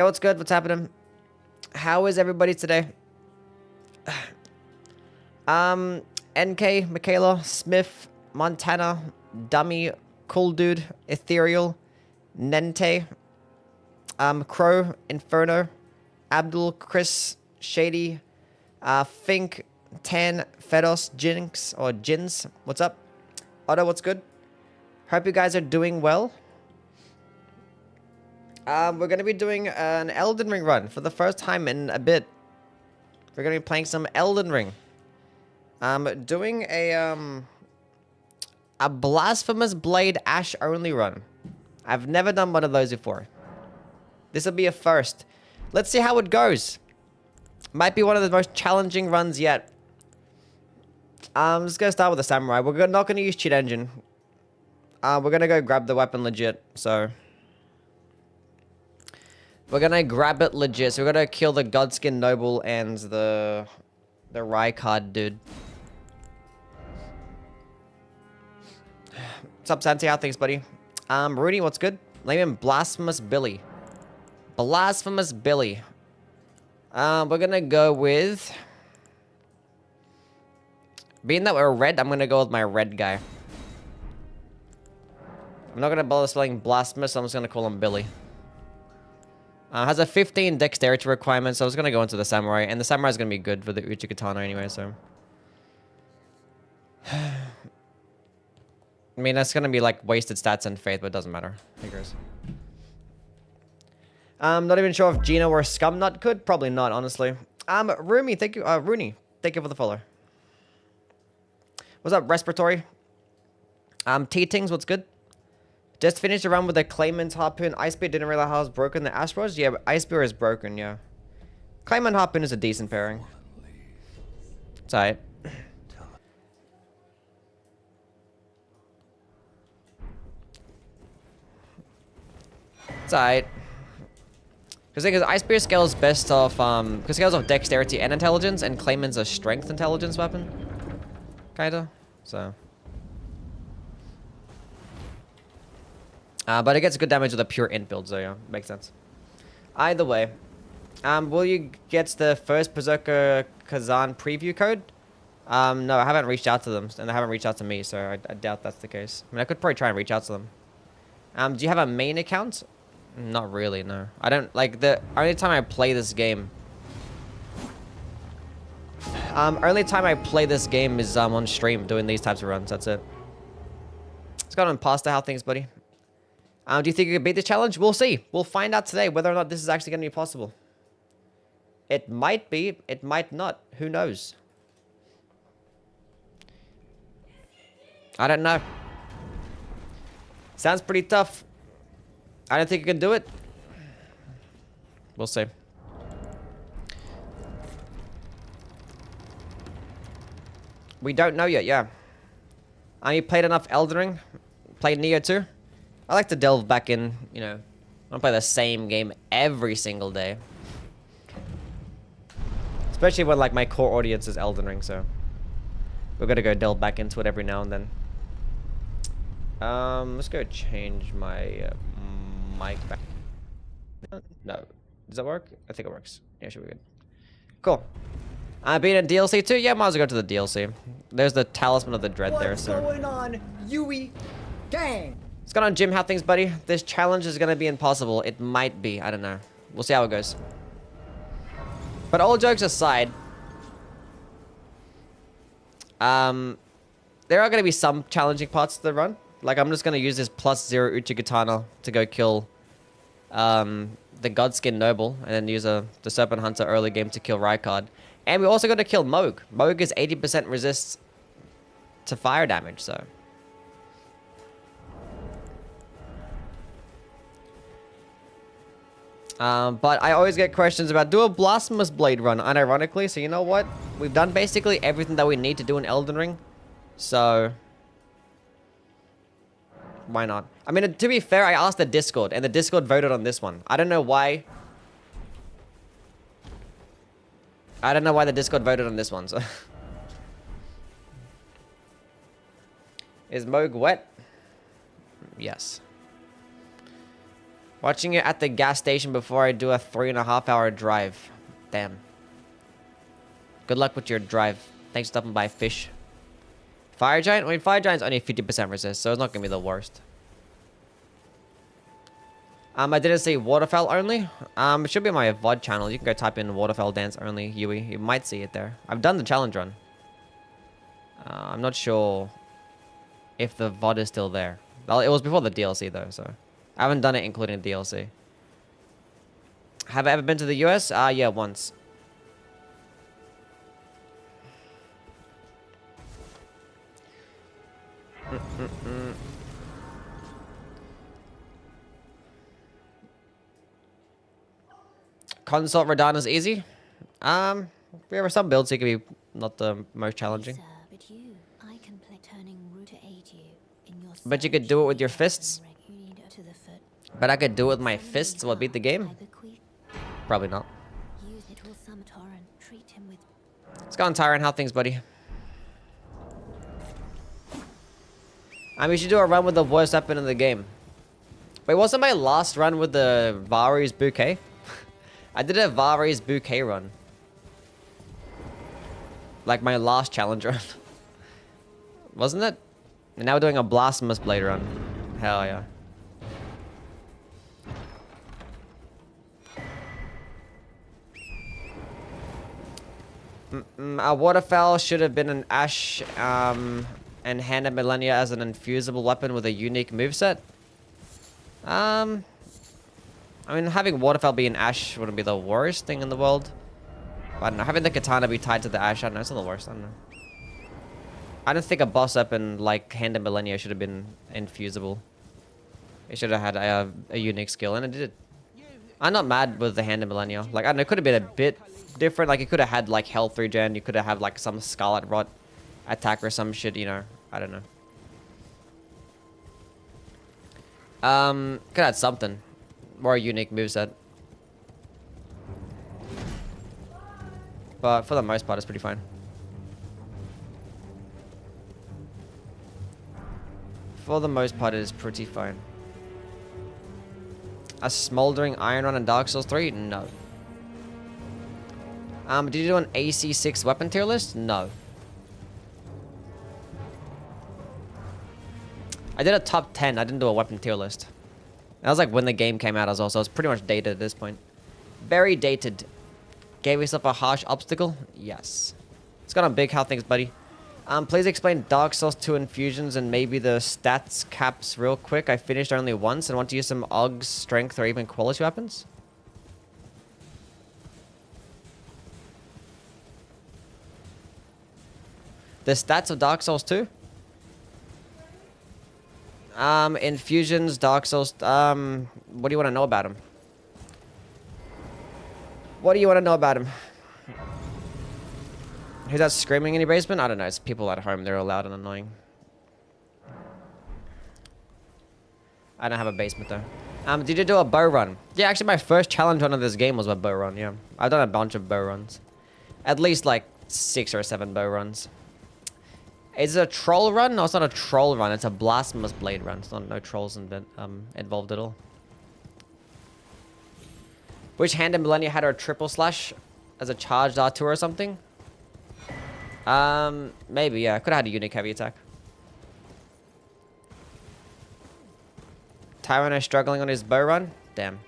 Yo, what's good? What's happening? How is everybody today? NK, Michaela, Smith, Montana, Dummy, Cool Dude, Ethereal, Nente, Crow, Inferno, Abdul, Chris, Shady, Fink, Tan, Fedos, Jinx, or Jins. What's up? Otto, what's good? Hope you guys are doing well. We're going to be doing an Elden Ring run for the first time in a bit. We're going to be playing some Elden Ring. Doing a Blasphemous Blade Ash only run. I've never done one of those before. This will be a first. Let's see how it goes. Might be one of the most challenging runs yet. I'm just going to start with the Samurai. We're not going to use cheat engine. We're going to go grab the weapon legit, so... We're gonna grab it legit, so we're gonna kill the Godskin Noble and the Rykard dude. What's up, Santi? How things, buddy? Rudy, what's good? Name him Blasphemous Billy. Blasphemous Billy. We're gonna go with... Being that we're red, I'm gonna go with my red guy. I'm not gonna bother spelling Blasphemous, so I'm just gonna call him Billy. Has a 15 dexterity requirement, so I was going to go into the Samurai. And the Samurai is going to be good for the Uchigatana anyway, so... I mean, that's going to be like wasted stats and faith, but it doesn't matter. Who cares? Not even sure if Gina or Scumnut could. Probably not, honestly. Rumi, thank you. Rooney, thank you for the follow. What's up, Respiratory? T-Tings, what's good? Just finished a run with a Claymont Harpoon. Ice Spear didn't realize how it was broken. The Ash was? Yeah, but Ice Spear is broken, yeah. Claymont Harpoon is a decent pairing. It's alright. It's alright. Because Ice Spear scales best off, because scales off dexterity and intelligence, and Claymon's a strength intelligence weapon. Kinda. So... but it gets good damage with a pure int build, so yeah, makes sense. Either way, will you get the first Berserker Kazan preview code? No, I haven't reached out to them, and they haven't reached out to me, so I doubt that's the case. I mean, I could probably try and reach out to them. Do you have a main account? Not really, no. I don't, like, the only time I play this game... only time I play this game is on stream, doing these types of runs, that's it. Let's go on Pasta, how things, buddy? Do you think you could beat the challenge? We'll see. We'll find out today whether or not this is actually going to be possible. It might be. It might not. Who knows? I don't know. Sounds pretty tough. I don't think you can do it. We'll see. We don't know yet, yeah. You played enough Elden Ring? Played Neo too? I like to delve back in, you know, I don't play the same game every single day. Especially when, like, my core audience is Elden Ring, so... We're gonna go delve back into it every now and then. Let's go change my mic back. No. Does that work? I think it works. Yeah, should be good. Cool. Being a DLC too? Yeah, might as well go to the DLC. There's the Talisman of the Dread there, so... What's going on, Yui? Gang! What's going on, Jim? How things, buddy? This challenge is going to be impossible. It might be. I don't know. We'll see how it goes. But all jokes aside, there are going to be some challenging parts to the run. Like, I'm just going to use this +0 Uchigatana to go kill the Godskin Noble, and then use the Serpent Hunter early game to kill Rykard. And we also got to kill Moog. Moog is 80% resist to fire damage, so... But I always get questions about do a Blasphemous Blade run, unironically, so you know what? We've done basically everything that we need to do in Elden Ring, so... Why not? I mean, to be fair, I asked the Discord, and the Discord voted on this one. I don't know why. I don't know why the Discord voted on this one, so... Is Moog wet? Yes. Watching it at the gas station before I do a 3.5-hour drive. Damn. Good luck with your drive. Thanks for stopping by, fish. Fire Giant? I mean, Fire Giant's only 50% resist, so it's not going to be the worst. I didn't say waterfowl only. It should be on my VOD channel. You can go type in waterfowl dance only, Yui. You might see it there. I've done the challenge run. I'm not sure if the VOD is still there. Well, it was before the DLC though, so I haven't done it including the DLC. Have I ever been to the US? Yeah, once. Consult Radon is easy. There are some builds that can be not the most challenging. But you could do it with your fists. But I could do it with my fists. Will it beat the game? Probably not. Let's go on Tyrant. How things, buddy? We should do a run with the worst weapon in the game. Wait, wasn't my last run with the Vari's Bouquet? I did a Vari's Bouquet run. Like my last challenge run. Wasn't it? And now we're doing a Blasphemous Blade run. Hell yeah. A waterfowl should have been an Ash and handed Millennia as an infusible weapon with a unique moveset. I mean, having waterfowl be an Ash wouldn't be the worst thing in the world. But I don't know, having the katana be tied to the Ash, I don't know, it's not the worst, I don't know. I don't think a boss weapon like Hand of Millennia should have been infusible. It should have had a unique skill, and it did. I'm not mad with the Hand of Millennia. Like, I don't know, it could have been a bit different. Like, it could have had, like, health regen. You could have had, like, some Scarlet Rot attack or some shit, you know. I don't know. Could have had something. More unique moveset. But for the most part, it's pretty fine. For the most part, it is pretty fine. A smoldering Iron Run in Dark Souls 3? No. Did you do an AC6 weapon tier list? No. I did a top 10. I didn't do a weapon tier list. That was like when the game came out as well, so it's pretty much dated at this point. Very dated. Gave yourself a harsh obstacle? Yes. It's got on big. How things, buddy? Please explain Dark Souls 2 infusions and maybe the stats caps real quick. I finished only once and want to use some Og's strength or even quality weapons. The stats of Dark Souls 2? Infusions, Dark Souls, what do you want to know about him? What do you want to know about him? Who's that screaming in your basement? I don't know, it's people at home, they're all loud and annoying. I don't have a basement though. Did you do a bow run? Yeah, actually my first challenge run of this game was a bow run, yeah. I've done a bunch of bow runs. At least like 6 or 7 bow runs. Is it a troll run? No, it's not a troll run. It's a Blasphemous Blade run. It's not no trolls involved at all. Which Hand of Millennia had her triple slash as a charged R2 or something? Maybe, yeah. Could have had a unique heavy attack. Tyranno is struggling on his bow run? Damn.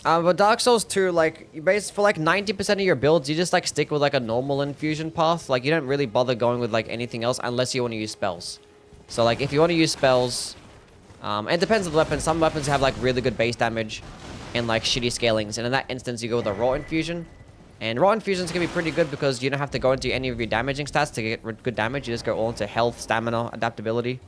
But Dark Souls 2, like, you base for like 90% of your builds, you just like stick with like a normal infusion path. Like, you don't really bother going with like anything else unless you want to use spells. So like, if you want to use spells, it depends on the weapon. Some weapons have like really good base damage and like shitty scalings. And in that instance, you go with a raw infusion. And raw infusions can be pretty good because you don't have to go into any of your damaging stats to get good damage. You just go all into health, stamina, adaptability.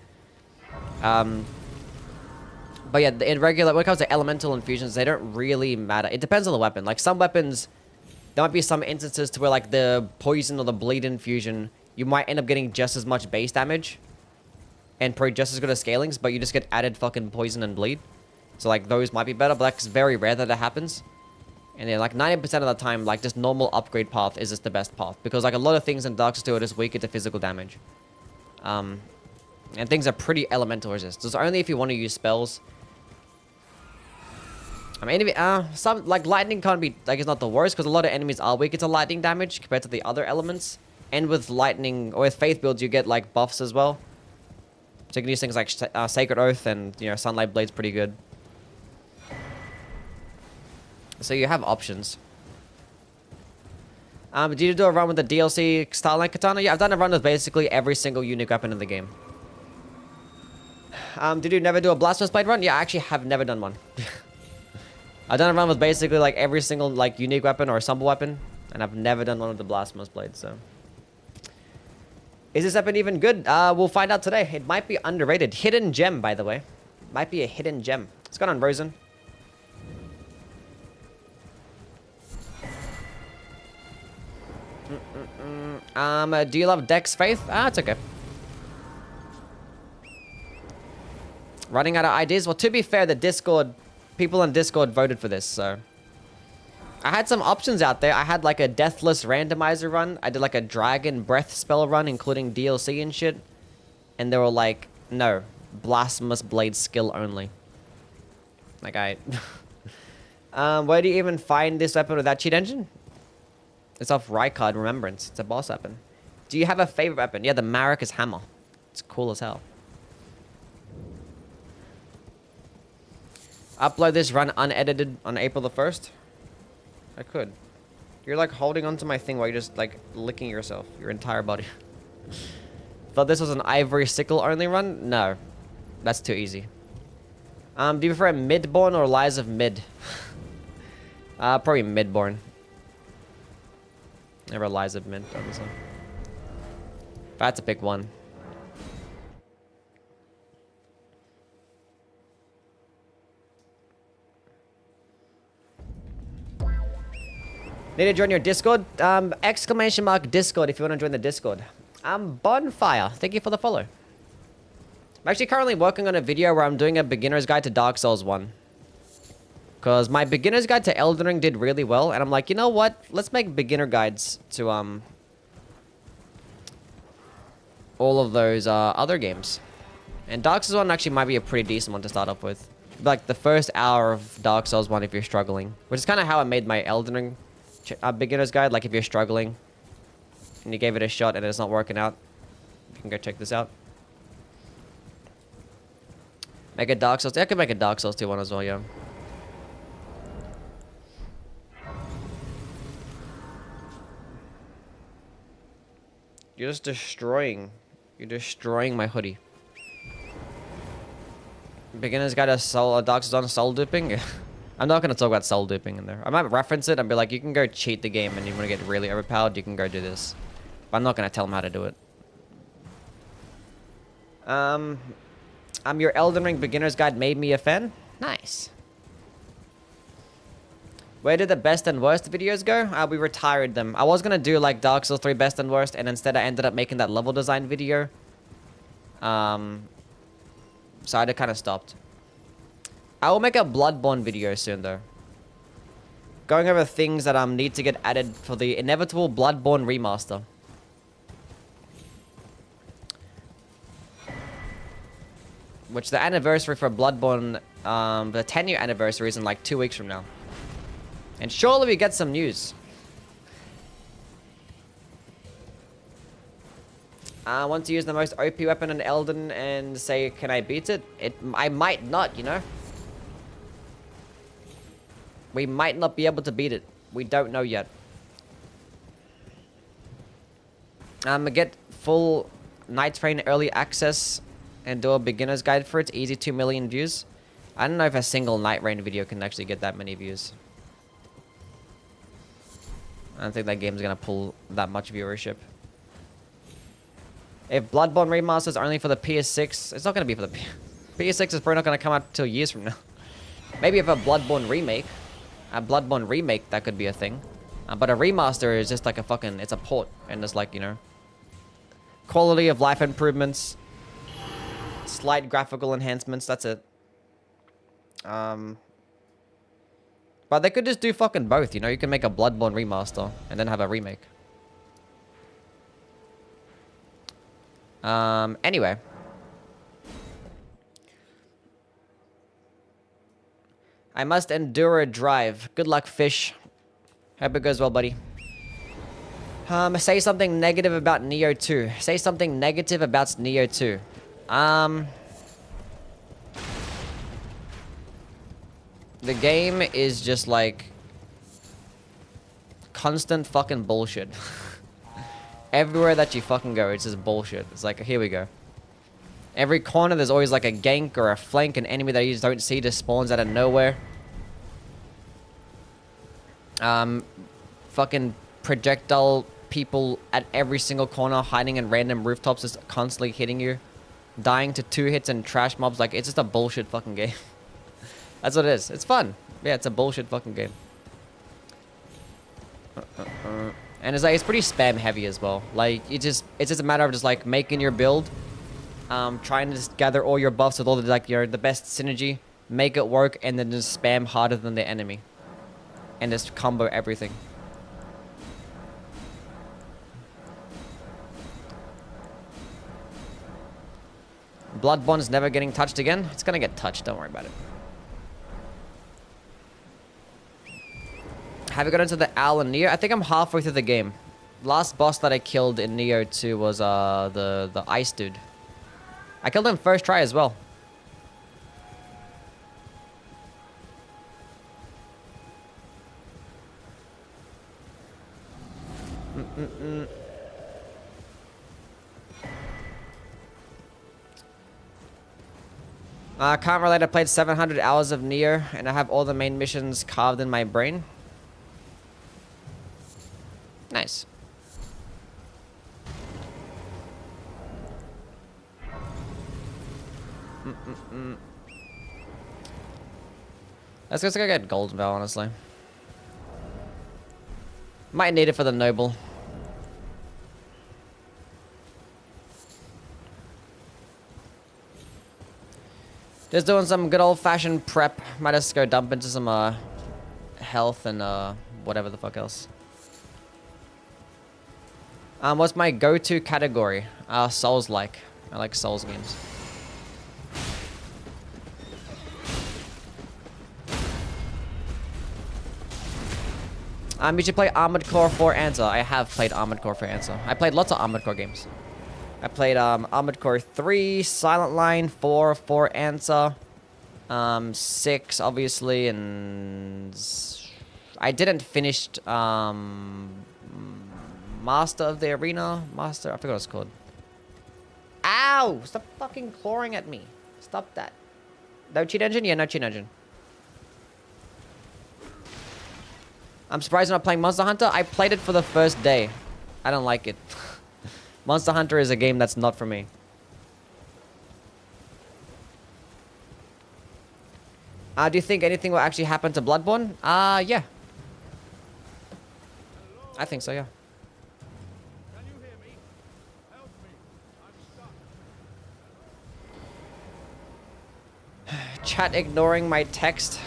But yeah, in regular, when it comes to elemental infusions, they don't really matter. It depends on the weapon. Like, some weapons, there might be some instances to where, like, the poison or the bleed infusion, you might end up getting just as much base damage and probably just as good as scalings, but you just get added fucking poison and bleed. So, like, those might be better, but that's very rare that it happens. And then, like, 90% of the time, like, just normal upgrade path is just the best path. Because, like, a lot of things in Dark Souls 2 are just weaker to physical damage. And things are pretty elemental resist. It's only if you want to use spells. I mean, some like lightning can't be like it's not the worst because a lot of enemies are weaker to lightning damage compared to the other elements. And with lightning or with faith builds, you get like buffs as well. So you can use things like Sacred Oath and Sunlight Blade's pretty good. So you have options. Did you do a run with the DLC Starlight Katana? Yeah, I've done a run with basically every single unique weapon in the game. Did you never do a Blasphemous Blade run? Yeah, I actually have never done one. I've done a run with basically like every single like unique weapon or assemble weapon, and I've never done one with the Blasphemous Blade. So, is this weapon even good? We'll find out today. It might be underrated. Hidden gem, by the way. Might be a hidden gem. What's going on, Rosen? Do you love Dex Faith? It's okay. Running out of ideas? Well, to be fair, the Discord, people on Discord voted for this, so. I had some options out there. I had like a Deathless Randomizer run. I did like a Dragon Breath spell run, including DLC and shit. And they were like, no, Blasphemous Blade skill only. Like, where do you even find this weapon with that cheat engine? It's off Rykard Remembrance. It's a boss weapon. Do you have a favorite weapon? Yeah, the Maracus Hammer. It's cool as hell. Upload this run unedited on April the 1st? I could. You're like holding onto my thing while you're just like licking yourself. Your entire body. Thought this was an Ivory Sickle only run? No. That's too easy. Do you prefer Midborn or Lies of Mid? Probably Midborn. Never Lies of Mid, obviously. If I had to pick one. Need to join your Discord? Exclamation mark Discord if you want to join the Discord. Bonfire, thank you for the follow. I'm actually currently working on a video where I'm doing a beginner's guide to Dark Souls 1. Because my beginner's guide to Elden Ring did really well, and I'm like, you know what? Let's make beginner guides to, all of those, other games. And Dark Souls 1 actually might be a pretty decent one to start off with. Like, the first hour of Dark Souls 1 if you're struggling. Which is kind of how I made my Elden Ring beginner's guide. Like, if you're struggling, and you gave it a shot and it's not working out, you can go check this out. Make a Dark Souls. I could make a Dark Souls 2 one as well, yeah. You're just destroying. You're destroying my hoodie. Beginner's guide to Dark Souls on soul duping. I'm not going to talk about soul duping in there. I might reference it and be like, you can go cheat the game and you want to get really overpowered, you can go do this. But I'm not going to tell them how to do it. Your Elden Ring beginner's guide made me a fan. Nice. Where did the best and worst videos go? We retired them. I was going to do like Dark Souls 3 best and worst, and instead I ended up making that level design video. So I kind of stopped. I will make a Bloodborne video soon though. Going over things that need to get added for the inevitable Bloodborne remaster. Which the anniversary for Bloodborne, the 10-year anniversary is in like 2 weeks from now. And surely we get some news. I want to use the most OP weapon in Elden and say, can I beat it? I might not, you know? We might not be able to beat it. We don't know yet. Get full Night Train early access and do a beginner's guide for it. It's easy, 2 million views. I don't know if a single Night Rain video can actually get that many views. I don't think that game's gonna pull that much viewership. If Bloodborne Remaster is only for the PS6, it's not gonna be for the PS6 is probably not gonna come out till years from now. Maybe if a Bloodborne remake, that could be a thing. But a remaster is just like a fucking, it's a port, and it's like, you know, quality of life improvements, slight graphical enhancements. That's it. But they could just do fucking both, you know? You can make a Bloodborne remaster and then have a remake. Anyway. I must endure a drive. Good luck, fish. Hope it goes well, buddy. Say something negative about Neo 2. Say something negative about Neo 2. The game is just like constant fucking bullshit. Everywhere that you fucking go, it's just bullshit. It's like, here we go. Every corner, there's always like a gank or a flank, an enemy that you just don't see just spawns out of nowhere. Fucking projectile people at every single corner, hiding in random rooftops, just constantly hitting you. Dying to 2 hits and trash mobs. Like, it's just a bullshit fucking game. That's what it is. It's fun. Yeah, it's a bullshit fucking game. And it's like, it's pretty spam heavy as well. Like, it's just a matter of just like making your build. Trying to just gather all your buffs with all the like the best synergy, make it work, and then just spam harder than the enemy, and just combo everything. Bloodborne's never getting touched again. It's gonna get touched. Don't worry about it. Have you got into the Owl in Neo? I think I'm halfway through the game. Last boss that I killed in Neo 2 was the ice dude. I killed him first try as well. Can't relate. I played 700 hours of Neo, and I have all the main missions carved in my brain. Nice. Let's go get Golden Bell, honestly. Might need it for the Noble. Just doing some good old-fashioned prep. Might just go dump into some health and whatever the fuck else. What's my go-to category? Souls-like. I like Souls games. You should play Armored Core 4 Answer. I have played Armored Core 4 Answer. I played lots of Armored Core games. I played Armored Core 3, Silent Line, 4 Answer, 6 obviously, and I didn't finish Master of the Arena. I forgot what it's called. Ow! Stop fucking clawing at me. Stop that. No cheat engine? Yeah, no cheat engine. I'm surprised you're not playing Monster Hunter. I played it for the first day. I don't like it. Monster Hunter is a game that's not for me. Do you think anything will actually happen to Bloodborne? Yeah. I think so, yeah. Can you hear me? Help me. I'm stuck. Chat ignoring my text.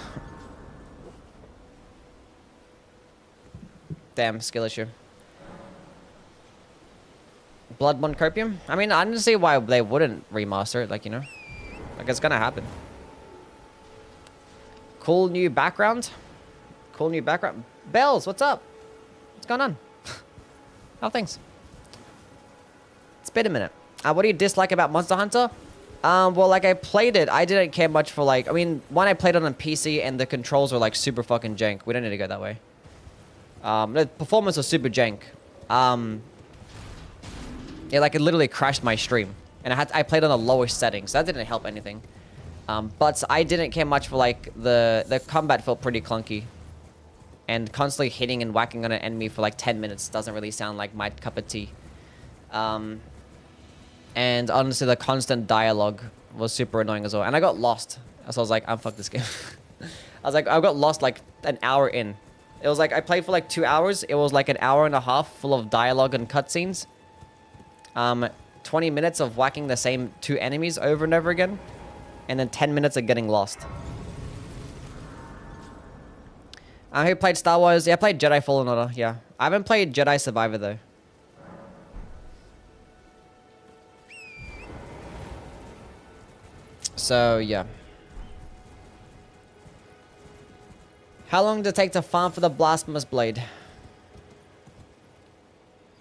Damn, skill issue. Bloodborne Copium? I mean, I didn't see why they wouldn't remaster it, like, you know. Like, it's gonna happen. Cool new background. Cool new background. Bells, what's up? What's going on? How things? It's been a minute. What do you dislike about Monster Hunter? Well, like, I played it. I didn't care much for, like... I mean, one, I played it on a PC, and the controls were, like, super fucking jank. We don't need to go that way. The performance was super jank. Yeah, like, it literally crashed my stream. And I played on the lowest settings. That didn't help anything. But I didn't care much for, like, the combat felt pretty clunky. And constantly hitting and whacking on an enemy for, like, 10 minutes doesn't really sound like my cup of tea. And honestly, the constant dialogue was super annoying as well. And I got lost. So I was like, I'm fuck this game. I was like, I got lost, like, an hour in. It was like, I played for, like, 2 hours. It was, like, an hour and a half full of dialogue and cutscenes. 20 minutes of whacking the same 2 enemies over and over again. And then 10 minutes of getting lost. Who played Star Wars? Yeah, I played Jedi Fallen Order, yeah. I haven't played Jedi Survivor, though. So, yeah. How long did it take to farm for the Blasphemous Blade?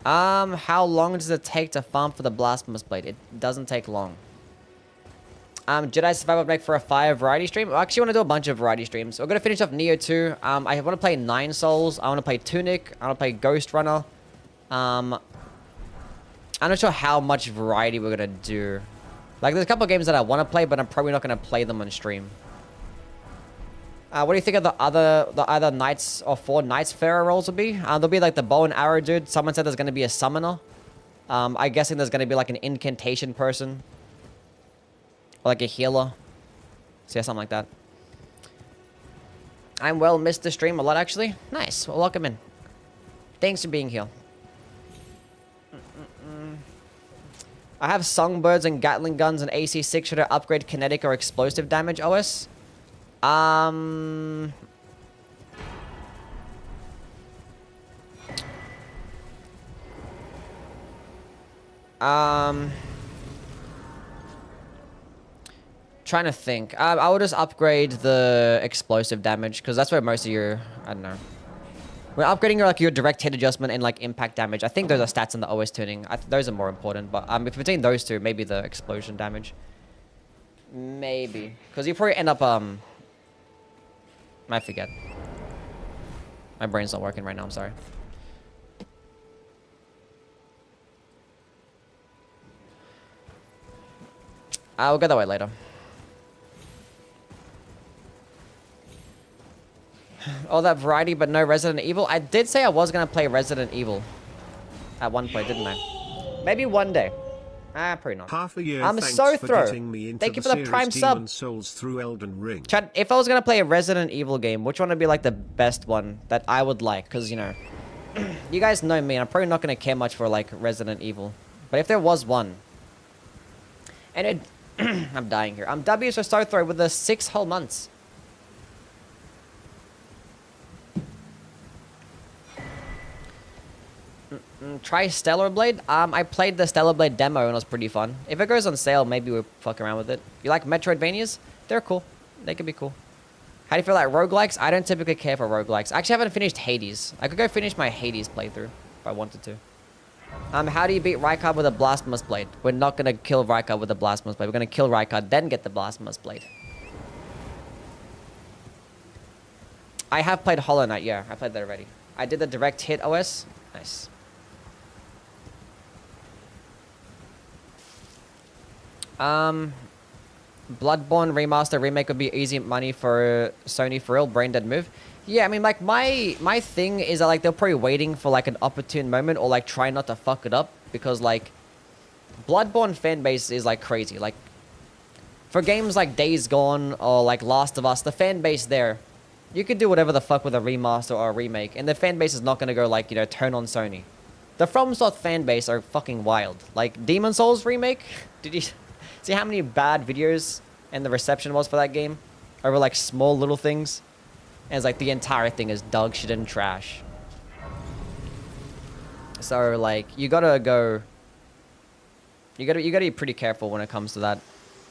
How long does it take to farm for the Blasphemous Blade? It doesn't take long. Jedi Survival make for a fire variety stream. I actually want to do a bunch of variety streams. We're going to finish off Neo 2. I want to play 9 Souls. I want to play Tunic. I want to play Ghost Runner. I'm not sure how much variety we're going to do. Like, there's a couple of games that I want to play, but I'm probably not going to play them on stream. What do you think of the other Knights or 4 Knights Pharaoh roles will be? There'll be like the bow and arrow dude. Someone said there's going to be a summoner. I'm guessing there's going to be like an incantation person. Or like a healer. So yeah, something like that. I'm well, missed the stream a lot actually. Nice. Well, welcome in. Thanks for being here. I have songbirds and Gatling guns and AC6. Should I upgrade kinetic or explosive damage OS? Trying to think. I will just upgrade the explosive damage because that's where most of your, I don't know. We're upgrading your direct hit adjustment and like impact damage. I think those are stats in the OS tuning. Those are more important. But if between those two, maybe the explosion damage. Maybe because you probably end up I forget. My brain's not working right now. I'm sorry. I'll get that way later. All that variety, but no Resident Evil. I did say I was going to play Resident Evil at one point, didn't I? Maybe one day. Probably not. Half a year. I'm so throw. Thank you for the Prime sub. Souls through Elden Ring. Chad, if I was going to play a Resident Evil game, which one would be like the best one that I would like? Because, you know, you guys know me. I'm probably not going to care much for like Resident Evil. But if there was one. And it... I'm dying here. W's for so throw with the 6 whole months. Try Stellar Blade. I played the Stellar Blade demo and it was pretty fun. If it goes on sale, maybe we'll fuck around with it. You like Metroidvanias? They're cool. They could be cool. How do you feel like roguelikes? I don't typically care for roguelikes. I actually haven't finished Hades. I could go finish my Hades playthrough if I wanted to. How do you beat Rykard with a Blasphemous Blade? We're not going to kill Rykard with a Blasphemous Blade. We're going to kill Rykard, then get the Blasphemous Blade. I have played Hollow Knight, yeah. I played that already. I did the direct hit OS. Nice. Bloodborne remaster remake would be easy money for Sony for real. Brain dead move. Yeah, I mean, like, my thing is that, like, they're probably waiting for, like, an opportune moment or, like, try not to fuck it up. Because, like, Bloodborne fan base is, like, crazy. Like, for games like Days Gone or, like, Last of Us, the fan base there, you could do whatever the fuck with a remaster or a remake. And the fan base is not going to go, like, you know, turn on Sony. The FromSoft fan base are fucking wild. Like, Demon Souls remake? Did you see how many bad videos and the reception was for that game? Over, like, small little things? And it's like the entire thing is dog shit and trash. So like you gotta be pretty careful when it comes to that.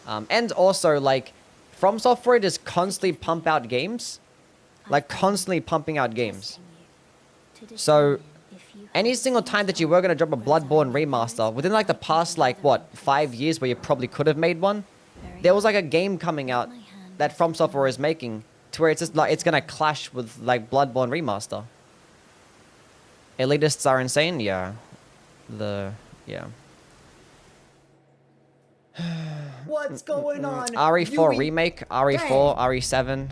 And also like From Software just constantly pump out games. Like constantly pumping out games. So any single time that you were gonna drop a Bloodborne remaster within like the past like what 5 years where you probably could have made one, there was like a game coming out that From Software is making. To where it's just like it's gonna clash with like Bloodborne remaster. Elitists are insane, yeah. Yeah. What's going on? RE4 remake, RE4, RE7.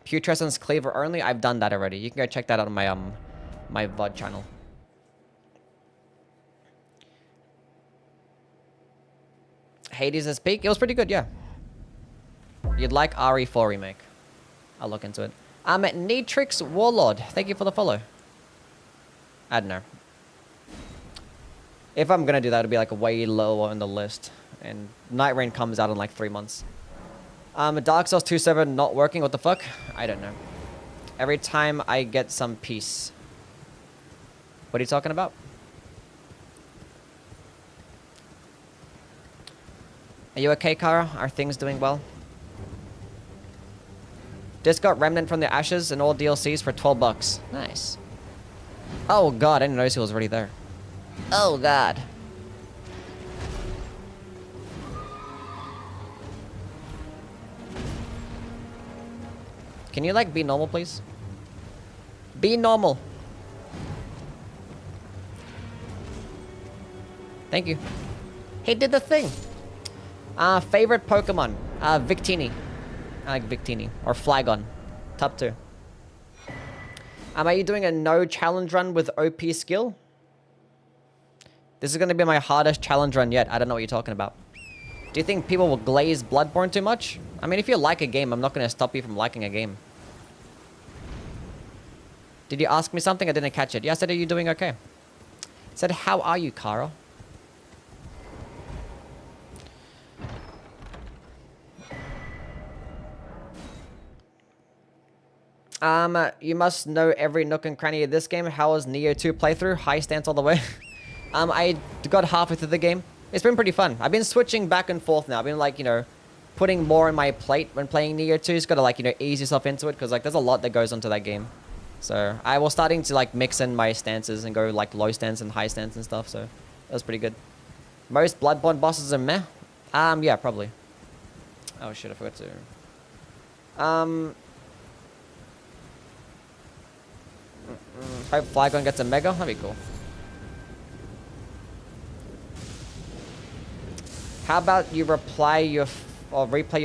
Putrescence Cleaver only. I've done that already. You can go check that out on my my VOD channel. Hades' peak. It was pretty good, yeah. You'd like RE4 remake. I'll look into it. I'm at Neatrix Warlord. Thank you for the follow. I don't know. If I'm gonna do that, it'll be like way lower on the list. And Night Rain comes out in like 3 months. Dark Souls 2 server not working. What the fuck? I don't know. Every time I get some peace. What are you talking about? Are you okay, Kara? Are things doing well? Just got Remnant from the Ashes and all DLCs for 12 bucks. Nice. Oh god, I didn't notice he was already there. Oh god. Can you like be normal, please? Be normal. Thank you. He did the thing. Favorite Pokemon? Victini. I like Victini. Or Flygon. Top 2. Are you doing a no challenge run with OP skill? This is going to be my hardest challenge run yet. I don't know what you're talking about. Do you think people will glaze Bloodborne too much? I mean, if you like a game, I'm not going to stop you from liking a game. Did you ask me something? I didn't catch it. Yeah, I said, are you doing okay? I said, how are you, Kara? You must know every nook and cranny of this game. How was Neo 2 playthrough? High stance all the way. I got halfway through the game. It's been pretty fun. I've been switching back and forth now. I've been like, you know, putting more on my plate when playing Neo 2. It's got to like, you know, ease yourself into it because like there's a lot that goes onto that game. So I was starting to like mix in my stances and go like low stance and high stance and stuff. So that was pretty good. Most Bloodborne bosses are meh. Yeah, probably. Oh shit, I forgot to. Hope Flygon gets a Mega. That'd be cool. How about you replay your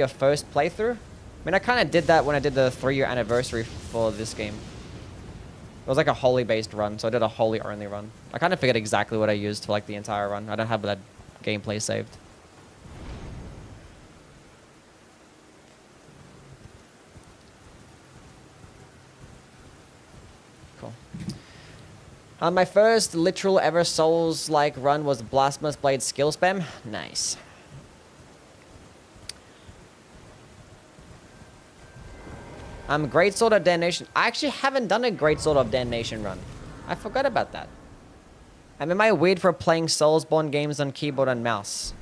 first playthrough? I mean, I kind of did that when I did the 3-year anniversary for this game. It was like a holy-based run, so I did a holy-only run. I kind of forget exactly what I used for like the entire run. I don't have that gameplay saved. Cool. My first literal ever Souls-like run was Blasphemous Blade skill spam. Nice. Great Sword of Damnation. I actually haven't done a Great Sword of Damnation run. I forgot about that. Am I weird for playing Soulsborne games on keyboard and mouse?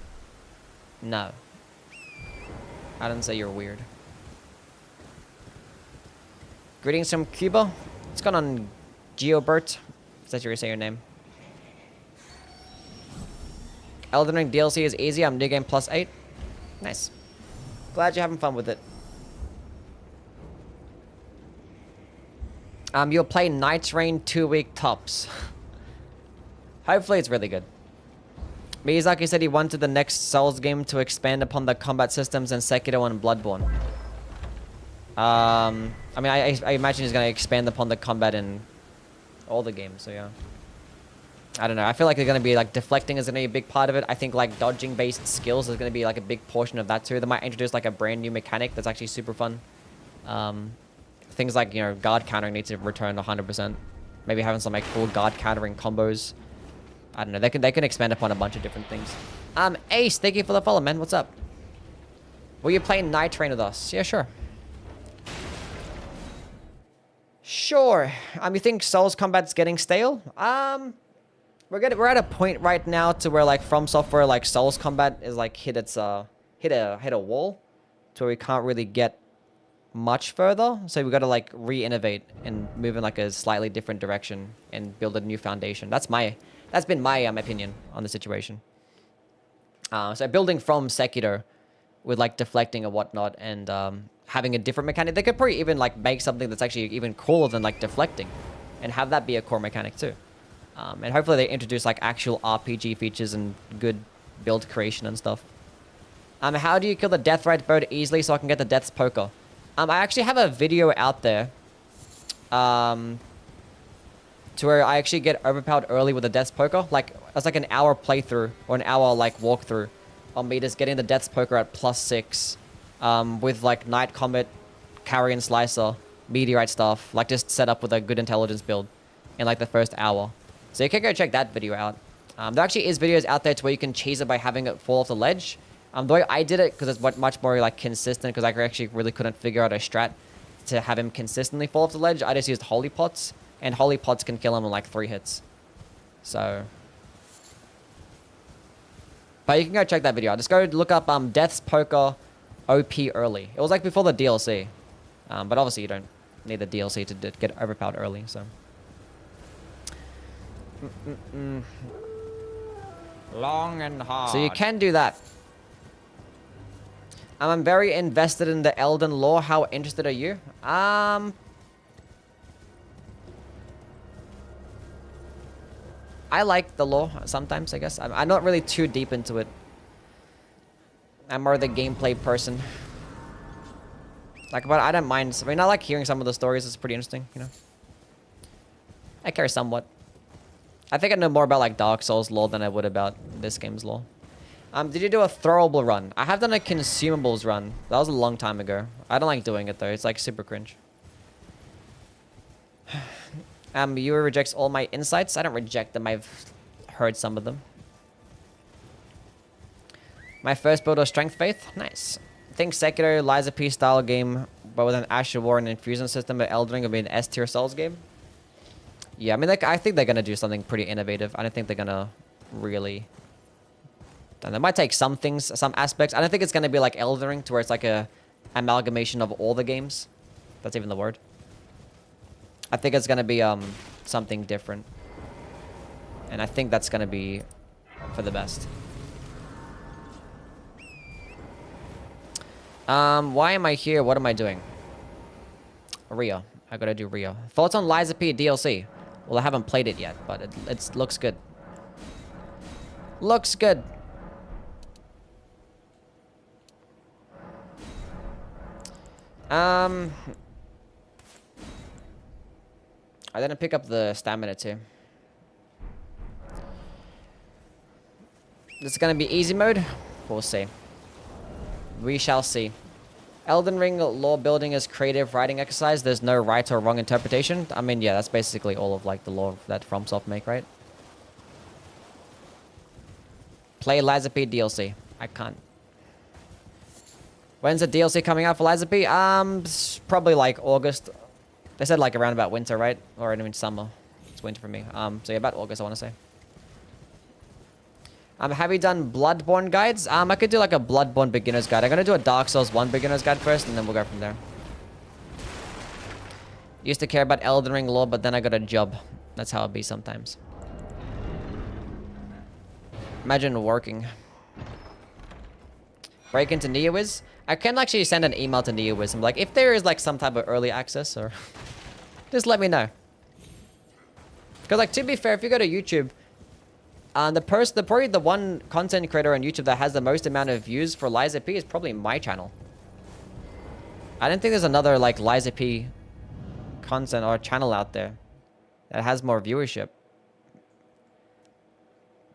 No. I didn't say you're weird. Greetings from Cuba. What's going on, Geobert? Is that how you say your name? Elden Ring DLC is easy. I'm new game +8. Nice. Glad you're having fun with it. You'll play Night's Reign 2-week tops. Hopefully it's really good. Miyazaki said he wanted the next Souls game to expand upon the combat systems in Sekiro and Bloodborne. I mean, I imagine he's going to expand upon the combat in all the games, so yeah. I don't know. I feel like they're going to be, like, deflecting is going to be a big part of it. I think, like, dodging-based skills is going to be, like, a big portion of that, too. They might introduce, like, a brand new mechanic that's actually super fun. Things like, you know, guard countering need to return 100%. Maybe having some, like, full guard countering combos. I don't know. They can expand upon a bunch of different things. Ace, thank you for the follow, man. What's up? Will you play Night Train with us? Yeah, sure. Sure. You think Souls combat's getting stale? We're at a point right now to where like From Software like Souls combat is like hit a wall to where we can't really get much further. So we got to like re-innovate and move in like a slightly different direction and build a new foundation. That's been my opinion on the situation. So building from Sekiro with like deflecting and whatnot and having a different mechanic. They could probably even like make something that's actually even cooler than like deflecting and have that be a core mechanic too. And hopefully they introduce like actual RPG features and good build creation and stuff. How do you kill the Deathrite bird easily so I can get the Death's Poker? I actually have a video out there to where I actually get overpowered early with the Death's Poker. Like, it's like an hour playthrough or an hour like walkthrough on me just getting the Death's Poker at +6 with like Night Comet, Carrion Slicer, Meteorite stuff, like just set up with a good intelligence build in like the first hour. So you can go check that video out. There actually is videos out there to where you can cheese it by having it fall off the ledge. The way I did it, because it's much more like consistent, because I actually really couldn't figure out a strat to have him consistently fall off the ledge. I just used Holy Pots, and Holy Pots can kill him in like 3 hits. So But you can go check that video out. Just go look up Death's Poker OP early. It was like before the DLC. But obviously you don't need the DLC to get overpowered early, so. Long and hard. So you can do that. I'm very invested in the Elden lore. How interested are you? I like the lore sometimes, I guess. I'm not really too deep into it. I'm more the gameplay person. Like, but I don't mind. I mean, I like hearing some of the stories. It's pretty interesting, you know. I care somewhat. I think I know more about like Dark Souls lore than I would about this game's lore. Did you do a throwable run? I have done a consumables run. That was a long time ago. I don't like doing it though. It's like super cringe. You rejects all my insights. I don't reject them. I've heard some of them. My first build was Strength Faith. Nice. I think Sekiro, Lies of P style game, but with an Asher War and Infusion system, but Elden Ring would be an S tier Souls game. Yeah, I mean, like, I think they're gonna do something pretty innovative. I don't think they're gonna really. And they might take some things, some aspects. I don't think it's gonna be like Elden Ring, to where it's like a amalgamation of all the games. That's even the word. I think it's gonna be something different, and I think that's gonna be for the best. Why am I here? What am I doing? Rio. I gotta do Rio. Thoughts on Lies of P DLC? Well, I haven't played it yet, but it looks good. Looks good. I didn't pick up the stamina too. This is gonna be easy mode? We'll see. We shall see. Elden Ring lore building is creative writing exercise. There's no right or wrong interpretation. I mean, yeah, that's basically all of like the lore that FromSoft make, right? Play Lies of P DLC. I can't. When's the DLC coming out for Lies of P? Probably like August. They said like around about winter, right? Or I mean summer. It's winter for me. So yeah, about August, I want to say. Have you done Bloodborne guides? I could do like a Bloodborne beginner's guide. I'm gonna do a Dark Souls 1 beginner's guide first, and then we'll go from there. Used to care about Elden Ring lore, but then I got a job. That's how it be sometimes. Imagine working. Break into NeoWiz? I can actually send an email to NeoWiz. I'm like, if there is like some type of early access, or just let me know. Because like, to be fair, if you go to YouTube, probably the one content creator on YouTube that has the most amount of views for Lies of P is probably my channel. I don't think there's another like Lies of P content or channel out there that has more viewership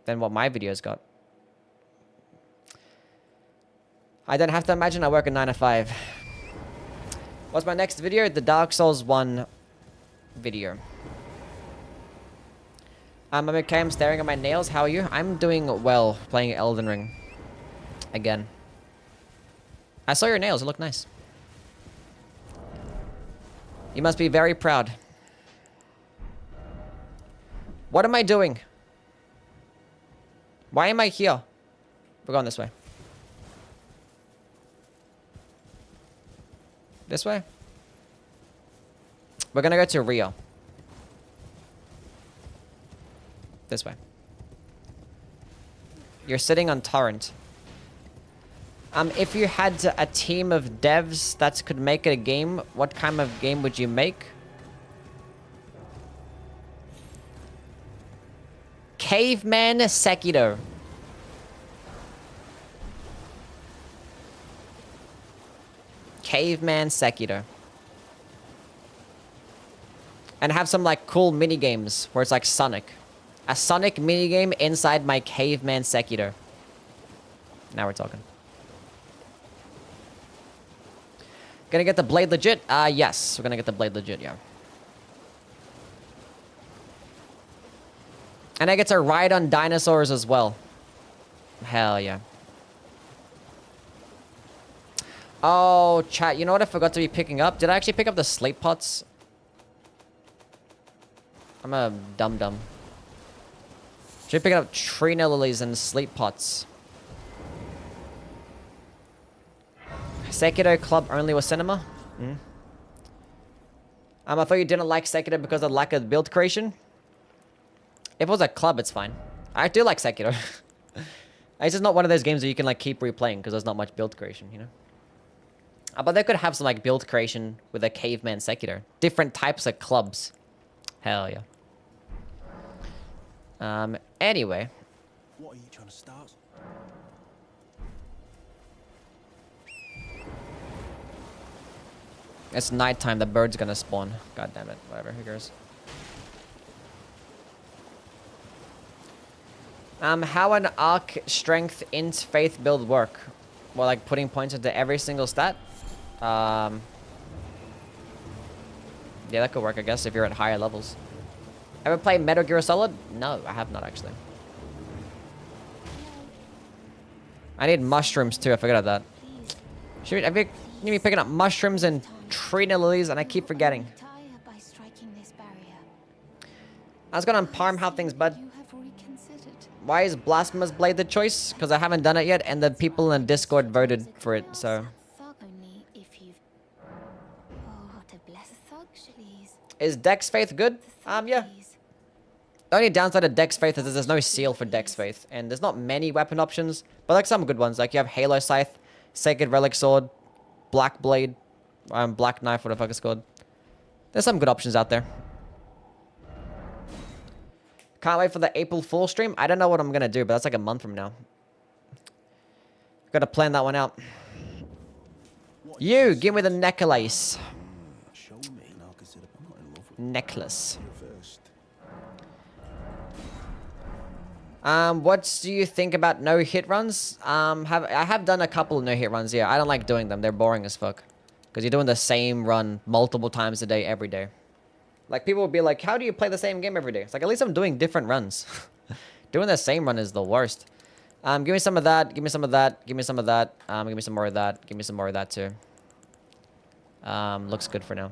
than what my videos got. I don't have to imagine I work a 9 to 5. What's my next video? The Dark Souls 1 video. I'm okay, I'm staring at my nails. How are you? I'm doing well playing Elden Ring. Again. I saw your nails, they look nice. You must be very proud. What am I doing? Why am I here? We're going this way. This way? We're gonna go to Rio. This way. You're sitting on Torrent. If you had a team of devs that could make a game, what kind of game would you make? Caveman Sekiro. Caveman Sekiro. And have some like cool mini games where it's like Sonic. A Sonic minigame inside my Caveman Sekiro. Now we're talking. Gonna get the blade legit? Yes. We're gonna get the blade legit, yeah. And I get to ride on dinosaurs as well. Hell yeah. Oh, chat, you know what I forgot to be picking up? Did I actually pick up the slate pots? I'm a dum-dum. Should be picking up Trina lilies and slate pots. Sekiro club only with cinema? Mm. I thought you didn't like Sekiro because of lack of build creation. If it was a club, it's fine. I do like Sekiro. It's just not one of those games that you can like keep replaying because there's not much build creation, you know? But they could have some like build creation with a caveman Sekiro. Different types of clubs. Hell yeah. Anyway. What are you trying to start? It's nighttime, the bird's gonna spawn. God damn it. Whatever, who cares? How an arc, strength, int, faith build work? Well, like putting points into every single stat? Yeah, that could work, I guess, if you're at higher levels. Ever played Metal Gear Solid? No, I have not, actually. I need mushrooms, too. I forgot about that. Should I be picking up mushrooms and tree lilies, and I keep forgetting. I was gonna farm how things, bud. Why is Blasphemous Blade the choice? Because I haven't done it yet, and the people in Discord voted for it, so... Is Dex Faith good? Yeah. The only downside of Dex Faith is there's no seal for Dex Faith, and there's not many weapon options, but like some good ones. Like you have Halo Scythe, Sacred Relic Sword, Black Blade, Black Knife, whatever the fuck it's called. There's some good options out there. Can't wait for the April Fool stream. I don't know what I'm gonna do, but that's like a month from now. Gotta plan that one out. You, give me the necklace. Show me, and I'll consider I'm not in love with Necklace. you first. What do you think about no-hit runs? I have done a couple no-hit runs, yeah. I don't like doing them. They're boring as fuck. Because you're doing the same run multiple times a day, every day. Like, people will be like, how do you play the same game every day? It's like, at least I'm doing different runs. Doing the same run is the worst. Give me some of that, give me some of that, give me some of that, give me some more of that, give me some more of that too. Looks good for now.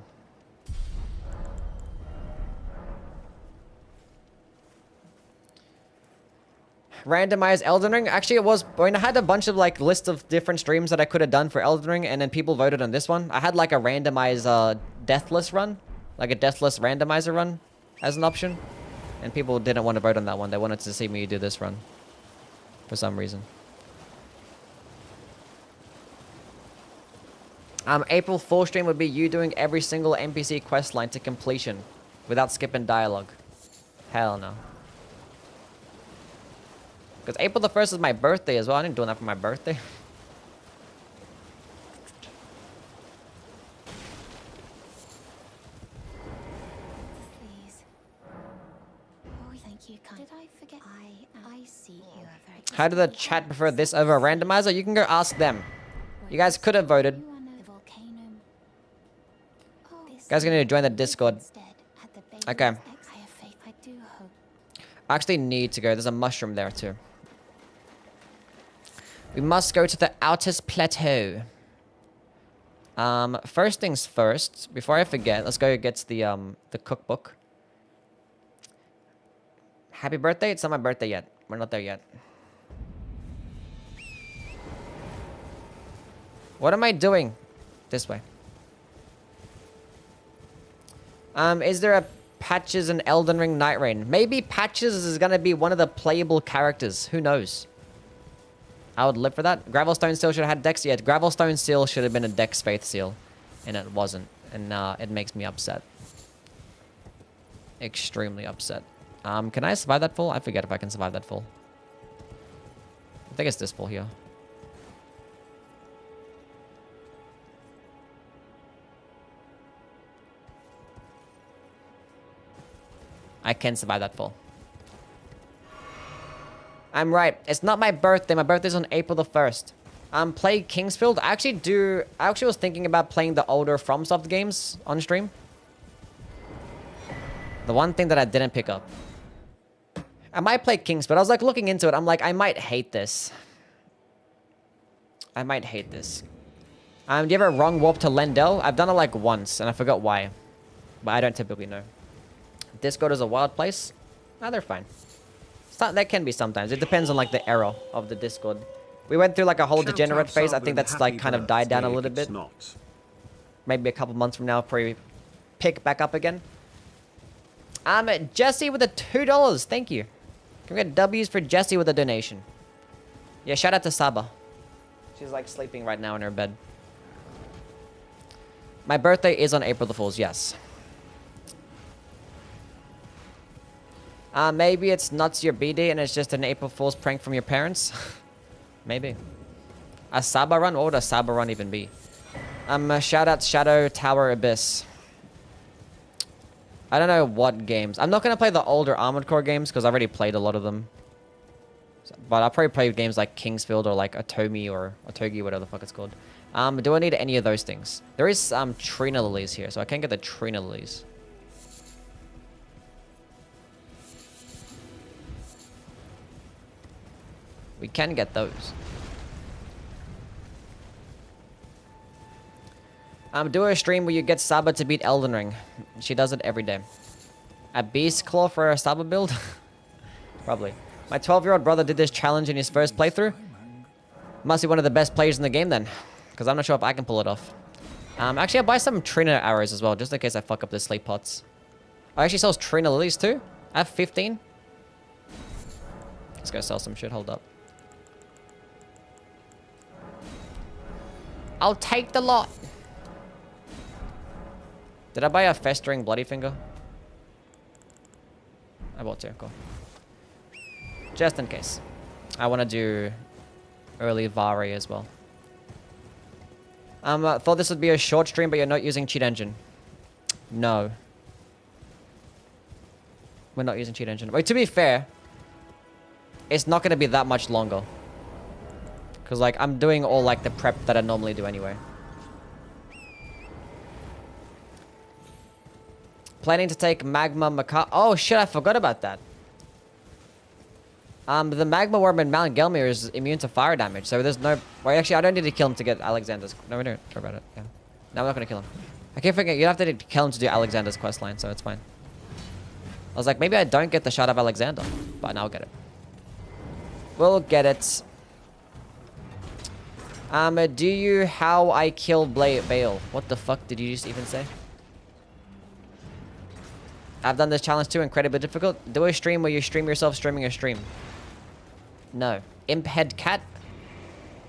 Randomized Elden Ring. Actually, it was... I mean, I had a bunch of, like, list of different streams that I could have done for Elden Ring, and then people voted on this one. I had, like, a randomized, deathless run. Like, a deathless randomizer run as an option. And people didn't want to vote on that one. They wanted to see me do this run. For some reason. April 4th stream would be you doing every single NPC quest line to completion. Without skipping dialogue. Hell no. Because April the 1st is my birthday as well. I didn't do that for my birthday. Please. Oh, thank you. Did I forget? I see you are very... How do the chat prefer this over a randomizer? You can go ask them. You guys could have voted. You guys are going to join the Discord. Okay. I actually need to go. There's a mushroom there too. We must go to the Outer's Plateau. First things first. Before I forget, let's go get the cookbook. Happy birthday! It's not my birthday yet. We're not there yet. What am I doing? This way. Is there a Patches in Elden Ring Night Rain? Maybe Patches is gonna be one of the playable characters. Who knows? I would live for that. Gravelstone Seal should have had Dex yet. Gravelstone Seal should have been a Dex Faith Seal. And it wasn't. And it makes me upset. Extremely upset. Can I survive that full? I forget if I can survive that full. I think it's this full here. I can survive that full. I'm right. It's not my birthday. My birthday's on April the 1st. Play Kingsfield. I actually was thinking about playing the older FromSoft games on stream. The one thing that I didn't pick up. I might play Kingsfield. I was like looking into it. I'm like, I might hate this. I might hate this. Do you ever wrong warp to Lendell? I've done it like once and I forgot why. But I don't typically know. Discord is a wild place. Ah, they're fine. That can be sometimes. It depends on like the error of the Discord. We went through like a whole Shout degenerate out phase. I Sub think and that's like happy kind of died down a birthday little if it's bit. not. Maybe a couple months from now, probably pick back up again. Jesse with the $2. Thank you. Can we get W's for Jesse with a donation? Yeah, shout out to Saba. She's like sleeping right now in her bed. My birthday is on April the Fool's, yes. Maybe it's not your B-Day and it's just an April Fool's prank from your parents. Maybe. A Saba run? What would a Saba run even be? Shout out Shadow Tower Abyss. I don't know what games. I'm not going to play the older Armored Core games because I've already played a lot of them. But I'll probably play games like Kingsfield or like Atomi or Otogi, whatever the fuck it's called. Do I need any of those things? There is Trina Lilies here, so I can't get the Trina Lilies. We can get those. Do a stream where you get Saba to beat Elden Ring. She does it every day. A Beast Claw for a Saba build? Probably. My 12-year-old brother did this challenge in his first playthrough. Must be one of the best players in the game then. Because I'm not sure if I can pull it off. Actually, I'll buy some Trina arrows as well, just in case I fuck up the sleep pots. Oh, actually sells Trina Lilies too? I have 15. Let's go sell some shit, hold up. I'll take the lot. Did I buy a festering bloody finger? I bought two, cool. Just in case. I want to do early Vari as well. Thought this would be a short stream, but you're not using cheat engine. No. We're not using cheat engine. Wait, to be fair, it's not going to be that much longer. Because, like, I'm doing all, like, the prep that I normally do anyway. Planning to take Magma Maca... Oh, shit, I forgot about that. The Magma Worm in Mount Gelmir is immune to fire damage, so there's no... Wait, actually, I don't need to kill him to get Alexander's... No, we don't. Don't worry about it. Yeah. No, I'm not going to kill him. I keep forgetting, you have to kill him to do Alexander's questline, so it's fine. I was like, maybe I don't get the shot of Alexander, but now I'll get it. We'll get it. Do you how I kill Bale? What the fuck did you just even say? I've done this challenge too, incredibly difficult. Do a stream where you stream yourself streaming a stream. No. Imp head cat?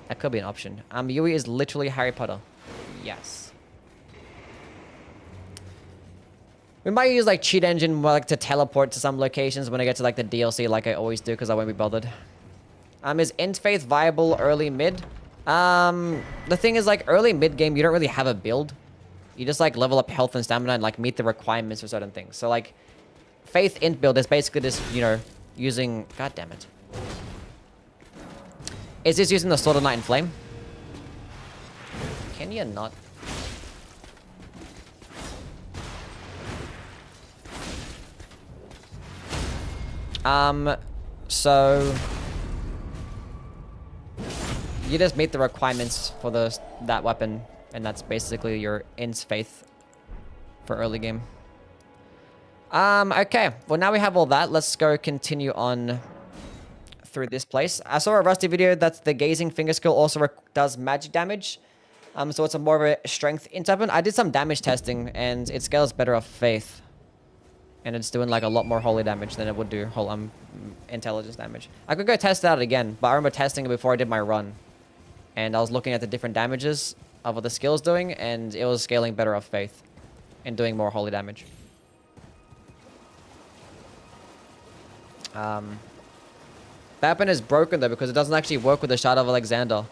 That could be an option. Yui is literally Harry Potter. Yes. We might use like cheat engine more like to teleport to some locations when I get to like the DLC like I always do because I won't be bothered. Is Int Faith viable early mid? The thing is like early mid game you don't really have a build. You just like level up health and stamina and like meet the requirements for certain things. So like Faith Int build is basically just, you know, using... God damn it. Is this using the Sword of Night and Flame? Can you not? So... You just meet the requirements for that weapon. And that's basically your Int's Faith for early game. Okay. Well, now we have all that. Let's go continue on through this place. I saw a Rusty video that the Gazing Finger skill also does magic damage. So it's a more of a strength int weapon. I did some damage testing, and it scales better off Faith. And it's doing like a lot more holy damage than it would do whole intelligence damage. I could go test it out again, but I remember testing it before I did my run. And I was looking at the different damages of what the skill's doing, and it was scaling better off Faith and doing more holy damage. That weapon is broken though because it doesn't actually work with the Shadow of Alexander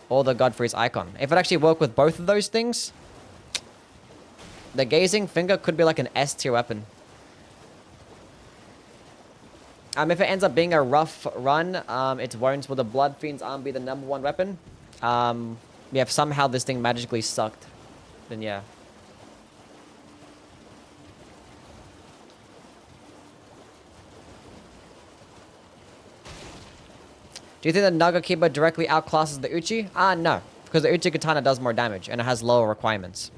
or the Godfrey's icon. If it actually worked with both of those things, the Gazing Finger could be like an S tier weapon. If it ends up being a rough run, it won't. Will the Blood Fiend's arm be the #1 weapon? Yeah, if somehow this thing magically sucked, then yeah. Do you think the Naga Keeper directly outclasses the Uchi? No. Because the Uchi Katana does more damage, and it has lower requirements.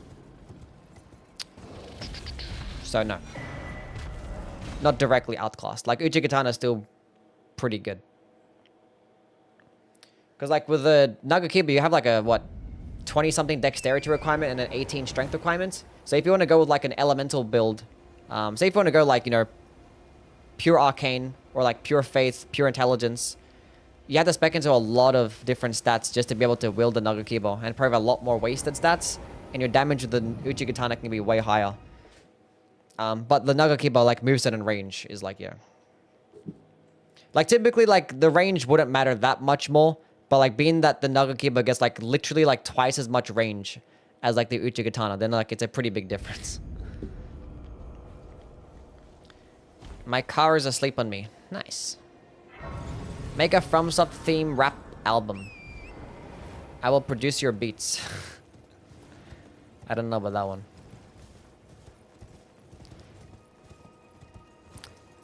So, no. Not directly outclassed. Like, Uchi Katana is still pretty good. Because like with the Nagakiba, you have like a, what, 20 something dexterity requirement and an 18 strength requirement. So if you want to go with like an elemental build, say if you want to go like, you know, pure arcane or like pure faith, pure intelligence, you have to spec into a lot of different stats just to be able to wield the Nagakiba and probably a lot more wasted stats, and your damage with the Uchigatana can be way higher. But the Nagakiba like moveset and range is like, yeah. Like typically like the range wouldn't matter that much more, but like being that the Nagakiba gets like literally like twice as much range as like the Uchigatana, then like it's a pretty big difference. My car is asleep on me. Nice. Make a FromSoft theme rap album. I will produce your beats. I don't know about that one.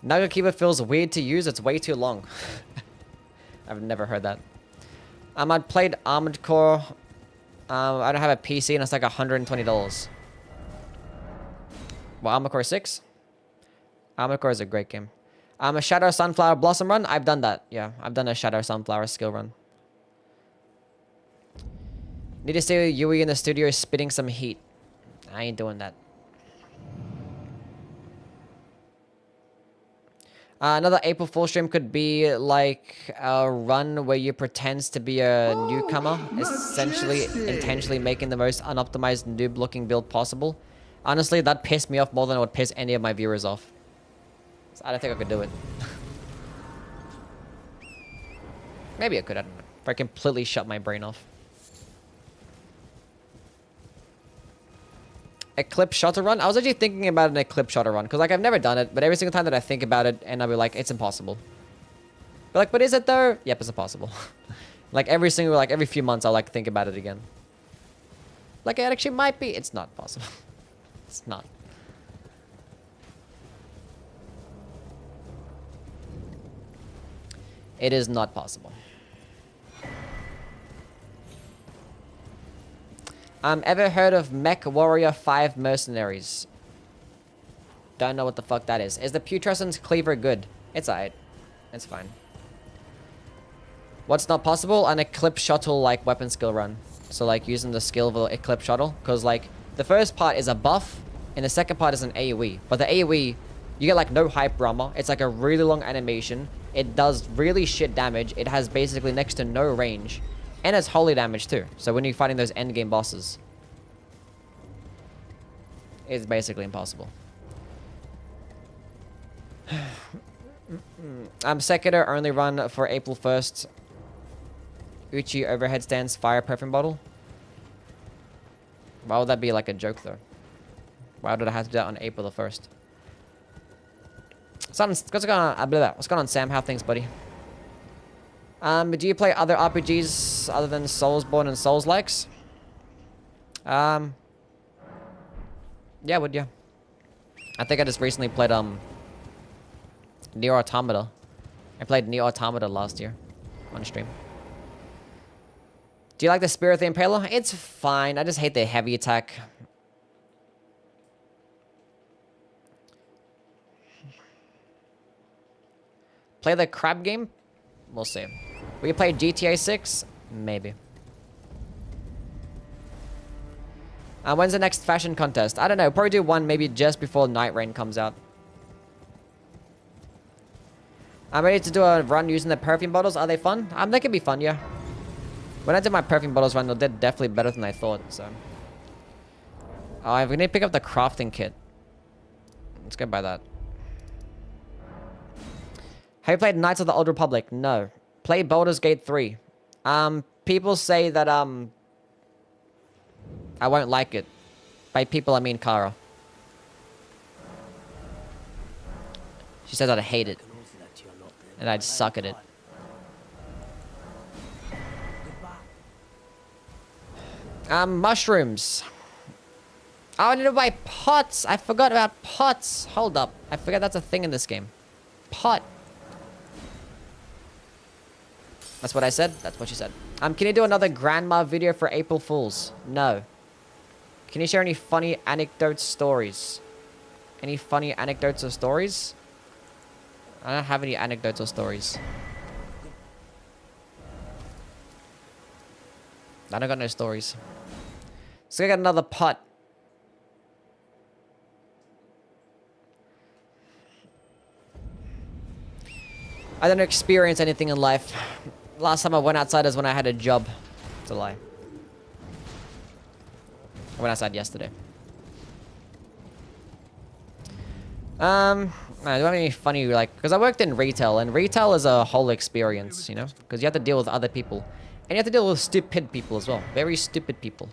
Nagakiba feels weird to use. It's way too long. I've never heard that. I'd played Armored Core. I don't have a PC and it's like $120. Well, Armored Core 6? Armored Core is a great game. A Shadow Sunflower Blossom run? I've done that. Yeah, I've done a Shadow Sunflower skill run. Need to see Yui in the studio spitting some heat. I ain't doing that. Another April Fool stream could be like a run where you pretend to be a newcomer, essentially intentionally making the most unoptimized noob-looking build possible. Honestly, that pissed me off more than it would piss any of my viewers off. So I don't think I could do it. Maybe I could, I don't know. If I completely shut my brain off. Eclipse Shutter Run? I was actually thinking about an Eclipse Shutter Run, because like I've never done it, but every single time that I think about it, and I'll be like, it's impossible. But like, but is it though? Yep, it's impossible. Like every few months I'll like think about it again. Like it actually might be. It's not possible. It's not. It is not possible. Ever heard of Mech Warrior 5 Mercenaries? Don't know what the fuck that is. Is the Putrescence Cleaver good? It's alright. It's fine. What's not possible? An Eclipse Shuttle like weapon skill run. So like using the skill of the Eclipse Shuttle. Because like the first part is a buff and the second part is an AoE. But the AoE, you get like no hyper armor. It's like a really long animation. It does really shit damage. It has basically next to no range. And it's holy damage too. So when you're fighting those endgame bosses, it's basically impossible. Sekiro only run for April 1st. Uchi overhead stands fire perfume bottle. Why would that be like a joke though? Why did I have to do that on April the 1st? What's going on, Sam? How things, buddy? Do you play other RPGs other than Soulsborne and Souls-likes? Yeah, I would, yeah. I think I just recently played, Nier Automata. I played Nier Automata last year on stream. Do you like the Spirit of the Impaler? It's fine. I just hate the heavy attack. Play the crab game? We'll see. Will you play GTA 6? Maybe. When's the next fashion contest? I don't know. Probably do one maybe just before Night Rain comes out. I'm ready to do a run using the perfume bottles. Are they fun? They can be fun, yeah. When I did my perfume bottles run, they did definitely better than I thought, so. Oh, we need to pick up the crafting kit. Let's go buy that. Have you played Knights of the Old Republic? No. Play Baldur's Gate 3. People say that, I won't like it. By people, I mean Kara. She says I'd hate it. And I'd suck at it. Mushrooms. Oh, I need to buy pots. I forgot about pots. Hold up. I forgot that's a thing in this game. Pot. That's what I said? That's what she said. Can you do another grandma video for April Fools? No. Can you share any funny anecdotes, stories? Any funny anecdotes or stories? I don't have any anecdotes or stories. I don't got no stories. Let's go get another pot. I didn't experience anything in life. Last time I went outside is when I had a job. It's a lie. I went outside yesterday. Do I have any funny, like, because I worked in retail, and retail is a whole experience, you know? Because you have to deal with other people. And you have to deal with stupid people as well. Very stupid people.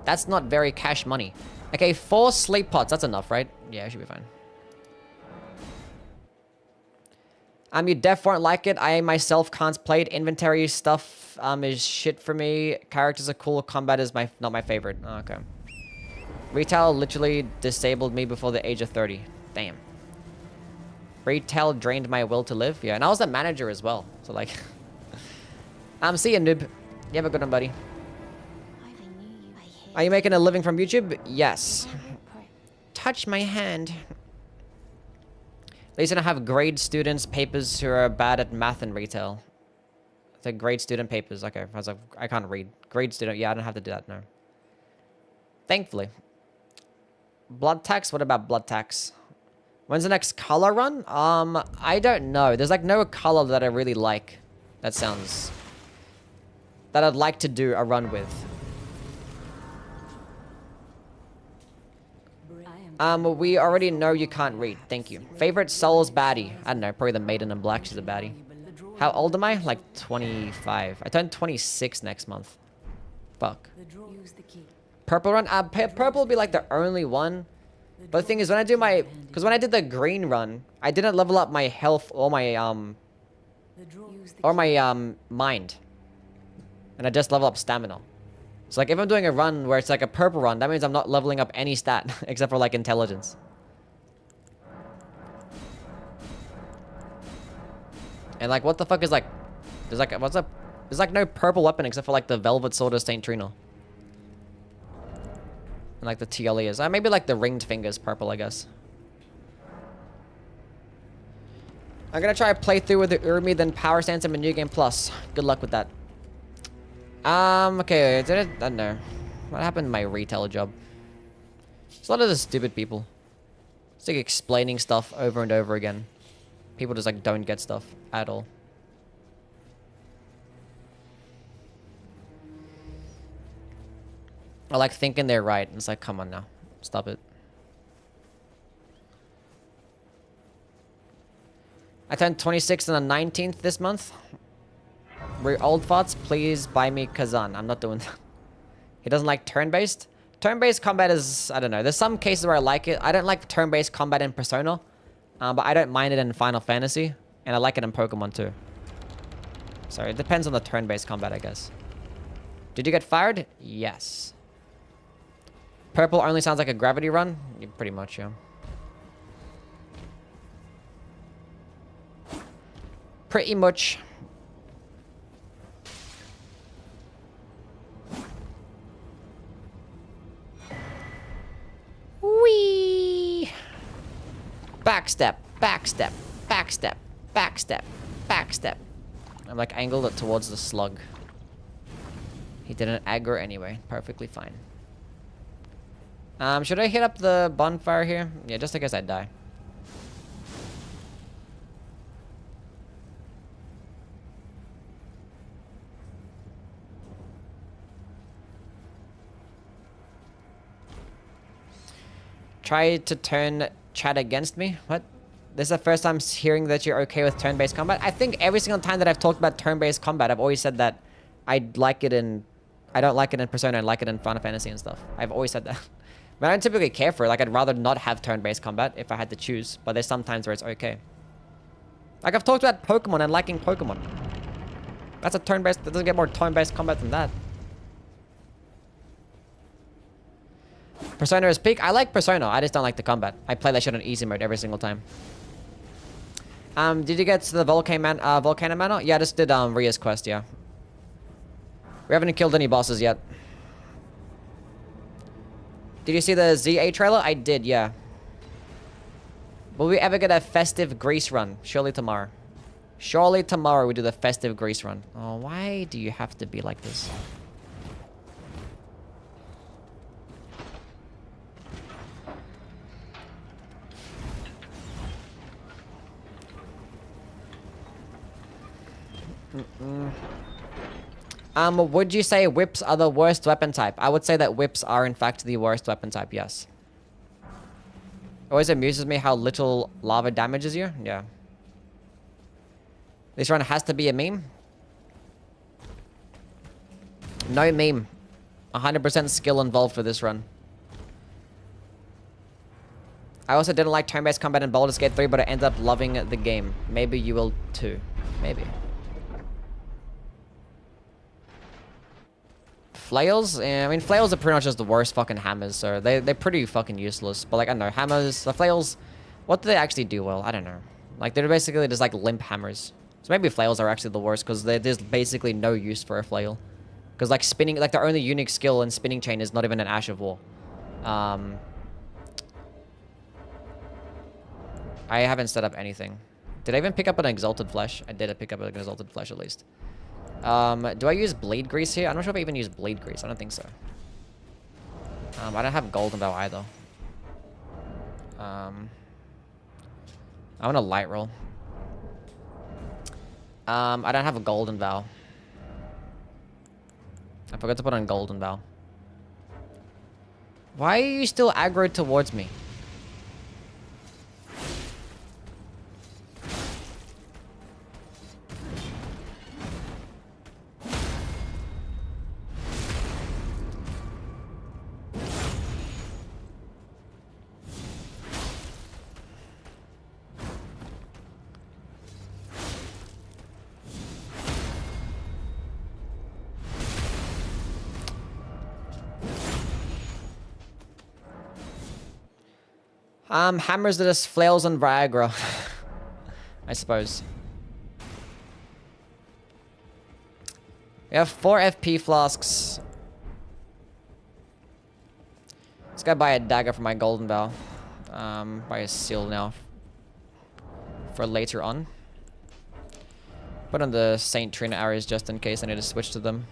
That's not very cash money. Okay, 4 sleep pots. That's enough, right? Yeah, it should be fine. You def won't like it. I myself can't play it. Inventory stuff is shit for me. Characters are cool. Combat is not my favorite. Oh, okay. Retail literally disabled me before the age of 30. Damn. Retail drained my will to live. Yeah, and I was a manager as well. So like... see you, noob. You have a good one, buddy. Are you making a living from YouTube? Yes. Touch my hand. At least I don't have grade students' papers who are bad at math and retail. The grade student papers. Okay, I was like, I can't read. Grade student. Yeah, I don't have to do that, no. Thankfully. Blood tax? What about blood tax? When's the next color run? I don't know. There's like no color that I really like. That sounds... that I'd like to do a run with. We already know you can't read. Thank you. Favorite Souls baddie? I don't know. Probably the Maiden in Black. She's a baddie. How old am I? Like 25. I turn 26 next month. Fuck. Purple run? Purple will be like the only one. But the thing is, when I do my... because when I did the green run, I didn't level up my health or my, mind. And I just level up stamina. So like if I'm doing a run where it's like a purple run, that means I'm not leveling up any stat except for like intelligence. And like what the fuck is like... there's like... what's up? There's like no purple weapon except for like the Velvet Sword of Saint Trina. And like the TLE is. Maybe like the ringed fingers purple, I guess. I'm gonna try a playthrough with the Urumi, then Power Stance and New Game Plus. Good luck with that. Okay, did it? I don't know. What happened to my retail job? It's a lot of the stupid people. It's like explaining stuff over and over again. People just like don't get stuff at all. Or like thinking they're right. It's like, come on now. Stop it. I turned 26 on the 19th this month. We're old farts, please buy me Kazan. I'm not doing that. He doesn't like turn-based. Turn-based combat is, I don't know. There's some cases where I like it. I don't like turn-based combat in Persona. But I don't mind it in Final Fantasy. And I like it in Pokemon too. So it depends on the turn-based combat, I guess. Did you get fired? Yes. Purple only sounds like a gravity run? Yeah, pretty much, yeah. Pretty much. Whee! Backstep, backstep, backstep, backstep, backstep. I'm like angled it towards the slug. He didn't aggro anyway. Perfectly fine. Should I hit up the bonfire here? Yeah, just in case I die. Try to turn chat against me? What? This is the first time hearing that you're okay with turn-based combat. I think every single time that I've talked about turn-based combat, I've always said that I like it in... I don't like it in Persona, I like it in Final Fantasy and stuff. I've always said that. But I don't typically care for it. Like, I'd rather not have turn-based combat if I had to choose. But there's some times where it's okay. Like, I've talked about Pokemon and liking Pokemon. That's a turn-based... That doesn't get more turn-based combat than that. Persona is peak. I like Persona. I just don't like the combat. I play that shit on easy mode every single time. Did you get to the Volcano Manor? Yeah, I just did Ria's quest, yeah. We haven't killed any bosses yet. Did you see the ZA trailer? I did, yeah. Will we ever get a festive Grease run? Surely tomorrow. Surely tomorrow we do the festive grease run. Oh, why do you have to be like this? Would you say whips are the worst weapon type? I would say that whips are in fact the worst weapon type, yes. Always amuses me how little lava damages you. Yeah. This run has to be a meme. No meme. 100% skill involved for this run. I also didn't like turn-based combat in Baldur's Gate 3, but I ended up loving the game. Maybe you will too. Maybe. Flails? I mean, flails are pretty much just the worst fucking hammers, so they're pretty fucking useless. But like, I don't know, hammers, the flails, what do they actually do well? I don't know. Like, they're basically just like limp hammers. So maybe flails are actually the worst, because there's basically no use for a flail. Because like spinning, like their only unique skill in spinning chain is not even an Ash of War. I haven't set up anything. Did I even pick up an Exalted Flesh? I did pick up an Exalted Flesh at least. Do I use Bleed Grease here? I'm not sure if I even use Bleed Grease. I don't think so. I don't have Golden Bow either. I want a light roll. I don't have a Golden Bow. I forgot to put on Golden Bow. Why are you still aggroed towards me? Hammers that just flails on Viagra. I suppose. We have 4 FP flasks. Let's go buy a dagger for my golden bow. Buy a seal now. For later on. Put on the Saint Trina arrows just in case I need to switch to them.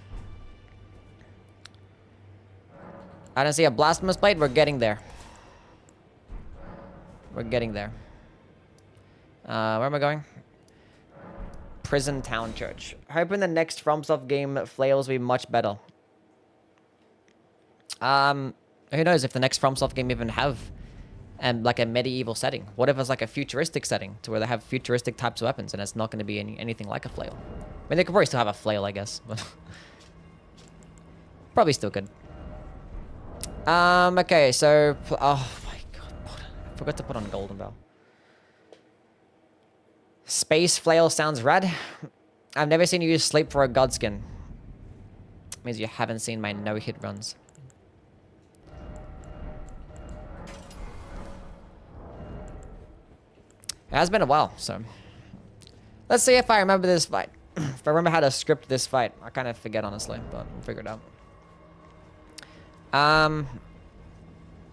I don't see a Blasphemous blade. We're getting there. We're getting there. Where am I going? Prison Town Church. Hoping the next FromSoft game flails will be much better. Who knows if the next FromSoft game even have like a medieval setting? What if it's like a futuristic setting to where they have futuristic types of weapons and it's not going to be anything like a flail? I mean, they could probably still have a flail, I guess, but probably still good. Okay, so oh my god, I forgot to put on Golden Bell. Space flail sounds rad. I've never seen you use sleep for a godskin. Means you haven't seen my no-hit runs. It has been a while, so let's see if I remember this fight. If I remember how to script this fight. I kind of forget, honestly, but we'll figure it out.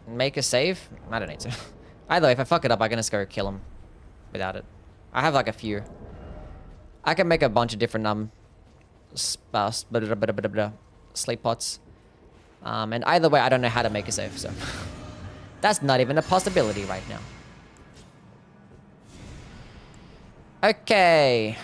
Make a save? I don't need to. Either way, if I fuck it up, I can just go kill him without it. I have like a few. I can make a bunch of different sleep pots. And either way, I don't know how to make a save, so that's not even a possibility right now. Okay.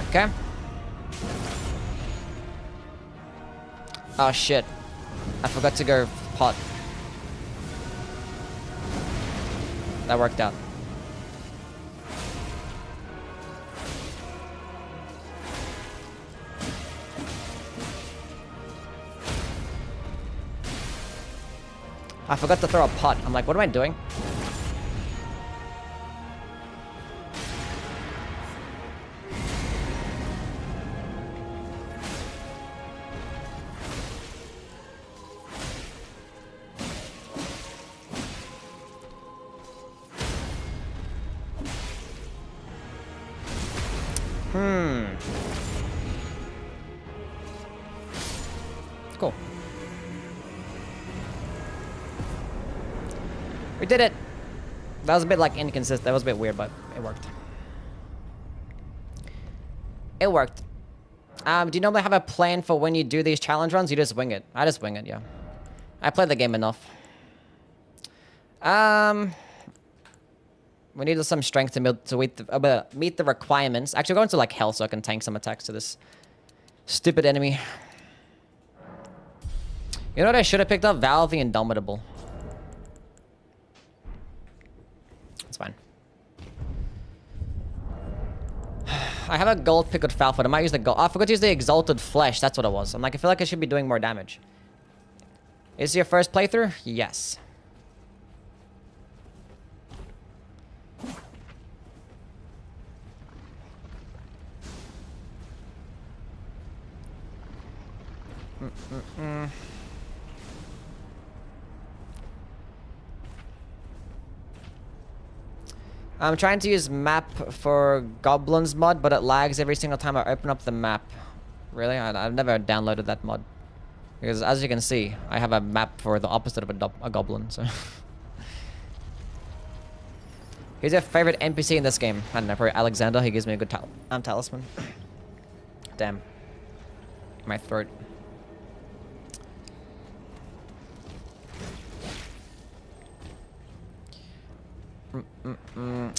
Okay. Oh shit. I forgot to go pot. That worked out. I forgot to throw a pot. I'm like, what am I doing? We did it. That was a bit like inconsistent. That was a bit weird, but it worked. It worked. Do you normally have a plan for when you do these challenge runs? You just wing it. I just wing it, yeah. I played the game enough. We need some strength to meet the requirements. Actually, we're going to like hell so I can tank some attacks to this stupid enemy. You know what I should have picked up? Valve the Indomitable. It's fine. I have a gold pick with Falford. I might use the gold. Oh, I forgot to use the Exalted Flesh. That's what it was. I'm like, I feel like I should be doing more damage. Is this your first playthrough? Yes. I'm trying to use map for Goblins mod, but it lags every single time I open up the map. Really? I've never downloaded that mod. Because as you can see, I have a map for the opposite of a goblin, so... Who's your favorite NPC in this game? I don't know, probably Alexander. He gives me a good talisman. Damn. My throat.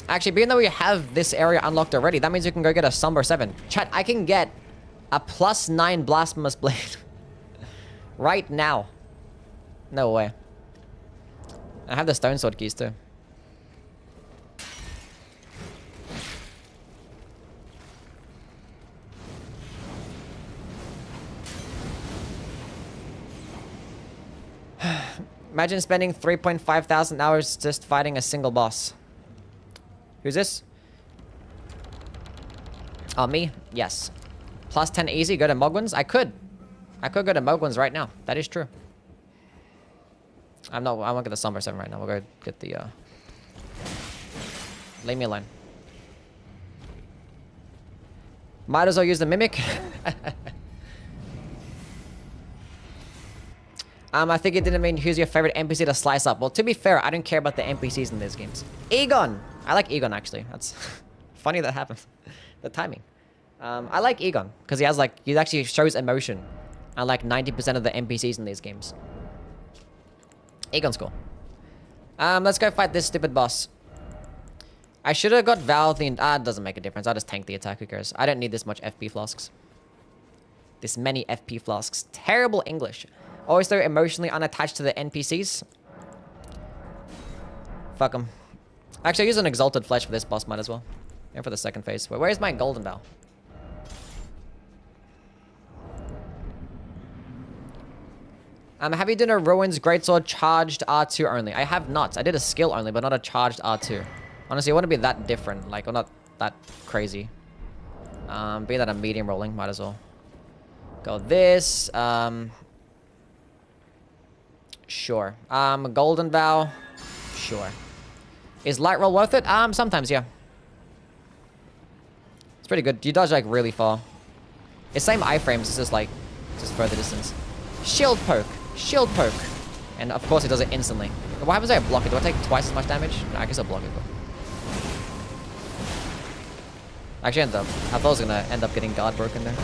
Actually, being that we have this area unlocked already, that means we can go get a Somber 7. Chat, I can get a +9 Blasphemous Blade. Right now. No way. I have the Stone Sword keys too. Imagine spending 3.5 thousand hours just fighting a single boss. Who's this? Oh, me? Yes. +10 easy, go to Mogwins? I could go to Mogwins right now. That is true. I won't get the Somber 7 right now. We'll go get the, leave me alone. Might as well use the Mimic. I think it didn't mean who's your favorite NPC to slice up. Well, to be fair, I don't care about the NPCs in these games. Egon! I like Egon, actually. That's funny that happens. The timing. I like Egon, because he has, like, he actually shows emotion. And, like, 90% of the NPCs in these games. Egon's cool. Let's go fight this stupid boss. I should have got Valve the... it doesn't make a difference. I'll just tank the attack. Who cares? I don't need this much FP flasks. This many FP flasks. Terrible English. Always so emotionally unattached to the NPCs. Fuck them. Actually, I use an Exalted Flesh for this boss mod as well. And for the second phase. Wait, where's my Golden Bow? Have you done a Ruins Greatsword charged R2 only? I have not. I did a skill only, but not a charged R2. Honestly, it wouldn't be that different. Like, or not that crazy. Being that I'm medium rolling, might as well. Go this. Sure. Golden Bow. Sure. Is light roll worth it? Sometimes, yeah. It's pretty good. You dodge like really far. It's same iframes, it's just like just further distance. Shield poke. Shield poke. And of course it does it instantly. What happens if I block it? Do I take twice as much damage? No, I guess I'll block it. Actually, I thought I was gonna end up getting guard broken there.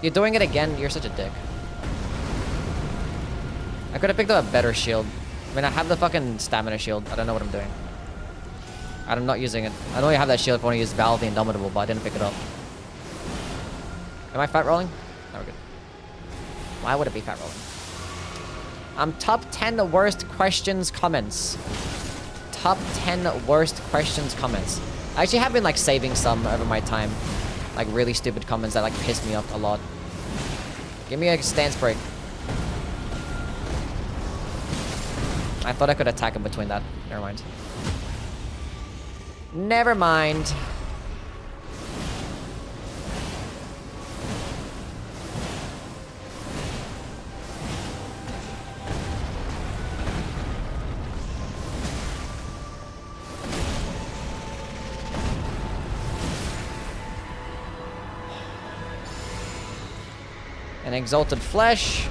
You're doing it again? You're such a dick. I could have picked up a better shield. I mean, I have the fucking stamina shield. I don't know what I'm doing. I'm not using it. I only have that shield if I want to use Valve the Indomitable, but I didn't pick it up. Am I fat rolling? No, we're good. Why would it be fat rolling? Top 10 worst questions comments. Top 10 worst questions comments. I actually have been like saving some over my time. Like really stupid comments that like piss me off a lot. Give me a stance break. I thought I could attack him between that. Never mind. Never mind. An exalted flesh.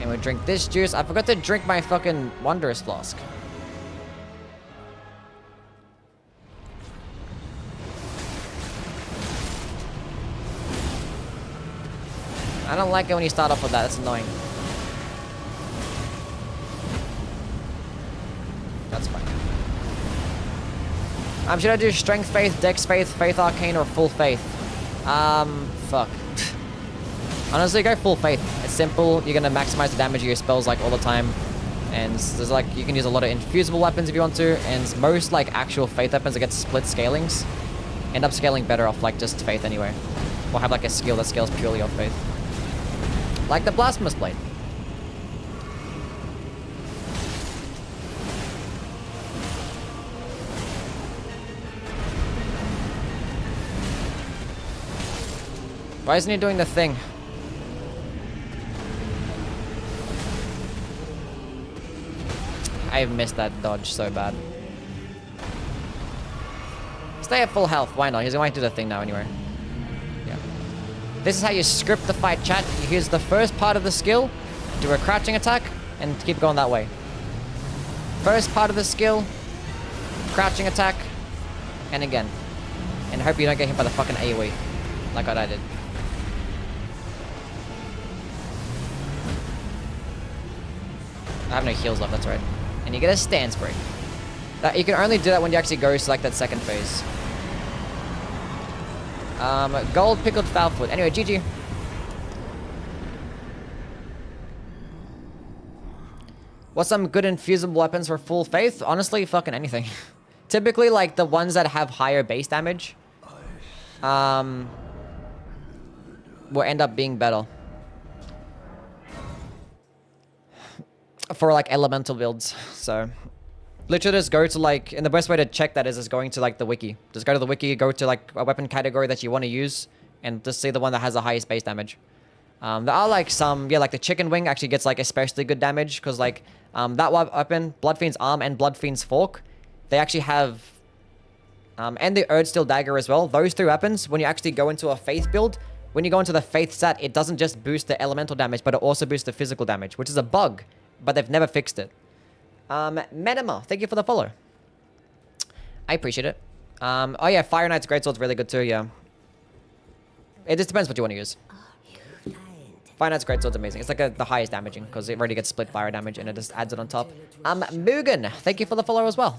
And we drink this juice. I forgot to drink my fucking wondrous flask. I don't like it when you start off with that. That's annoying. That's fine. Should I do strength faith, dex faith, faith arcane, or full faith? Fuck. Honestly, go full faith. It's simple. You're gonna maximize the damage of your spells like all the time. And there's like, you can use a lot of infusible weapons if you want to. And most like actual faith weapons that get split scalings end up scaling better off like just faith anyway. Or have like a skill that scales purely off faith. Like the Blasphemous blade. Why isn't he doing the thing? I've missed that dodge so bad. Stay at full health. Why not? He's going to do the thing now anyway. Yeah. This is how you script the fight, chat. You use the first part of the skill, do a crouching attack, and keep going that way. First part of the skill, crouching attack, and again. And hope you don't get hit by the fucking AoE, like what I did. I have no heals left, that's right. And you get a stance break. You can only do that when you actually go to like that second phase. Gold pickled foul foot. Anyway, GG. What's some good infusible weapons for full faith? Honestly, fucking anything. Typically, like the ones that have higher base damage, will end up being better. For like elemental builds. So literally just go to like, and the best way to check that is just going to like the wiki. Just go to the wiki, go to like a weapon category that you want to use, and just see the one that has the highest base damage. There are like some, yeah, like the chicken wing actually gets like especially good damage because like that weapon, Bloodfiend's arm and Bloodfiend's fork, they actually have, and the Erd Steel dagger as well. Those three weapons, when you actually go into a faith build, when you go into the faith stat, it doesn't just boost the elemental damage, but it also boosts the physical damage, which is a bug. But they've never fixed it. Menema, thank you for the follow. I appreciate it. Oh yeah, Fire Knight's Greatsword's really good too, yeah. It just depends what you want to use. Fire Knight's Greatsword's amazing. It's like the highest damaging, because it already gets split fire damage, and it just adds it on top. Mugen, thank you for the follow as well.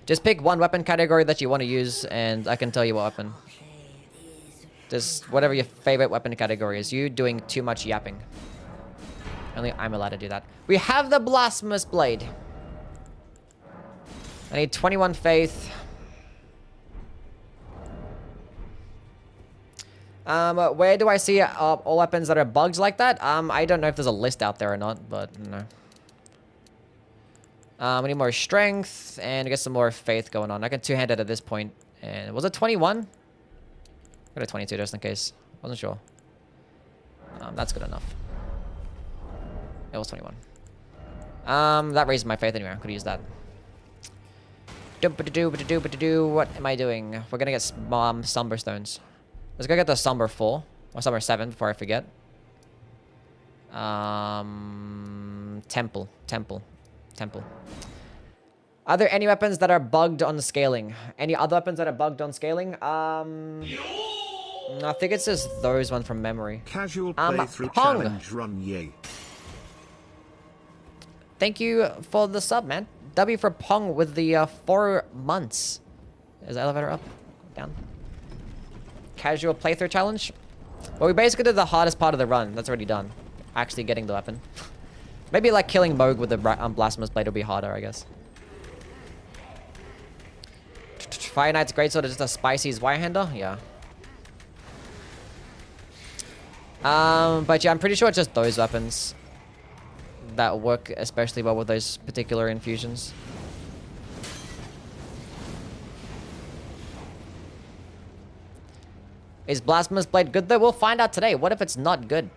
Just pick one weapon category that you want to use, and I can tell you what weapon. Just whatever your favorite weapon category is. You doing too much yapping. Only I'm allowed to do that. We have the Blasphemous blade. I need 21 faith. Where do I see all weapons that are bugs like that? I don't know if there's a list out there or not, but no. We need more strength and get some more faith going on. I can two-hand it at this point. And was it 21? Go to 22 just in case. Wasn't sure. That's good enough. It was 21. That raised my faith anyway. I could use that. What am I doing? We're gonna get Somber Stones. Let's go get the Somber 4. Or Somber 7 before I forget. Temple. Are there any weapons that are bugged on scaling? Any other weapons that are bugged on scaling? I think it's just those ones from memory. Casual playthrough Pong. challenge run, yay. Thank you for the sub, man. W for Pong with the 4 months. Is the elevator up? Down? Casual playthrough challenge? Well, we basically did the hardest part of the run. That's already done. Actually getting the weapon. Maybe like killing Moog with the Blasphemous blade will be harder, I guess. Fire Knight's Greatsword is just a spicy Wirehander? Yeah. But yeah, I'm pretty sure it's just those weapons that work especially well with those particular infusions. Is Blasphemous blade good though? We'll find out today. What if it's not good?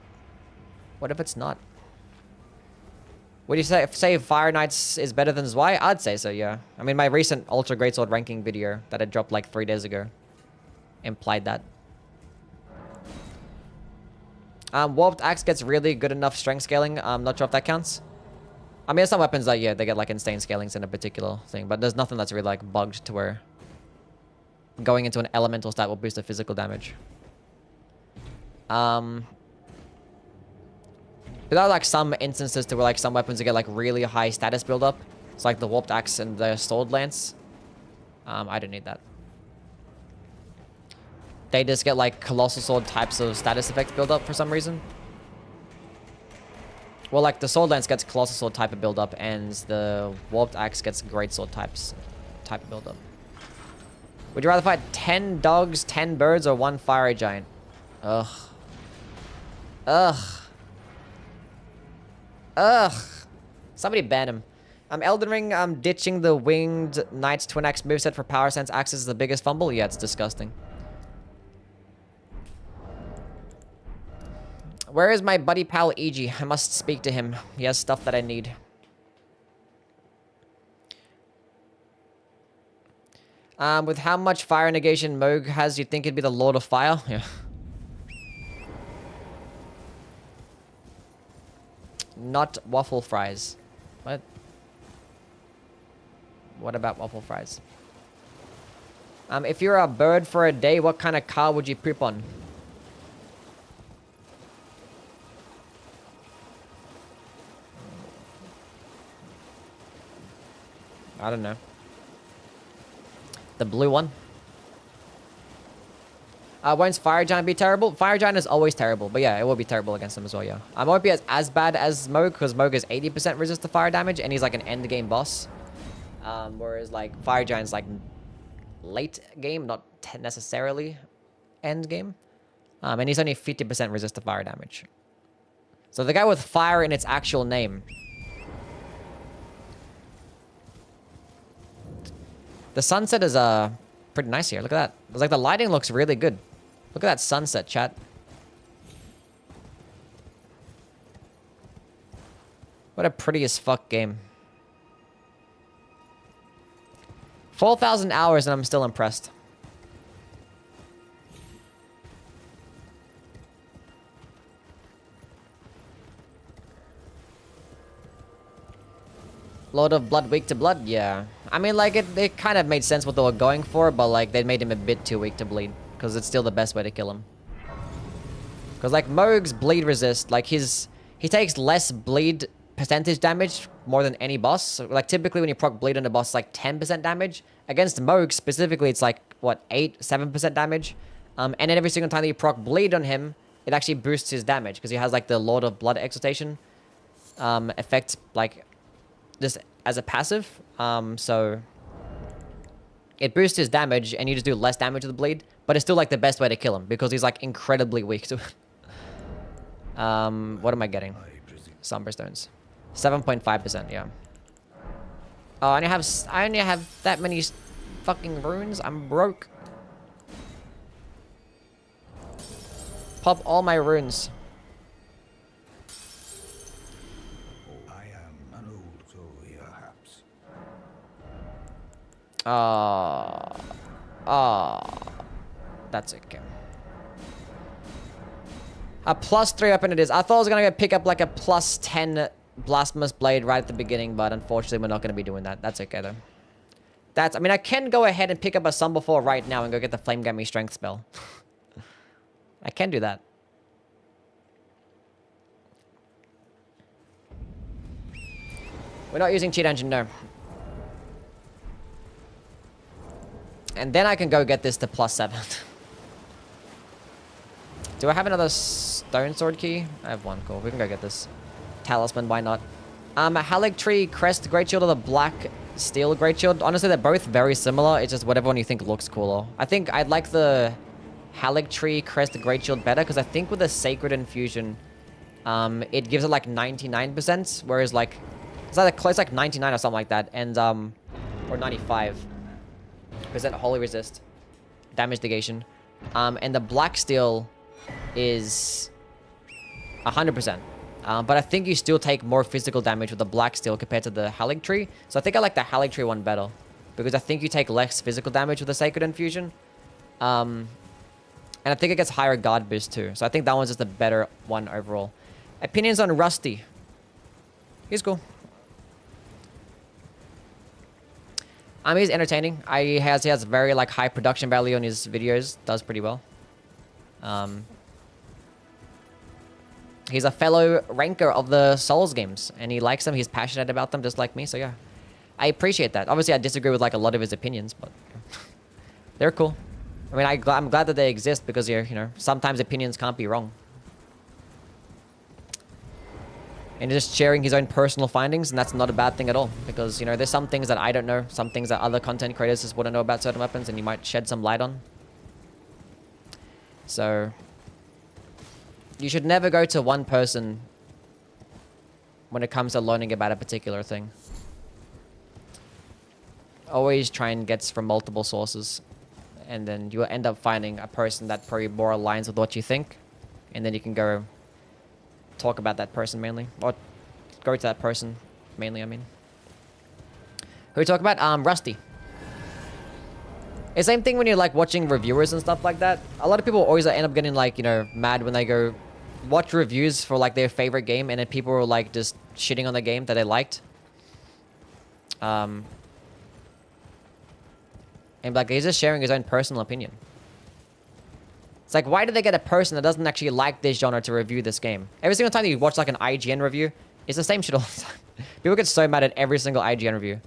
What if it's not? Would you say Fire Knights is better than Zwei? I'd say so, yeah. I mean, my recent Ultra Greatsword ranking video that I dropped like 3 days ago implied that. Warped Axe gets really good enough strength scaling. I'm not sure if that counts. I mean, there's some weapons that, yeah, they get like insane scalings in a particular thing, but there's nothing that's really like bugged to where going into an elemental stat will boost the physical damage. But there are like some instances to where like some weapons get like really high status build up. It's like the Warped Axe and the Sword Lance. I don't need that. They just get like Colossal Sword types of status effects build up for some reason. Well, like the Sword Lance gets Colossal Sword type of build up, and the Warped Axe gets Great Sword type of build up. Would you rather fight 10 dogs, 10 birds, or 1 fiery giant? Ugh. Ugh. Ugh. Somebody ban him. Elden Ring, ditching the winged Knight's Twin Axe moveset for Power Sense Axes is the biggest fumble? Yeah, it's disgusting. Where is my buddy pal EG? I must speak to him. He has stuff that I need. With how much fire negation Moog has, you'd think it'd be the Lord of Fire? Yeah. Not waffle fries. What? What about waffle fries? If you're a bird for a day, what kind of car would you poop on? I don't know. The blue one. Won't Fire Giant be terrible? Fire Giant is always terrible, but yeah, it will be terrible against him as well, yeah. I won't be as bad as Moog, because Moog is 80% resist to fire damage, and he's like an end game boss. Whereas like Fire Giant's like late game, not necessarily end game. And he's only 50% resist to fire damage. So the guy with fire in its actual name. The sunset is pretty nice here. Look at that. It's like the lighting looks really good. Look at that sunset, chat. What a pretty as fuck game. 4,000 hours and I'm still impressed. Lord of Blood weak to blood? Yeah. I mean, like, it kind of made sense what they were going for, but, like, they made him a bit too weak to bleed. Because it's still the best way to kill him. Because, like, Moog's bleed resist, like, he takes less bleed percentage damage more than any boss. So, like, typically when you proc bleed on a boss, it's like 10% damage. Against Moog, specifically, it's like, what, 7% damage? And then every single time that you proc bleed on him, it actually boosts his damage. Because he has, like, the Lord of Blood exaltation effect, like, just as a passive. So it boosts his damage and you just do less damage with the bleed, but it's still like the best way to kill him because he's like incredibly weak to it. What am I getting? Somber stones. 7.5%, yeah. Oh, I only have that many fucking runes. I'm broke. Pop all my runes. That's okay. A +3 weapon it is. I thought I was gonna pick up like a +10 Blasphemous blade right at the beginning, but unfortunately we're not gonna be doing that. That's okay though. I mean, I can go ahead and pick up a Sun Before right now and go get the Flame Gammy Strength spell. I can do that. We're not using cheat engine, no. And then I can go get this to +7. Do I have another stone sword key? I have one. Cool. We can go get this. Talisman, why not? A Halig Tree Crest Great Shield or the Black Steel Great Shield. Honestly, they're both very similar. It's just whatever one you think looks cooler. I think I'd like the Halig Tree Crest Great Shield better because I think with the Sacred Infusion, it gives it like 99%, whereas like it's either close like 99 or something like that, and or 95%. Holy resist, damage negation, and the black steel is 100%. But I think you still take more physical damage with the black steel compared to the Halig Tree. So I think I like the Halig Tree one better because I think you take less physical damage with the Sacred Infusion. And I think it gets higher guard boost too. So I think that one's just a better one overall. Opinions on Rusty. He's cool. He's entertaining. He has very like high production value on his videos. Does pretty well. He's a fellow ranker of the Souls games, and he likes them. He's passionate about them, just like me. So yeah, I appreciate that. Obviously, I disagree with like a lot of his opinions, but they're cool. I mean, I'm glad that they exist because you know, sometimes opinions can't be wrong. And just sharing his own personal findings, and that's not a bad thing at all, because you know, there's some things that I don't know, some things that other content creators just wouldn't know about certain weapons, and you might shed some light on. So you should never go to one person when it comes to learning about a particular thing. Always try and get from multiple sources, and then you'll end up finding a person that probably more aligns with what you think, and then you can go talk about that person mainly, or go to that person mainly, I mean. Who we talk about? Rusty. It's the same thing when you're like watching reviewers and stuff like that. A lot of people always end up getting like, you know, mad when they go watch reviews for like their favorite game, and then people are like just shitting on the game that they liked. And like, he's just sharing his own personal opinion. It's like, why did they get a person that doesn't actually like this genre to review this game? Every single time that you watch like an IGN review, it's the same shit all the time. People get so mad at every single IGN review.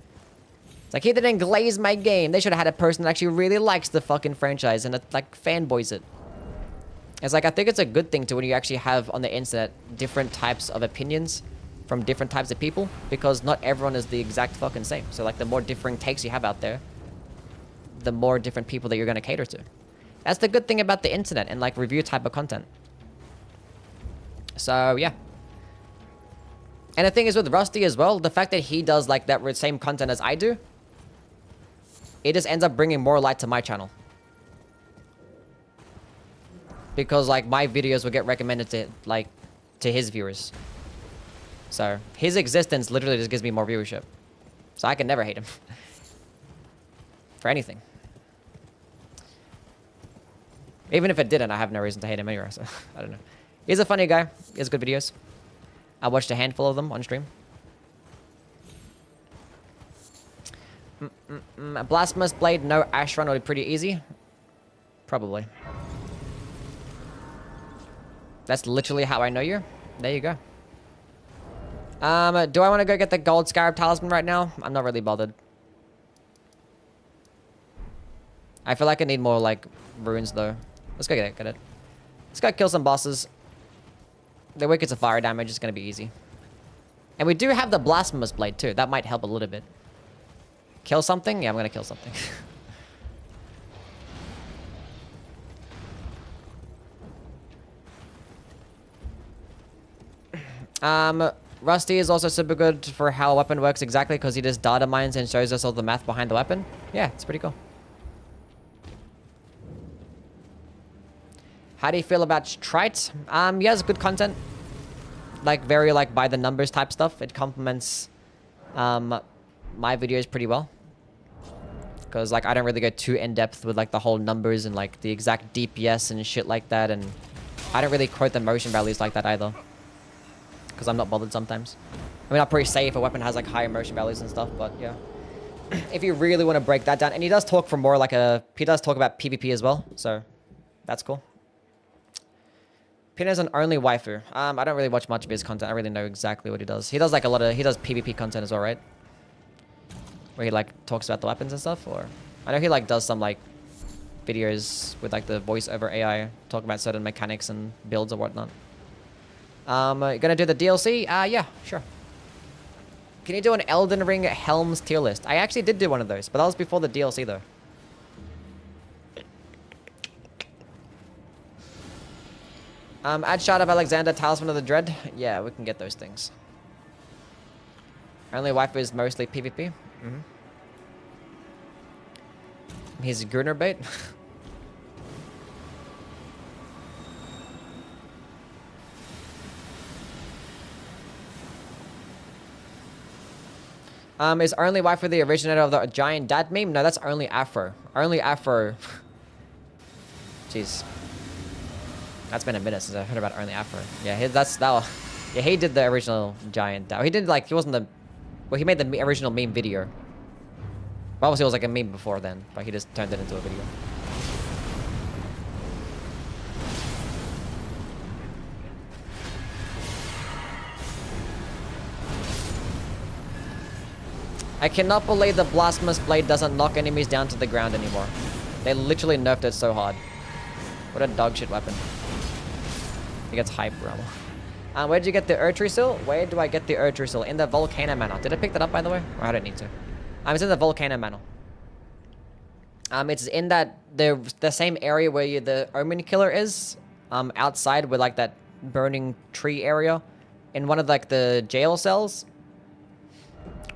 It's like, he didn't glaze my game. They should have had a person that actually really likes the fucking franchise and like fanboys it. It's like, I think it's a good thing to when you actually have on the internet different types of opinions from different types of people, because not everyone is the exact fucking same. So like, the more differing takes you have out there, the more different people that you're going to cater to. That's the good thing about the internet and like review type of content. So yeah. And the thing is with Rusty as well, the fact that he does like that same content as I do, it just ends up bringing more light to my channel. Because like my videos will get recommended to his viewers. So his existence literally just gives me more viewership. So I can never hate him. For anything. Even if it didn't, I have no reason to hate him anyway, so I don't know. He's a funny guy. He has good videos. I watched a handful of them on stream. A Blasphemous Blade, no Ash Run would be pretty easy. Probably. That's literally how I know you. There you go. Do I want to go get the Gold Scarab Talisman right now? I'm not really bothered. I feel like I need more, like, runes, though. Let's go get it. Let's go kill some bosses. The wickets of fire damage is going to be easy. And we do have the Blasphemous Blade, too. That might help a little bit. Kill something? Yeah, I'm going to kill something. Rusty is also super good for how a weapon works exactly, because he just data mines and shows us all the math behind the weapon. Yeah, it's pretty cool. How do you feel about Trite? He has good content. Like, very, like, by the numbers type stuff. It complements, my videos pretty well. Because, like, I don't really go too in-depth with, like, the whole numbers and, like, the exact DPS and shit like that. And I don't really quote the motion values like that either. Because I'm not bothered sometimes. I mean, I'll probably say if a weapon has, like, higher motion values and stuff, but, yeah. If you really want to break that down. And he does talk for more, like, he does talk about PvP as well. So, that's cool. Pino's an only waifu. I don't really watch much of his content. I really know exactly what he does. He does like he does PvP content as well, right? Where he like talks about the weapons and stuff, or I know he like does some like videos with like the voice over AI talking about certain mechanics and builds or whatnot. You gonna do the DLC? Yeah, sure. Can you do an Elden Ring Helms tier list? I actually did do one of those, but that was before the DLC though. Add Shard of Alexander, Talisman of the Dread. Yeah, we can get those things. Only waifu is mostly PvP. He's Gunner bait. Is only waifu the originator of the giant dad meme? No, that's only Afro. Only Afro. Jeez. That's been a minute since I heard about Only Afro. Yeah, yeah, he did the original giant DAO. He did like, he wasn't the, well, he made the original meme video. But obviously it was like a meme before then, but he just turned it into a video. I cannot believe the Blasphemous Blade doesn't knock enemies down to the ground anymore. They literally nerfed it so hard. What a dog shit weapon. It gets hype, bro. Where did you get the Erdtree Seal? Where do I get the Erdtree Seal? In the Volcano Manor. Did I pick that up, by the way? Or I don't need to. It's in the Volcano Manor. It's in that, the same area where the Omen Killer is. Outside with like that burning tree area. In one of like the jail cells.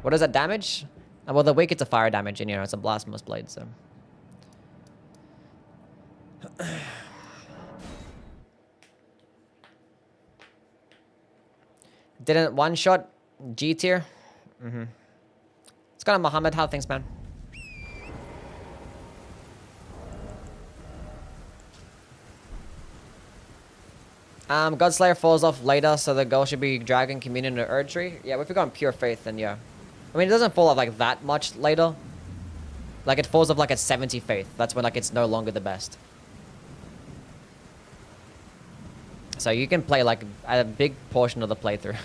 What does that damage? Well, the weak it's a fire damage, and you know, it's a Blasphemous Blade, so. Didn't one-shot G tier? It's got a Muhammad. How things, man? Godslayer falls off later, so the goal should be Dragon, Communion, or Erdtree. Yeah, if we're going Pure Faith, then yeah. I mean, it doesn't fall off like that much later. Like, it falls off like at 70 Faith. That's when like it's no longer the best. So you can play like a big portion of the playthrough.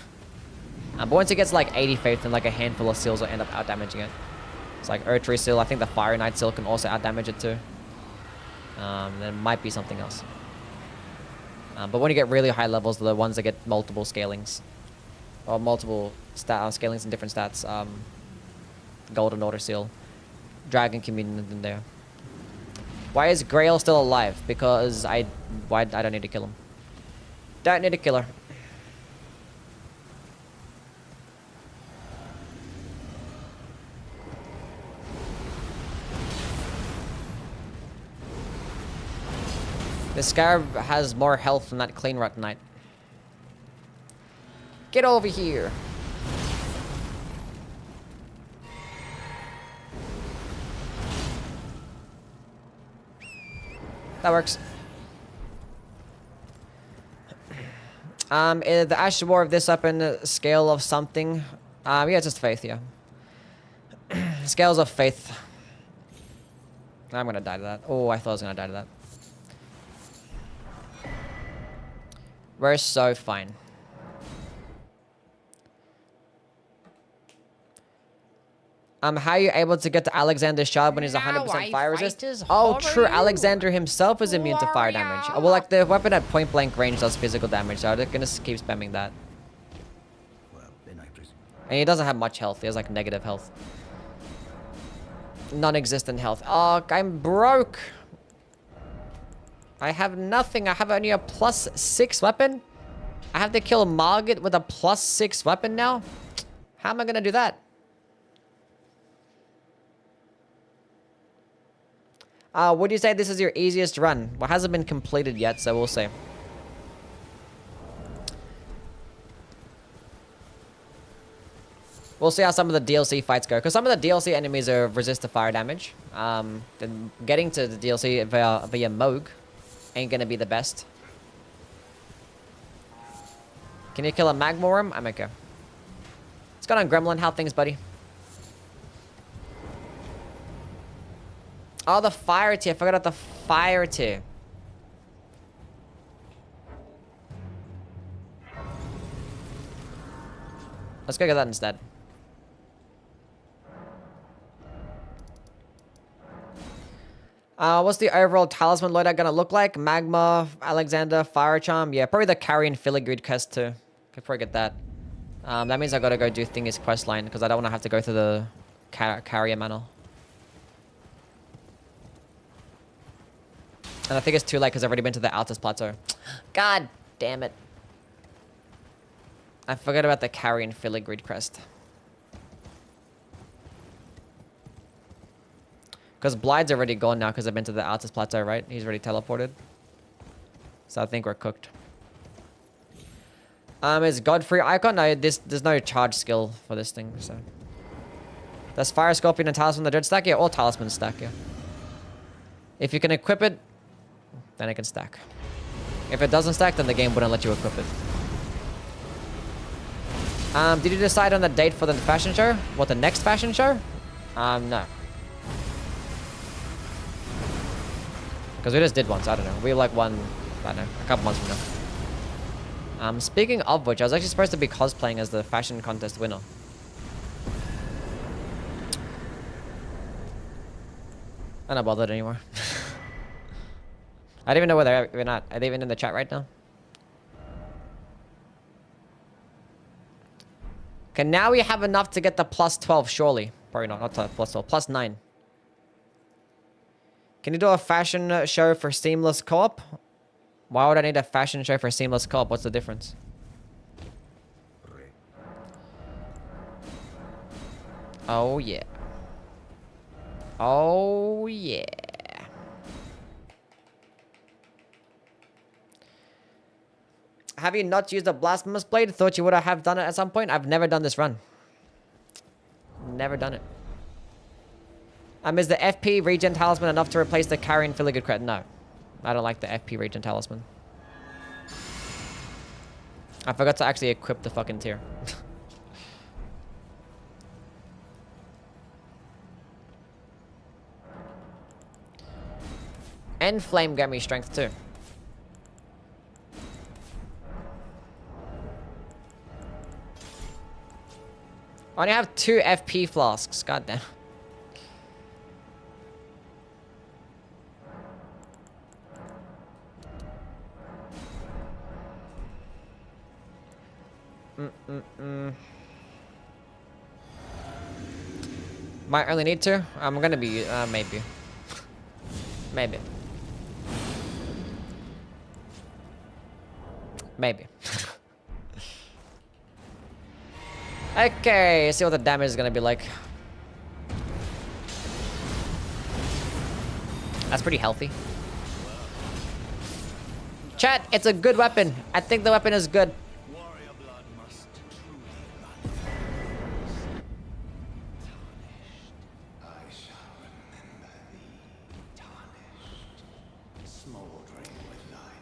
But once it gets like 80 Faith, then like a handful of seals will end up out-damaging it. It's like Erdtree Seal. I think the Fire Knight Seal can also out-damage it too. There might be something else. But when you get really high levels, the ones that get multiple scalings. Or multiple scalings in different stats. Golden Order Seal. Dragon Communion in there. Why is Grail still alive? Because I don't need to kill him. Don't need to kill her. The Scarab has more health than that Clean Rut Knight. Get over here. That works. The Ash War of this up in scale of something. Yeah, it's just faith, yeah. Scales of faith. I'm gonna die to that. Oh, I thought I was gonna die to that. We're so fine. How are you able to get to Alexander's Shard when he's 100% fire resist? Oh, true. Alexander himself is immune to fire damage. Oh, well, like the weapon at point blank range does physical damage, so I'm gonna keep spamming that. And he doesn't have much health. He has like negative health. Non-existent health. Oh, I'm broke. I have nothing. I have only a +6 weapon. I have to kill Margit with a +6 weapon now? How am I gonna do that? Would you say this is your easiest run? Well, it hasn't been completed yet, so we'll see. We'll see how some of the DLC fights go, because some of the DLC enemies are resist to fire damage. Then getting to the DLC via Moog ain't gonna be the best. Can you kill a Magma Worm? I'm okay. What's going on, Gremlin? How things, buddy? Oh, the fire tier. I forgot about the fire tier. Let's go get that instead. What's the overall talisman loadout gonna look like? Magma, Alexander, Fire Charm. Yeah, probably the Carrion Filigree quest too. Could probably get that. That means I gotta go do Thingy's quest line because I don't want to have to go through the Carrier Manor. And I think it's too late because I've already been to the Altus Plateau. God damn it. I forgot about the Carrion Filigree quest. Because Blide's already gone now because I've been to the Altus Plateau, right? He's already teleported. So I think we're cooked. Is Godfrey Icon? No, there's no charge skill for this thing, so. Does Fire Scorpion and Talisman the Dread stack? Yeah, all Talismans stack, yeah. If you can equip it, then it can stack. If it doesn't stack, then the game wouldn't let you equip it. Did you decide on the date for the fashion show? What, the next fashion show? No. Because we just did one, so I don't know. We like one, I don't know, a couple months from now. Speaking of which, I was actually supposed to be cosplaying as the fashion contest winner. I'm not bothered anymore. I don't even know where they're even at. Are they even in the chat right now? Okay, now we have enough to get the plus 12, surely. Probably not plus 12, plus 9. Can you do a fashion show for seamless co-op? Why would I need a fashion show for seamless co-op? What's the difference? Oh, yeah. Oh, yeah. Have you not used a Blasphemous blade? Thought you would have done it at some point. I've never done this run. Never done it. Is the FP regen talisman enough to replace the carrying filigree credit? No. I don't like the FP regen talisman. I forgot to actually equip the fucking tier. And flame gave me strength too. I only have 2 FP flasks. God damn. Might only need 2. I'm gonna be maybe. Maybe. Maybe. Okay, see what the damage is gonna be like. That's pretty healthy. Chat, it's a good weapon. I think the weapon is good. Warrior blood must truly I shall remember thee, tarnished, smoldering with thy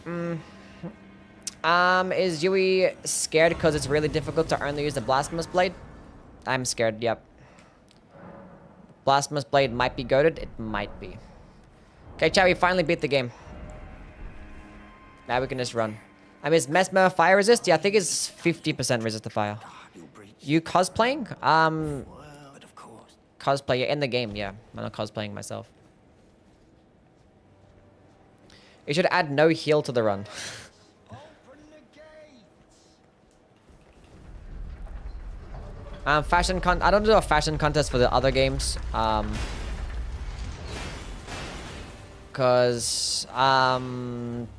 need. Is Yui scared because it's really difficult to only use the Blasphemous blade? I'm scared, yep. Blasphemous blade might be goated. It might be. Okay, chat, we finally beat the game. Now we can just run. Is Mesmer fire resist? Yeah, I think it's 50% resist to fire. You cosplaying? Cosplay, yeah, in the game, yeah. I'm not cosplaying myself. You should add no heal to the run. I don't do a fashion contest for the other games. Cause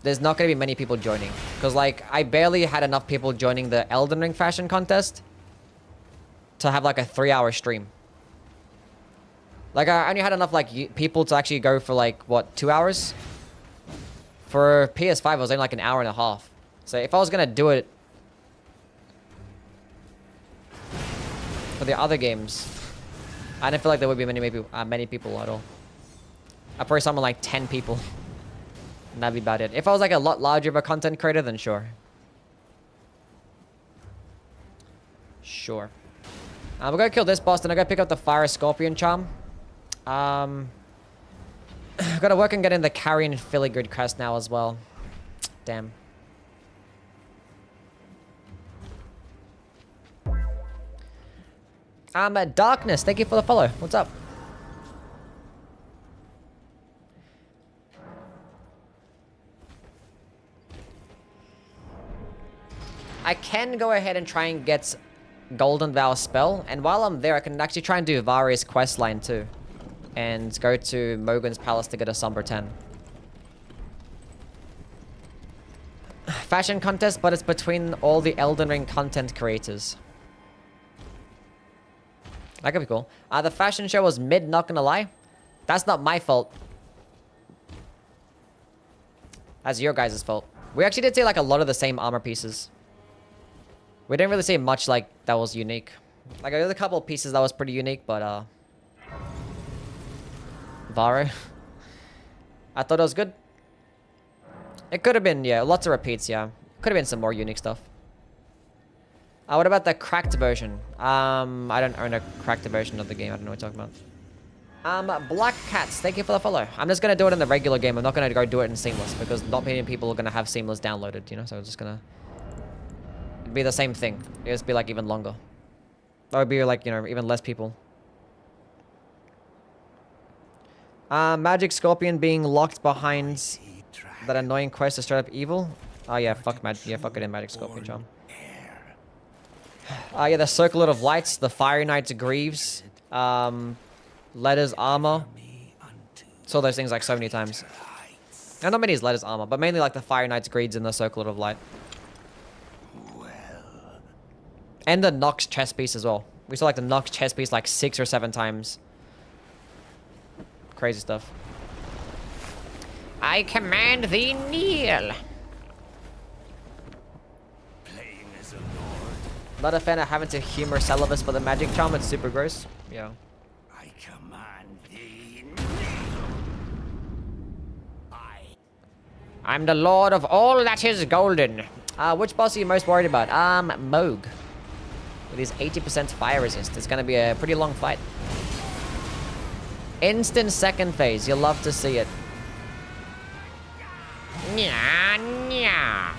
there's not gonna be many people joining. Cause like I barely had enough people joining the Elden Ring fashion contest to have like a 3-hour stream. Like I only had enough like people to actually go for like what, 2 hours? For PS5 it was only like an hour and a half. So if I was gonna do it for the other games, I didn't feel like there would be many people at all. I'd probably summon like 10 people. And that'd be about it. If I was like a lot larger of a content creator, then sure. Sure. We're gonna kill this boss, then I'm gonna pick up the Fire Scorpion Charm. Gotta work on getting the Carrion Filigree crest now as well. Damn. Darkness, thank you for the follow. What's up? I can go ahead and try and get Golden Vow spell, and while I'm there, I can actually try and do Vari's quest line too, and go to Mogan's Palace to get a Somber 10. Fashion contest, but it's between all the Elden Ring content creators. That could be cool. The fashion show was mid, not gonna lie. That's not my fault. That's your guys' fault. We actually did see like a lot of the same armor pieces. We didn't really see much like that was unique. Like there was a couple of pieces that was pretty unique, but Varo. I thought it was good. It could have been, yeah, lots of repeats, yeah. Could have been some more unique stuff. What about the cracked version? I don't own a cracked version of the game. I don't know what you're talking about. Black Cats, thank you for the follow. I'm just gonna do it in the regular game. I'm not gonna go do it in Seamless because not many people are gonna have Seamless downloaded, you know? So I'm just gonna... It'd be the same thing. It'd just be like even longer. Or it'd be like, you know, even less people. Magic Scorpion being locked behind that annoying quest is straight up evil. Oh yeah, fuck it in Magic Scorpion charm. Yeah, the Circlet of Lights, the Fire Knight's Greaves, Letters Armor. Saw those things like so many times. And not many is Letters Armor, but mainly like the Fire Knight's Greaves and the Circlet of Light. And the Nox chest piece as well. We saw like the Nox chest piece like 6 or 7 times. Crazy stuff. I command thee kneel. Not a fan of having to humor Celovus for the magic charm. It's super gross. Yeah. I command thee. I'm the lord of all that is golden. Which boss are you most worried about? Moog. With his 80% fire resist. It's gonna be a pretty long fight. Instant second phase. You'll love to see it. Nya, nya.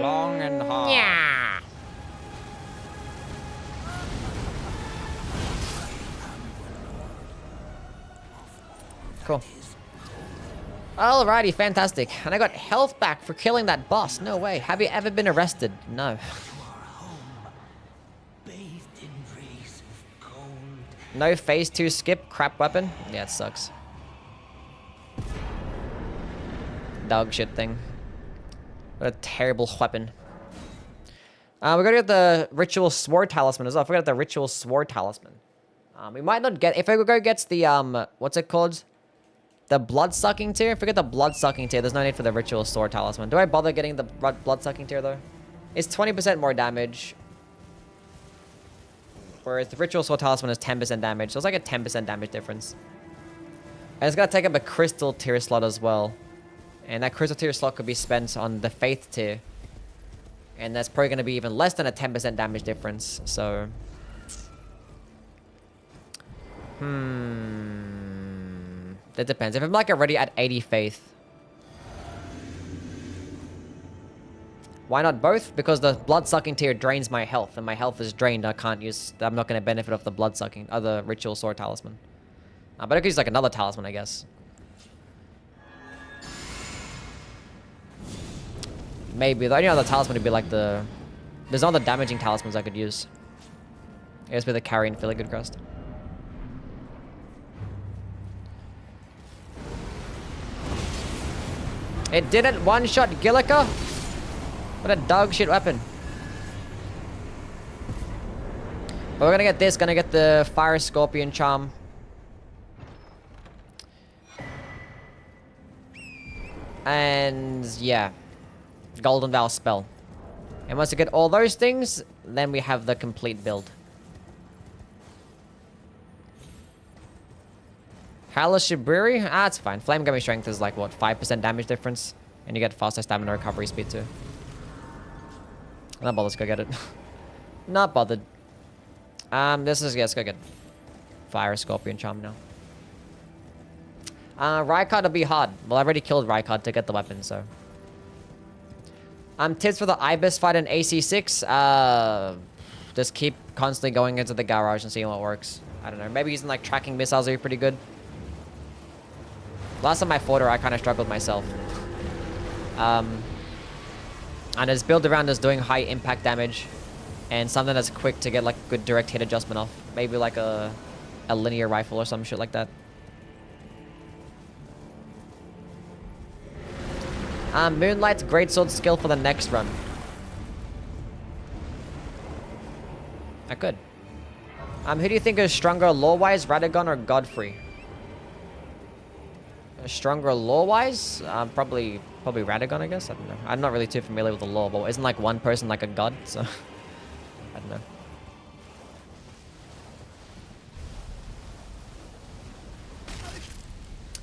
Long and hard. Nya. Cool. Alrighty, fantastic. And I got health back for killing that boss. No way. Have you ever been arrested? No. No phase 2 skip. Crap weapon. Yeah, it sucks. Dog shit thing. What a terrible weapon. We're gonna get the Ritual Sword Talisman as well. I forgot the Ritual Sword Talisman. We might not get... If Ego gets the, what's it called? The Blood-Sucking tier? Forget the Blood-Sucking tier. There's no need for the Ritual Sword Talisman. Do I bother getting the Blood-Sucking tier, though? It's 20% more damage. Whereas the Ritual Sword Talisman is 10% damage. So it's like a 10% damage difference. And it's gonna take up a Crystal tier slot as well. And that Crystal tier slot could be spent on the Faith tier. And that's probably gonna be even less than a 10% damage difference. So... That depends. If I'm like already at 80 faith. Why not both? Because the blood-sucking tier drains my health. And my health is drained. I'm not going to benefit off the blood-sucking. Other Ritual Sword Talisman. But I could use like another talisman, I guess. Maybe. The only other talisman would be like the... There's other damaging talismans I could use. I guess with the Carrion Filigree Crest. It didn't one-shot Gillica? What a dog shit weapon. But we're gonna get this, gonna get the Fire Scorpion Charm. And yeah. Golden Vow spell. And once we get all those things, then we have the complete build. Hallow's Shibriri? Ah, it's fine. Flame Gummy Strength is like, what, 5% damage difference? And you get faster stamina recovery speed too. Not bothered to go get it. Not bothered. This is, yeah, let's go get Fire Scorpion Charm now. Rykard will be hard. Well, I already killed Rykard to get the weapon, so. Tips for the Ibis fight in AC6. Just keep constantly going into the garage and seeing what works. I don't know. Maybe using like tracking missiles would be pretty good. Last time I fought her, I kind of struggled myself. And it's built around us doing high impact damage. And something that's quick to get like good direct hit adjustment off. Maybe like a linear rifle or some shit like that. Moonlight's greatsword skill for the next run. I could. Who do you think is stronger lore-wise, Radagon or Godfrey? Stronger lore-wise? Probably Radagon, I guess. I don't know. I'm not really too familiar with the lore, but isn't like one person like a god? So I don't know.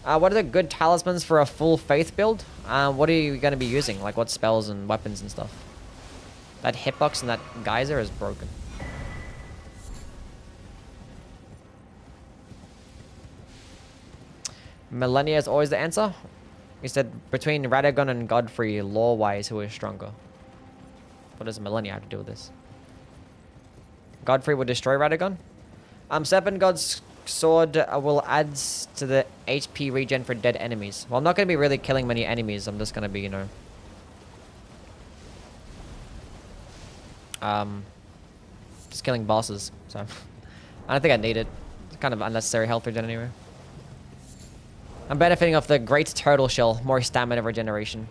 What are the good talismans for a full faith build? What are you going to be using? Like what spells and weapons and stuff? That hitbox and that geyser is broken. Millennia is always the answer. He said between Radagon and Godfrey, lore-wise, who is stronger? What does Millennia have to do with this? Godfrey will destroy Radagon. Serpent God's sword will add to the HP regen for dead enemies. Well, I'm not going to be really killing many enemies. I'm just going to be, you know... just killing bosses. So, I don't think I need it. It's kind of unnecessary health regen anyway. I'm benefiting off the Great Turtle Shell. More stamina regeneration.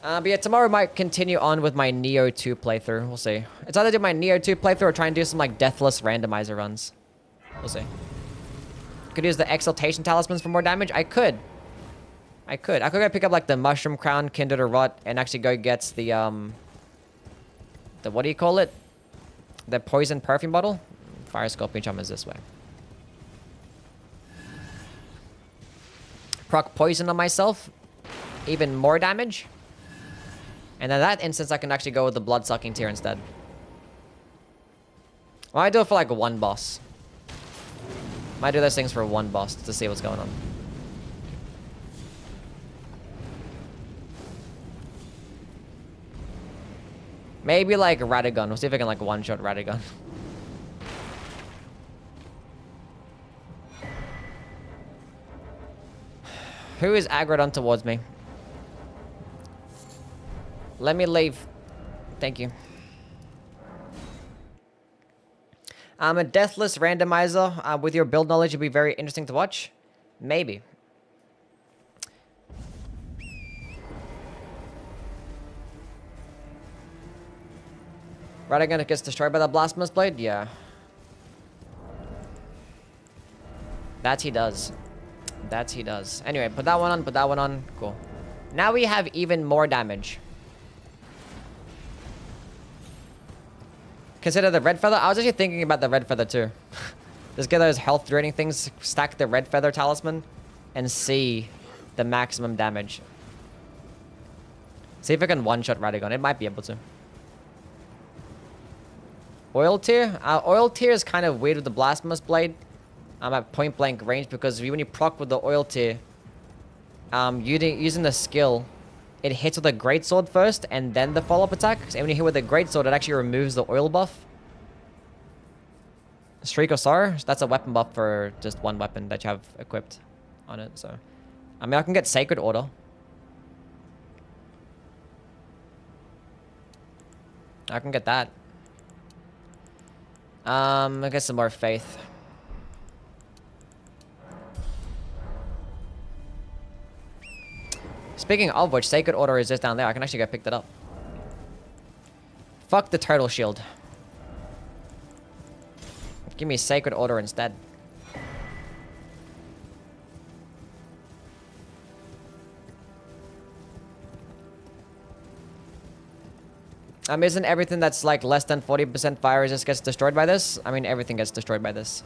But yeah, tomorrow might continue on with my Neo 2 playthrough. We'll see. It's either do my Neo 2 playthrough or try and do some like deathless randomizer runs. We'll see. Could use the Exaltation Talismans for more damage? I could. I could go pick up like the Mushroom Crown, Kindred or Rot, and actually go get the what do you call it? The Poison Perfume Bottle? Fire Scorpion Charm is this way. Proc Poison on myself. Even more damage. And in that instance, I can actually go with the Blood-Sucking Tear instead. Well, I do it for like one boss. Might do those things for one boss to see what's going on. Maybe like Radagon. We'll see if I can like one-shot Radagon. Who is aggroed on towards me? Let me leave. Thank you. A deathless randomizer with your build knowledge would be very interesting to watch. Maybe. Radagon gets destroyed by the Blasphemous Blade? Yeah. That he does. That he does. Anyway, put that one on, put that one on. Cool. Now we have even more damage. Consider the Red Feather. I was actually thinking about the Red Feather too. Just get those health draining things, stack the Red Feather Talisman, and see the maximum damage. See if I can one-shot Radagon. It might be able to. Oil Tear? Oil Tear is kind of weird with the Blasphemous Blade. I'm at point blank range because when you proc with the Oil Tear, using the skill, it hits with a Greatsword first and then the follow-up attack. And when you hit with a Greatsword, it actually removes the oil buff. Streak of Sorrow? That's a weapon buff for just one weapon that you have equipped on it. So, I mean, I can get Sacred Order. I can get that. I get some more faith. Speaking of which, Sacred Order is just down there. I can actually go pick that up. Fuck the Turtle Shield. Give me Sacred Order instead. Isn't everything that's like less than 40% fire resist gets destroyed by this? I mean, everything gets destroyed by this.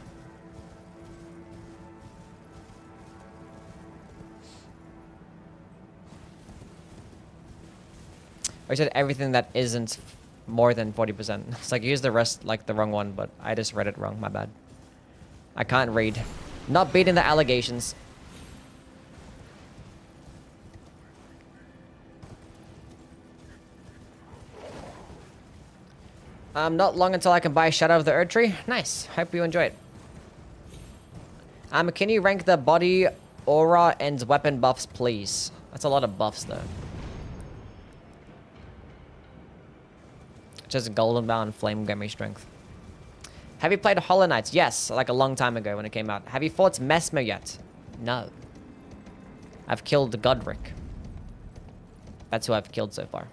I said everything that isn't more than 40%. It's like you used the rest like the wrong one, but I just read it wrong. My bad. I can't read. Not beating the allegations. Not long until I can buy Shadow of the Earth Tree. Nice. Hope you enjoy it. Can you rank the body, aura, and weapon buffs, please? That's a lot of buffs, though. Just Golden Bow and Flame Gummy Strength. Have you played Hollow Knights? Yes, like a long time ago when it came out. Have you fought Mesmer yet? No. I've killed Godric. That's who I've killed so far.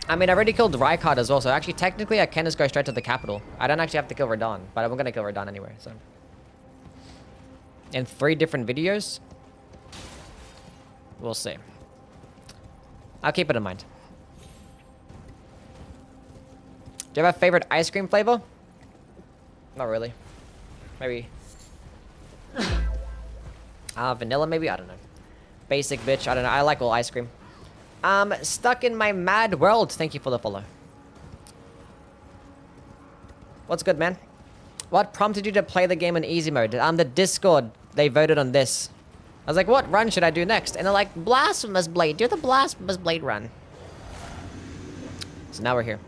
I mean, I already killed Rykard as well, so actually, technically, I can just go straight to the capital. I don't actually have to kill Radahn, but I'm gonna kill Radahn anyway, so. In 3 different videos? We'll see. I'll keep it in mind. Do you have a favorite ice cream flavor? Not really. Maybe. Vanilla maybe? I don't know. Basic bitch. I don't know. I like all ice cream. Stuck in my mad world. Thank you for the follow. What's good, man? What prompted you to play the game in easy mode? The Discord. They voted on this. I was like, what run should I do next? And they're like, Blasphemous Blade. Do the Blasphemous Blade run. So now we're here.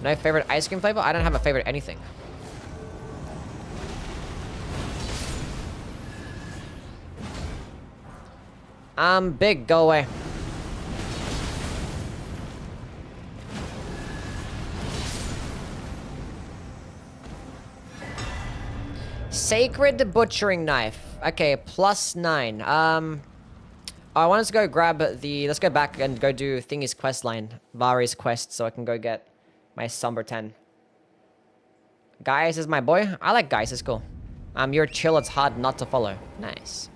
No favorite ice cream flavor? I don't have a favorite anything. Big, go away. Sacred butchering knife. Okay, +9. I want us to go grab the... Let's go back and go do Thingy's quest line. Vari's quest, so I can go get my Somber 10. Gaius is my boy. I like Gaius, it's cool. You're chill, it's hard not to follow. Nice.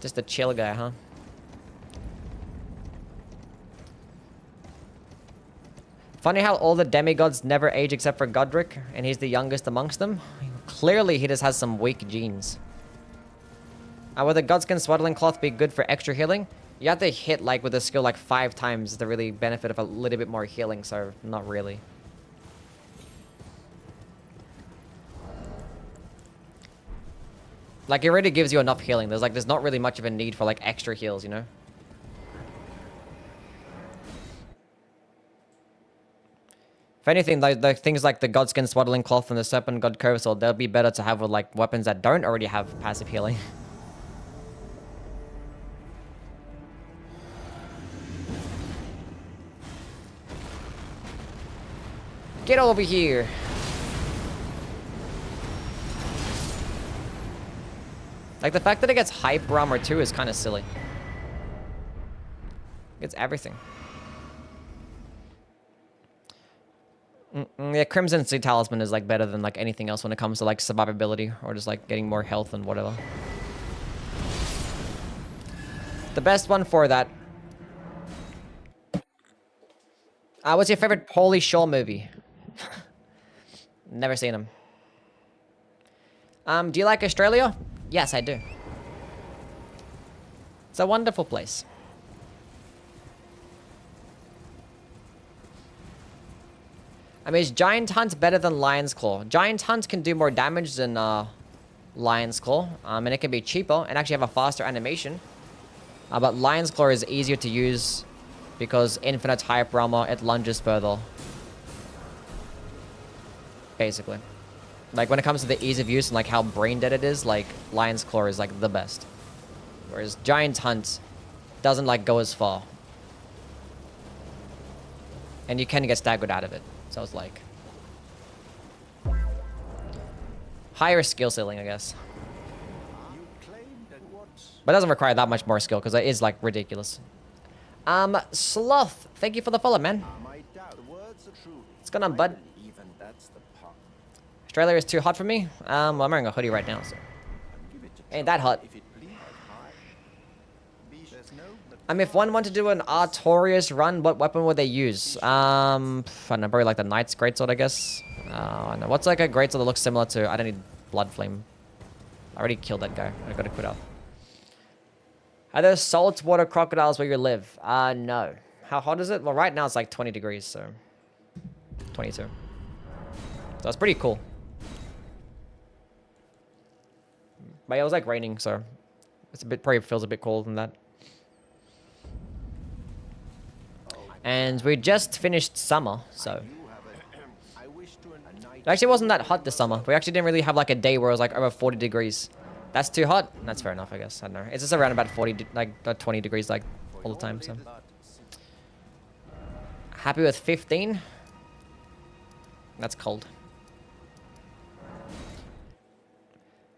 Just a chill guy, huh? Funny how all the demigods never age except for Godric, and he's the youngest amongst them. Clearly, he just has some weak genes. Would the Godskin Swaddling Cloth be good for extra healing? You have to hit, like, with a skill, like, 5 times to really benefit of a little bit more healing, so not really. Like, it already gives you enough healing. There's not really much of a need for, like, extra heals, you know? If anything, the things like the Godskin Swaddling Cloth and the Serpent God Curve Sword, they'll be better to have with, like, weapons that don't already have passive healing. Get over here. Like, the fact that it gets hyper armor too is kind of silly. It's everything. Yeah, Crimson Sea Talisman is, like, better than, like, anything else when it comes to, like, survivability or just, like, getting more health and whatever. The best one for that. What's your favorite Pauly Shore movie? Never seen him. Do you like Australia? Yes, I do. It's a wonderful place. I mean, is Giant Hunt better than Lion's Claw? Giant Hunt can do more damage than Lion's Claw, and it can be cheaper and actually have a faster animation. But Lion's Claw is easier to use because infinite hyper armor, it lunges further. Basically. Like, when it comes to the ease of use and, like, how brain dead it is, like, Lion's Claw is, like, the best. Whereas Giant Hunt doesn't, like, go as far. And you can get staggered out of it. So it's, like... higher skill ceiling, I guess. But it doesn't require that much more skill, because it is, like, ridiculous. Sloth, thank you for the follow, man. What's going on, bud? Australia is too hot for me. Well, I'm wearing a hoodie right now, so... ain't that hot. If one wanted to do an Artorias run, what weapon would they use? I don't know, probably like the Knight's Greatsword, I guess. I don't know. What's like a greatsword that looks similar to... I don't need Blood Flame. I already killed that guy. I gotta quit out. Are there saltwater crocodiles where you live? No. How hot is it? Well, right now it's like 20 degrees, so... 22. So it's pretty cool. But it was like raining, so... it's a bit... probably feels a bit colder than that. And we just finished summer, so... it actually wasn't that hot this summer. We actually didn't really have like a day where it was like over 40 degrees. That's too hot? That's fair enough, I guess. I don't know. It's just around about 40, like 20 degrees like all the time, so... happy with 15? That's cold.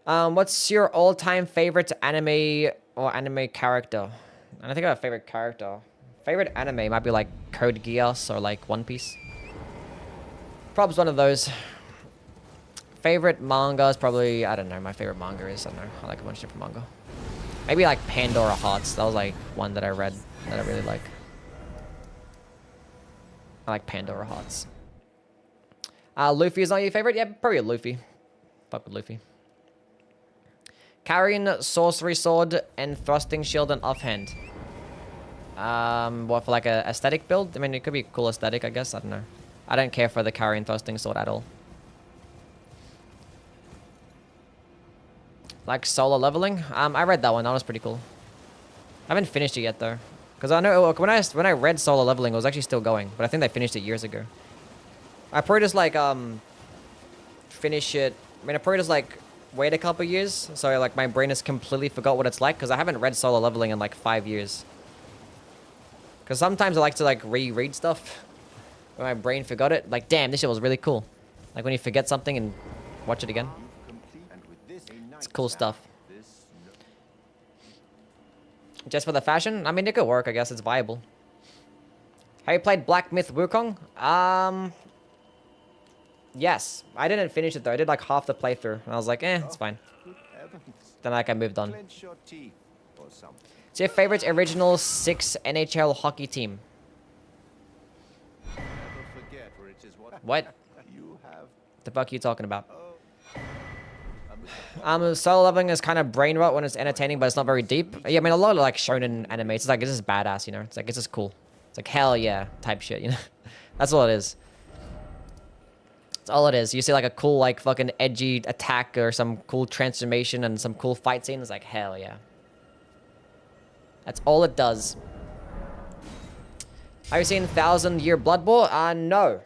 What's your all-time favorite anime or anime character? I don't think I have a favorite character. Favorite anime might be like Code Geass or like One Piece. Probably one of those. Favorite manga is probably, I don't know, my favorite manga is, I don't know, I like a bunch of different manga. Maybe like Pandora Hearts, that was like one that I read that I really like. I like Pandora Hearts. Luffy is not your favorite? Yeah, probably Luffy. Fuck with Luffy. Carrying sorcery sword and thrusting shield and offhand. What, for like a aesthetic build? I mean, it could be a cool aesthetic, I guess. I don't know. I don't care for the carrying thrusting sword at all. Like solo leveling? I read that one. That was pretty cool. I haven't finished it yet though, because I know when I read solo leveling, it was actually still going, but I think they finished it years ago. I probably just like finish it. I mean, I probably just like wait a couple years, so like my brain has completely forgot what it's like, because I haven't read solo leveling in like 5 years. Because sometimes I like to like reread stuff when my brain forgot it. Like, damn, this shit was really cool. Like when you forget something and watch it again. It's cool stuff. Just for the fashion? I mean, it could work, I guess. It's viable. Have you played Black Myth Wukong? Yes. I didn't finish it, though. I did, like, half the playthrough. And I was like, it's fine. Then, like, I moved on. It's your favorite original 6 NHL hockey team? What? The fuck are you talking about? Solo leveling is kind of brain rot when it's entertaining, but it's not very deep. Yeah, I mean, a lot of like shonen anime, it's like, it's just badass, you know? It's like, it's just cool. It's like, hell yeah, type shit, you know? That's all it is. That's all it is. You see like a cool, like, fucking edgy attack or some cool transformation and some cool fight scene. It's like, hell yeah. That's all it does. Have you seen 1,000 Year Blood Bowl? No.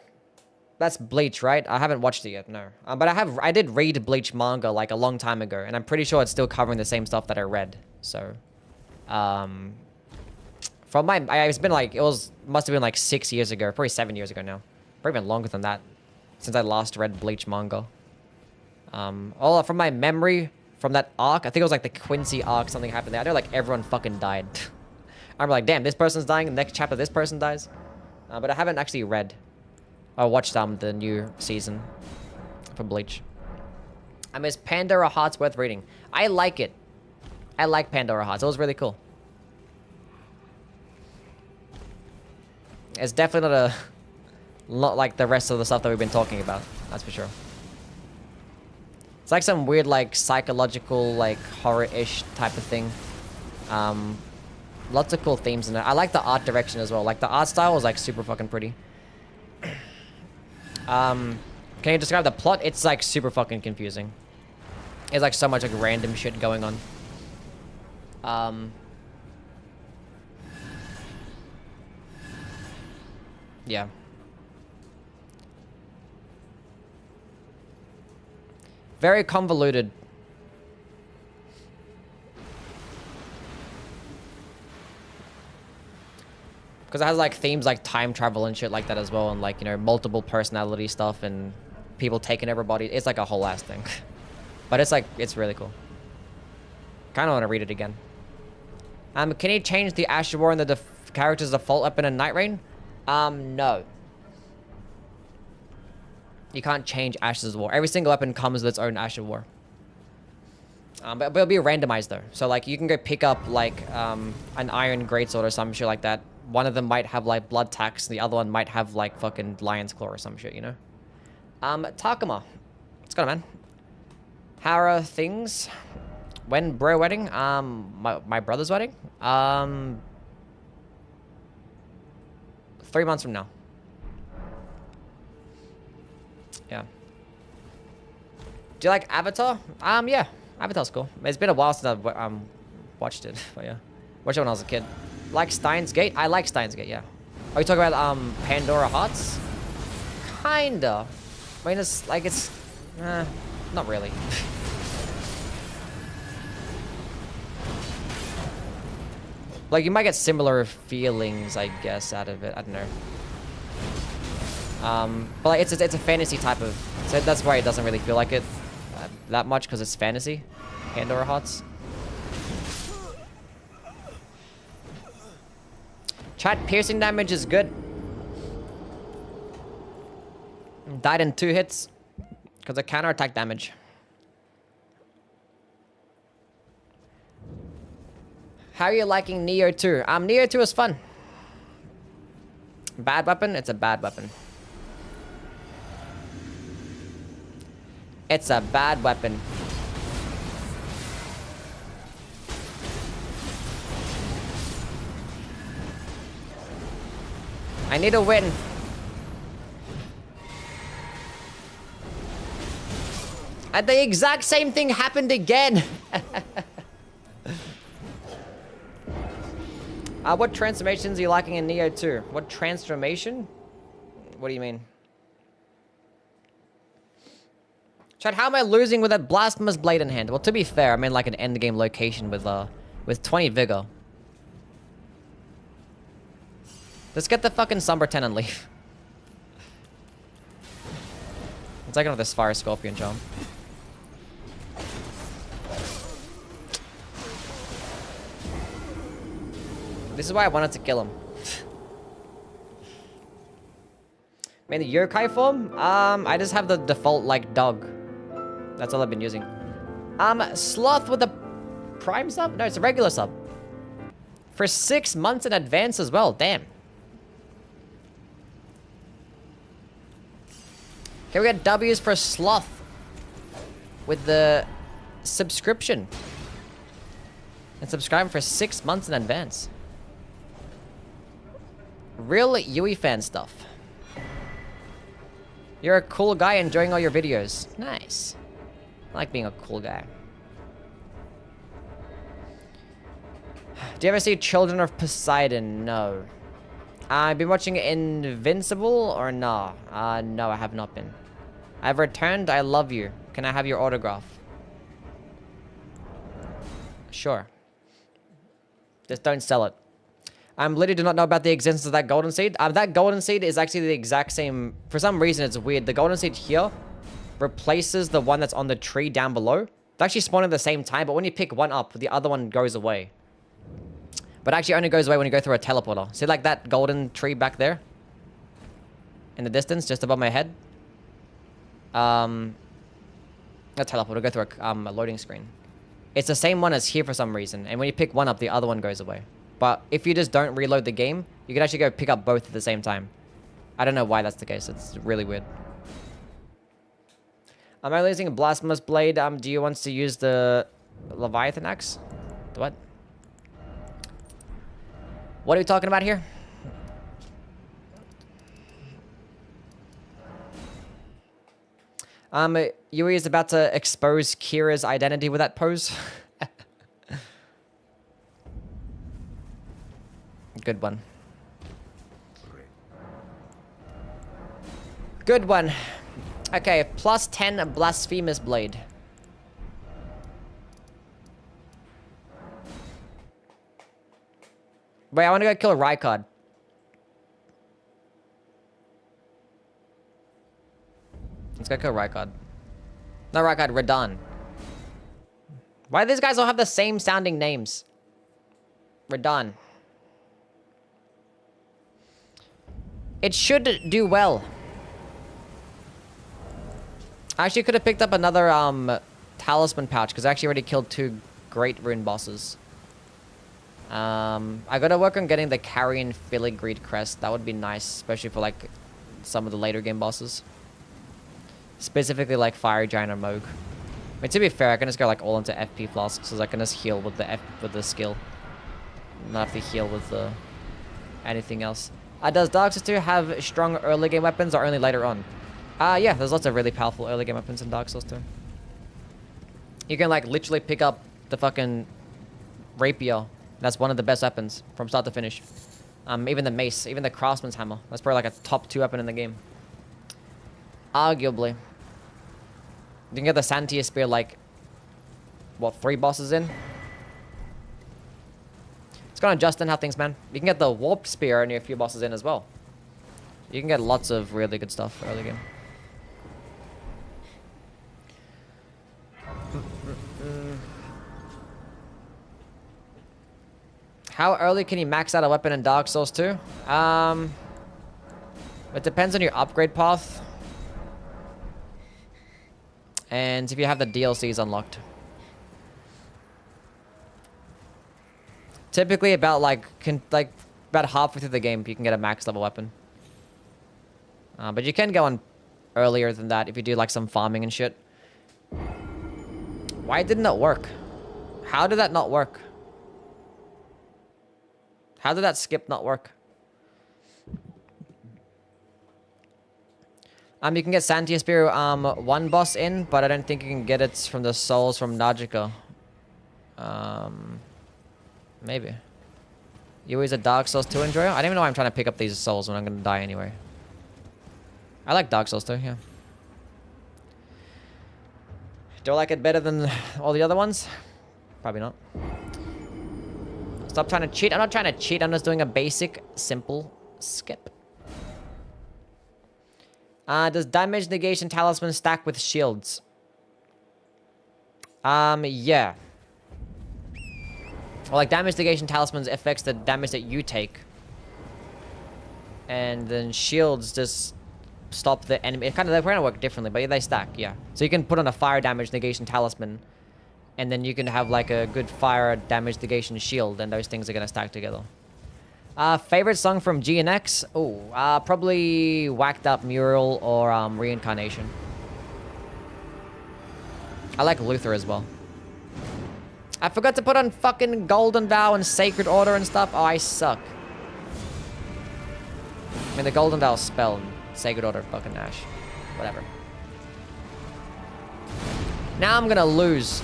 That's Bleach, right? I haven't watched it yet, no. But I did read Bleach manga like a long time ago, and I'm pretty sure it's still covering the same stuff that I read. So, from it's been like, must have been like 6 years ago, probably 7 years ago now. Probably even longer than that, since I last read Bleach manga. All from my memory, from that arc, I think it was like the Quincy arc, something happened there. I know like everyone fucking died. I'm like, damn, this person's dying, the next chapter this person dies. But I haven't actually read. I watched the new season for Bleach. Is Pandora Hearts worth reading? I like it. I like Pandora Hearts. It was really cool. It's definitely not like the rest of the stuff that we've been talking about. That's for sure. It's like some weird like psychological like horror-ish type of thing. Lots of cool themes in it. I like the art direction as well. Like the art style is like super fucking pretty. Can you describe the plot? It's like super fucking confusing. It's like so much like random shit going on. Yeah. Very convoluted. Because it has like themes like time travel and shit like that as well, and like, you know, multiple personality stuff and people taking over bodies. It's like a whole ass thing. But it's like, it's really cool. Kind of want to read it again. Can you change the Asher War and the character's default weapon in Night Rain? No. You can't change Asher's War. Every single weapon comes with its own Asher War. But it'll be randomized though. So like you can go pick up like an iron greatsword or some shit like that. One of them might have like blood tax, the other one might have like fucking lion's claw or some shit, you know? Takuma. What's going on, man? How are things? When bro wedding? My brother's wedding? 3 months from now. Yeah. Do you like Avatar? Yeah. Avatar's cool. It's been a while since I've watched it, but yeah. Watched it when I was a kid. Like Steins Gate? I like Steins Gate, yeah. Are you talking about Pandora Hearts? Kinda. I mean, it's like it's not really. Like you might get similar feelings, I guess, out of it. I don't know. But like it's a fantasy type of, so that's why it doesn't really feel like it that much, because it's fantasy. Pandora Hearts. Chat, piercing damage is good. Died in 2 hits because of counterattack damage. How are you liking Neo 2? Neo 2 is fun. Bad weapon? It's a bad weapon. It's a bad weapon. I need a win. And the exact same thing happened again. What transformations are you liking in Neo 2? What transformation? What do you mean? Chad, how am I losing with that Blasphemous blade in hand? Well, to be fair, I'm in like an endgame location with 20 vigor. Let's get the fucking Somber 10 and leave. Let's take it with this Fire Scorpion charm. This is why I wanted to kill him. I mean, the yokai form? I just have the default, like, dog. That's all I've been using. Sloth with a prime sub? No, it's a regular sub. For 6 months in advance as well. Damn. Okay, we got W's for Sloth. With the subscription. And subscribing for 6 months in advance. Real Yui fan stuff. You're a cool guy enjoying all your videos. Nice. I like being a cool guy. Do you ever see Children of Poseidon? No. I've been watching Invincible or no? No, I have not been. I've returned. I love you. Can I have your autograph? Sure. Just don't sell it. Literally do not know about the existence of that golden seed. That golden seed is actually the exact same. For some reason, it's weird. The golden seed here replaces the one that's on the tree down below. They actually spawn at the same time, but when you pick one up, the other one goes away. But actually only goes away when you go through a teleporter. See like that golden tree back there? In the distance, just above my head? A teleporter, go through a loading screen. It's the same one as here for some reason. And when you pick one up, the other one goes away. But if you just don't reload the game, you can actually go pick up both at the same time. I don't know why that's the case. It's really weird. Am I using a Blasphemous blade? Do you want to use the Leviathan axe? The what? What are we talking about here? Yui is about to expose Kira's identity with that pose. Good one. Good one. Okay, plus 10 Blasphemous blade. Wait, I want to go kill Rykard. Let's go kill Rykard. Not Rykard, Radon. Why do these guys all have the same sounding names? Radon. It should do well. I actually could have picked up another talisman pouch because I actually already killed 2 great rune bosses. I gotta work on getting the Carrion Filigreed crest. That would be nice, especially for like some of the later game bosses. Specifically like Fire Giant or Moog. I mean, to be fair, I can just go like all into FP flasks, so I can just heal with the skill. Not have to heal with the anything else. Does Dark Souls 2 have strong early game weapons or only later on? Yeah, there's lots of really powerful early game weapons in Dark Souls 2. You can like literally pick up the fucking rapier. That's one of the best weapons from start to finish. Even the mace, even the craftsman's hammer. That's probably like a top 2 weapon in the game. Arguably. You can get the Santia spear like, what, 3 bosses in? It's gonna adjust in how things, man. You can get the warp spear only a few bosses in as well. You can get lots of really good stuff early game. How early can you max out a weapon in Dark Souls 2? It depends on your upgrade path. And if you have the DLCs unlocked. Typically about about halfway through the game you can get a max level weapon. But you can go on earlier than that if you do like some farming and shit. Why didn't that work? How did that not work? How did that skip not work? You can get Santia Spear one boss in, but I don't think you can get it from the souls from Najika. Maybe. You is a Dark Souls 2 enjoyer? I don't even know why I'm trying to pick up these souls when I'm gonna die anyway. I like Dark Souls 2, yeah. Do I like it better than all the other ones? Probably not. Stop trying to cheat. I'm not trying to cheat. I'm just doing a basic, simple skip. Does damage negation talisman stack with shields? Yeah. Well, like damage negation talismans affects the damage that you take. And then shields just stop the enemy. It kind of, they're gonna work differently, but they stack, yeah. So you can put on a fire damage negation talisman, and then you can have like a good fire damage negation shield, and those things are gonna stack together. Favorite song from GNX? Oh, probably Whacked Up Mural or Reincarnation. I like Luther as well. I forgot to put on fucking Golden Vow and Sacred Order and stuff. Oh, I suck. I mean, the Golden Vow spell and Sacred Order fucking Ash. Whatever. Now I'm gonna lose.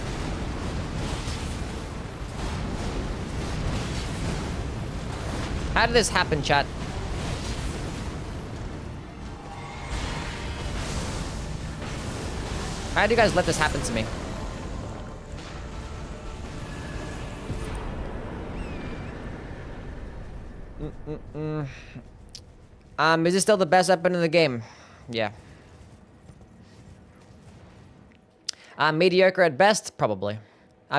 How did this happen, chat? How did you guys let this happen to me? Is this still the best weapon in the game? Yeah. Mediocre at best? Probably.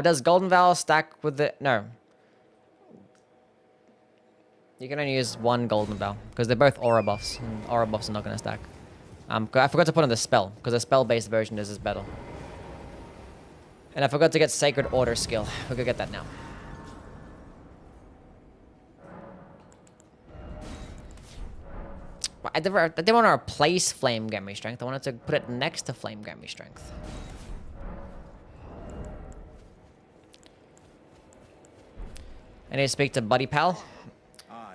Does Golden Vow stack with the... No. You can only use one Golden Vow, because they're both aura buffs, and aura buffs are not going to stack. I forgot to put on the spell, because the spell-based version is better. And I forgot to get Sacred Order skill. We're going to get that now. I didn't want to replace Flame Gammy Strength. I wanted to put it next to Flame Gammy Strength. I need to speak to Buddy Pal.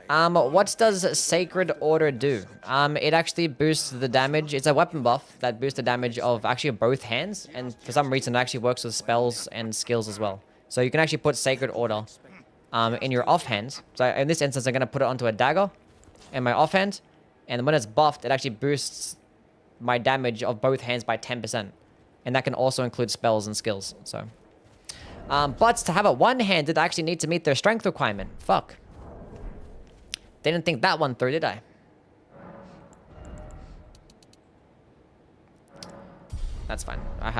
What does Sacred Order do? It actually boosts the damage. It's a weapon buff that boosts the damage of actually both hands. And for some reason, it actually works with spells and skills as well. So you can actually put Sacred Order in your offhand. So in this instance, I'm going to put it onto a dagger in my offhand. And when it's buffed, it actually boosts my damage of both hands by 10%. And that can also include spells and skills. So, but to have it one-handed, I actually need to meet their strength requirement. Fuck. Didn't think that one through, did I? That's fine. I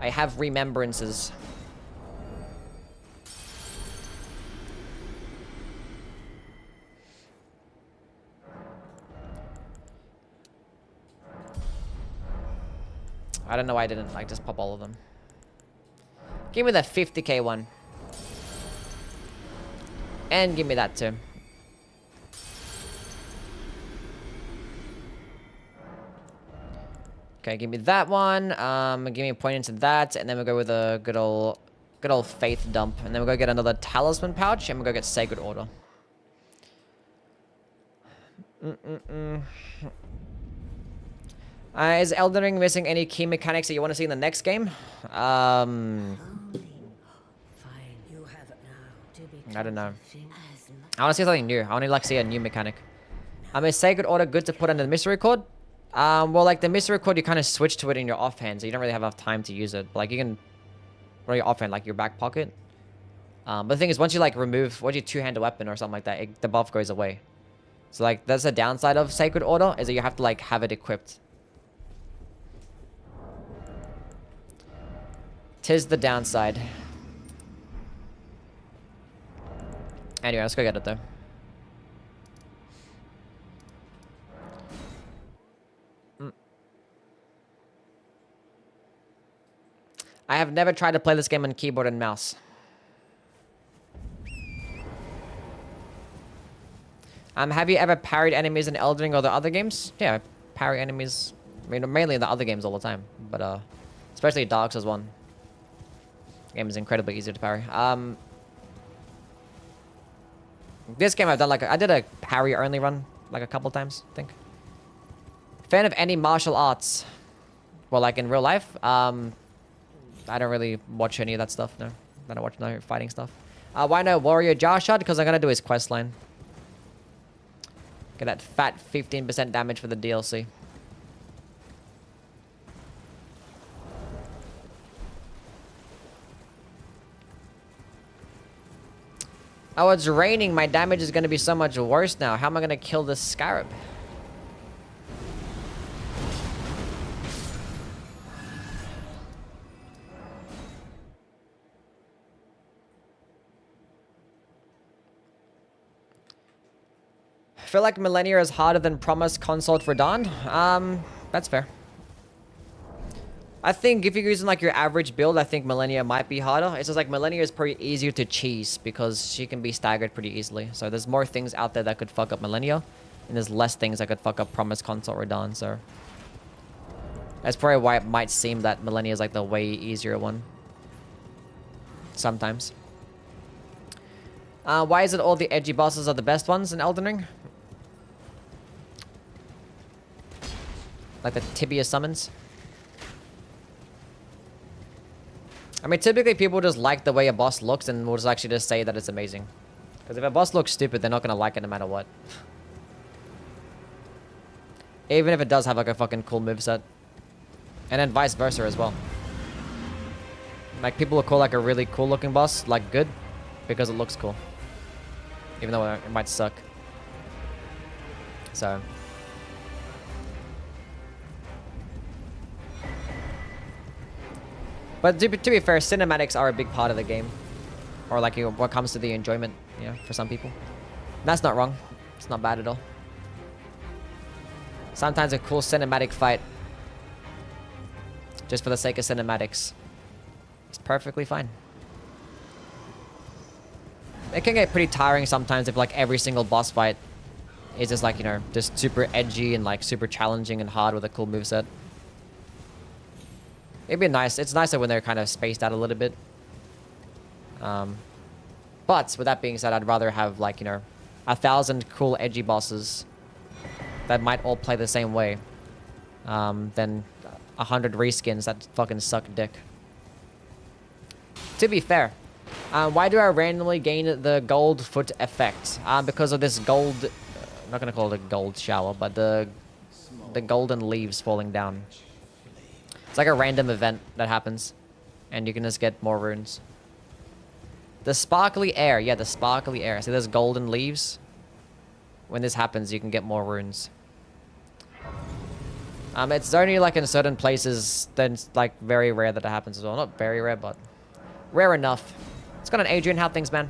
have remembrances. I don't know why I didn't like just pop all of them. Give me the 50k one. And give me that too. Okay, give me that one. Give me a point into that, and then we'll go with a good old faith dump, and then we'll go get another talisman pouch, and we'll go get Sacred Order. Is Elden Ring missing any key mechanics that you want to see in the next game? I don't know. I want to see something new. I want to like see a new mechanic. Is Sacred Order good to put under the mystery cord? Well, like the mystery cord, you kind of switch to it in your offhand, so you don't really have enough time to use it. But, like you can put it your offhand, like your back pocket. But the thing is, once you like once you two-hand a weapon or something like that, the buff goes away. So like that's the downside of Sacred Order, is that you have to like have it equipped. Tis the downside. Anyway, let's go get it though. I have never tried to play this game on keyboard and mouse. Have you ever parried enemies in Elden Ring or the other games? Yeah, I parry enemies. I mean, mainly in the other games all the time, but especially Dark Souls 1. Game is incredibly easy to parry. This game I've done I did a parry only run like a couple times, I think. Fan of any martial arts? Well, like in real life? I don't really watch any of that stuff, no. I don't watch no fighting stuff. Why no Warrior Jar Shot? Because I'm gonna do his quest line. Get that fat 15% damage for the DLC. Oh, it's raining. My damage is going to be so much worse now. How am I going to kill this scarab? I feel like Millennia is harder than Promised Consort for Dawn. That's fair. I think if you're using like your average build, I think Millennia might be harder. It's just like Millennia is pretty easier to cheese because she can be staggered pretty easily. So there's more things out there that could fuck up Millennia, and there's less things that could fuck up Promised Consort or Dawn. So that's probably why it might seem that Millennia is like the way easier one. Sometimes. Why is it all the edgy bosses are the best ones in Elden Ring? Like the tibia summons. I mean, typically people just like the way a boss looks and will just actually just say that it's amazing. Because if a boss looks stupid, they're not going to like it no matter what. Even if it does have like a fucking cool moveset. And then vice versa as well. Like people will call like a really cool looking boss like good because it looks cool. Even though it might suck. So... But to be fair, cinematics are a big part of the game. Or like what comes to the enjoyment, you know, for some people. And that's not wrong. It's not bad at all. Sometimes a cool cinematic fight, just for the sake of cinematics, is perfectly fine. It can get pretty tiring sometimes if like every single boss fight is just like, you know, just super edgy and like super challenging and hard with a cool moveset. It'd be nice. It's nicer when they're kind of spaced out a little bit. But with that being said, I'd rather have like, you know, 1,000 cool edgy bosses that might all play the same way than 100 reskins that fucking suck dick. To be fair, why do I randomly gain the gold foot effect? Because of this gold... I'm not going to call it a gold shower, but the golden leaves falling down. It's like a random event that happens, and you can just get more runes. The sparkly air. Yeah, the sparkly air. See, there's golden leaves. When this happens, you can get more runes. It's only like in certain places, then it's like very rare that it happens as well. Not very rare, but rare enough. What's going on, Adrian? How things, man?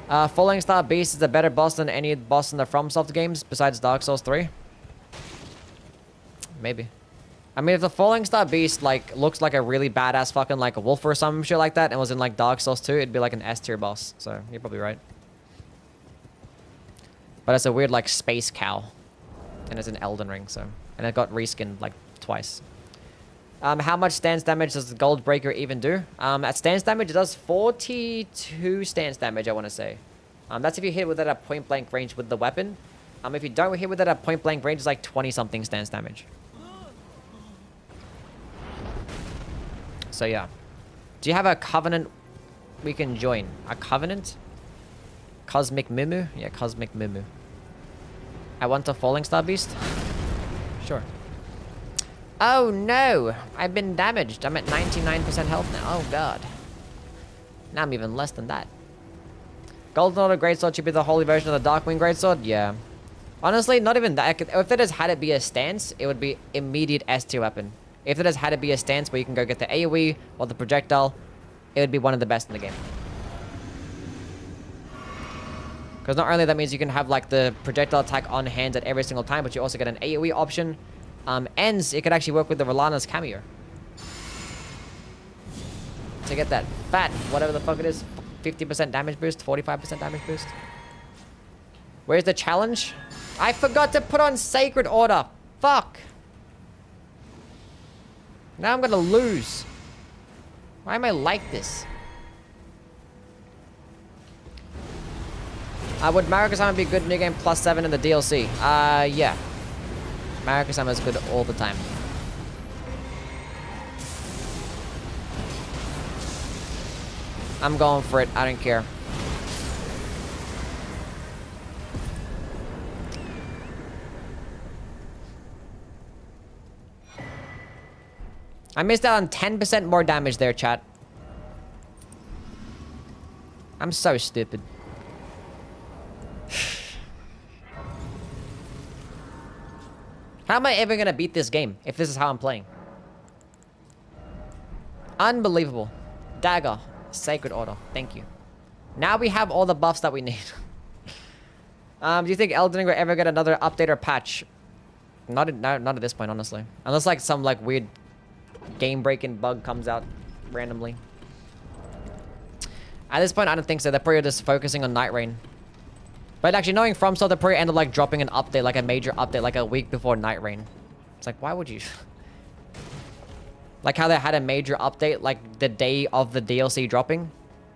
Falling Star Beast is a better boss than any boss in the FromSoft games besides Dark Souls 3. Maybe. I mean, if the Falling Star Beast, like, looks like a really badass fucking, like, a wolf or some shit like that and was in, like, Dark Souls 2, it'd be, like, an S-tier boss. So, you're probably right. But it's a weird, like, space cow. And it's an Elden Ring, so... And it got reskinned, like, twice. How much stance damage does the Gold Breaker even do? At stance damage, it does 42 stance damage, I want to say. That's if you hit with it at point-blank range with the weapon. If you don't hit with it at point-blank range, it's like 20-something stance damage. So yeah. Do you have a covenant we can join? A covenant? Cosmic Mumu? Yeah, Cosmic Mumu. I want a Falling Star Beast? Sure. Oh no! I've been damaged. I'm at 99% health now. Oh god. Now I'm even less than that. Golden Order Greatsword should be the holy version of the Darkwing Greatsword? Yeah. Honestly, not even that. If it just had it be a stance, it would be immediate S-tier weapon. If it just had it be a stance where you can go get the AoE or the projectile, it would be one of the best in the game. Because not only that means you can have like the projectile attack on hand at every single time, but you also get an AoE option. And it could actually work with the Rolana's cameo. To get that fat, whatever the fuck it is, 50% damage boost, 45% damage boost. Where's the challenge? I forgot to put on Sacred Order. Fuck. Now I'm gonna lose. Why am I like this? Would Maracasama be good new game +7 in the DLC? Yeah. Maracasama is good all the time. I'm going for it. I don't care. I missed out on 10% more damage there, chat. I'm so stupid. How am I ever gonna beat this game if this is how I'm playing? Unbelievable. Dagger. Sacred Order. Thank you. Now we have all the buffs that we need. Do you think Elden Ring will ever get another update or patch? Not at this point, honestly. Unless like some like weird game-breaking bug comes out randomly. At this point, I don't think so. They're probably just focusing on Night Rain. But actually, knowing FromSoft, they probably ended up like dropping an update, like a major update, like a week before Night Rain. It's like, why would you? Like how they had a major update, like the day of the DLC dropping.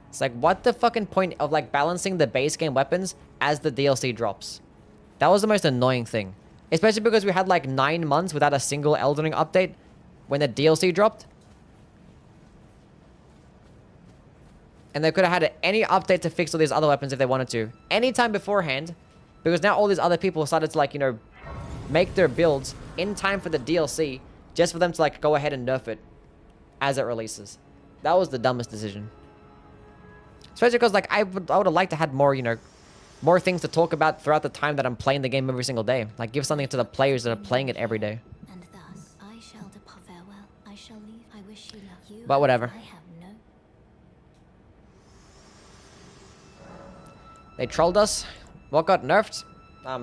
It's like, what the fucking point of like balancing the base game weapons as the DLC drops? That was the most annoying thing. Especially because we had like 9 months without a single Elden Ring update when the DLC dropped. And they could have had any update to fix all these other weapons if they wanted to. Anytime beforehand. Because now all these other people started to like, you know, make their builds in time for the DLC. Just for them to like go ahead and nerf it as it releases. That was the dumbest decision. Especially because like I would have liked to have more, you know, more things to talk about throughout the time that I'm playing the game every single day. Like give something to the players that are playing it every day. And thus I shall depart. Farewell. I shall leave. I wish you luck. You But whatever. I have no. They trolled us. What got nerfed?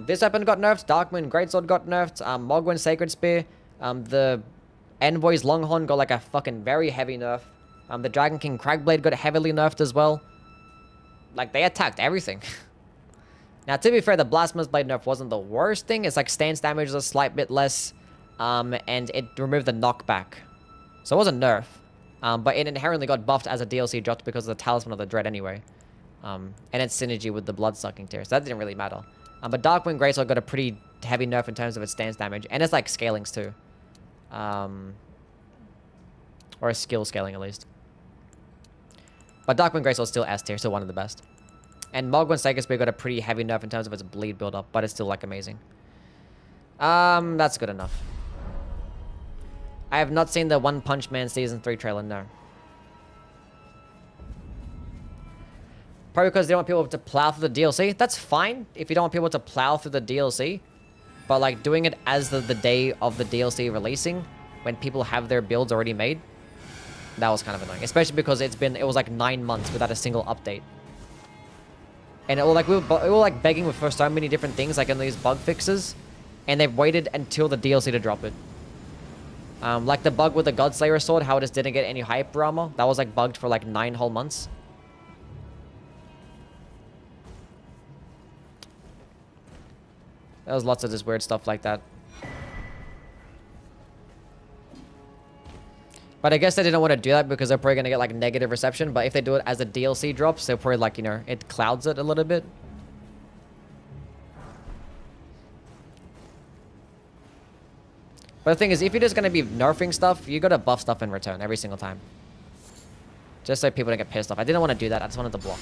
This weapon got nerfed. Darkmoon Greatsword got nerfed. Mogwin Sacred Spear. The Envoy's Longhorn got like a fucking very heavy nerf. The Dragon King Cragblade got heavily nerfed as well. Like, they attacked everything. Now, to be fair, the Blasphemous Blade nerf wasn't the worst thing. It's like stance damage was a slight bit less. And it removed the knockback. So it wasn't nerf. But it inherently got buffed as a DLC dropped because of the Talisman of the Dread anyway. And its synergy with the Blood-Sucking Tear. So that didn't really matter. But Darkwind Greatsword got a pretty heavy nerf in terms of its stance damage. And it's like scalings too. Or a skill scaling at least. But Darkwind Greatsword is still S tier, so one of the best. And Mogwin Sacred Spear got a pretty heavy nerf in terms of its bleed build up, but it's still like amazing. That's good enough. I have not seen the One Punch Man Season 3 trailer, no. Probably because they don't want people to plow through the DLC. That's fine if you don't want people to plow through the DLC. But like doing it as the day of the DLC releasing, when people have their builds already made, that was kind of annoying. Especially because it was like 9 months without a single update. And we were like begging for so many different things, like in these bug fixes, and they've waited until the DLC to drop it. Like the bug with the Godslayer sword, how it just didn't get any hyper armor. That was like bugged for like 9 whole months. There was lots of this weird stuff like that. But I guess they didn't want to do that because they're probably going to get like negative reception. But if they do it as a DLC drops, they'll probably like, you know, it clouds it a little bit. But the thing is, if you're just going to be nerfing stuff, you got to buff stuff in return every single time. Just so people don't get pissed off. I didn't want to do that. I just wanted to block.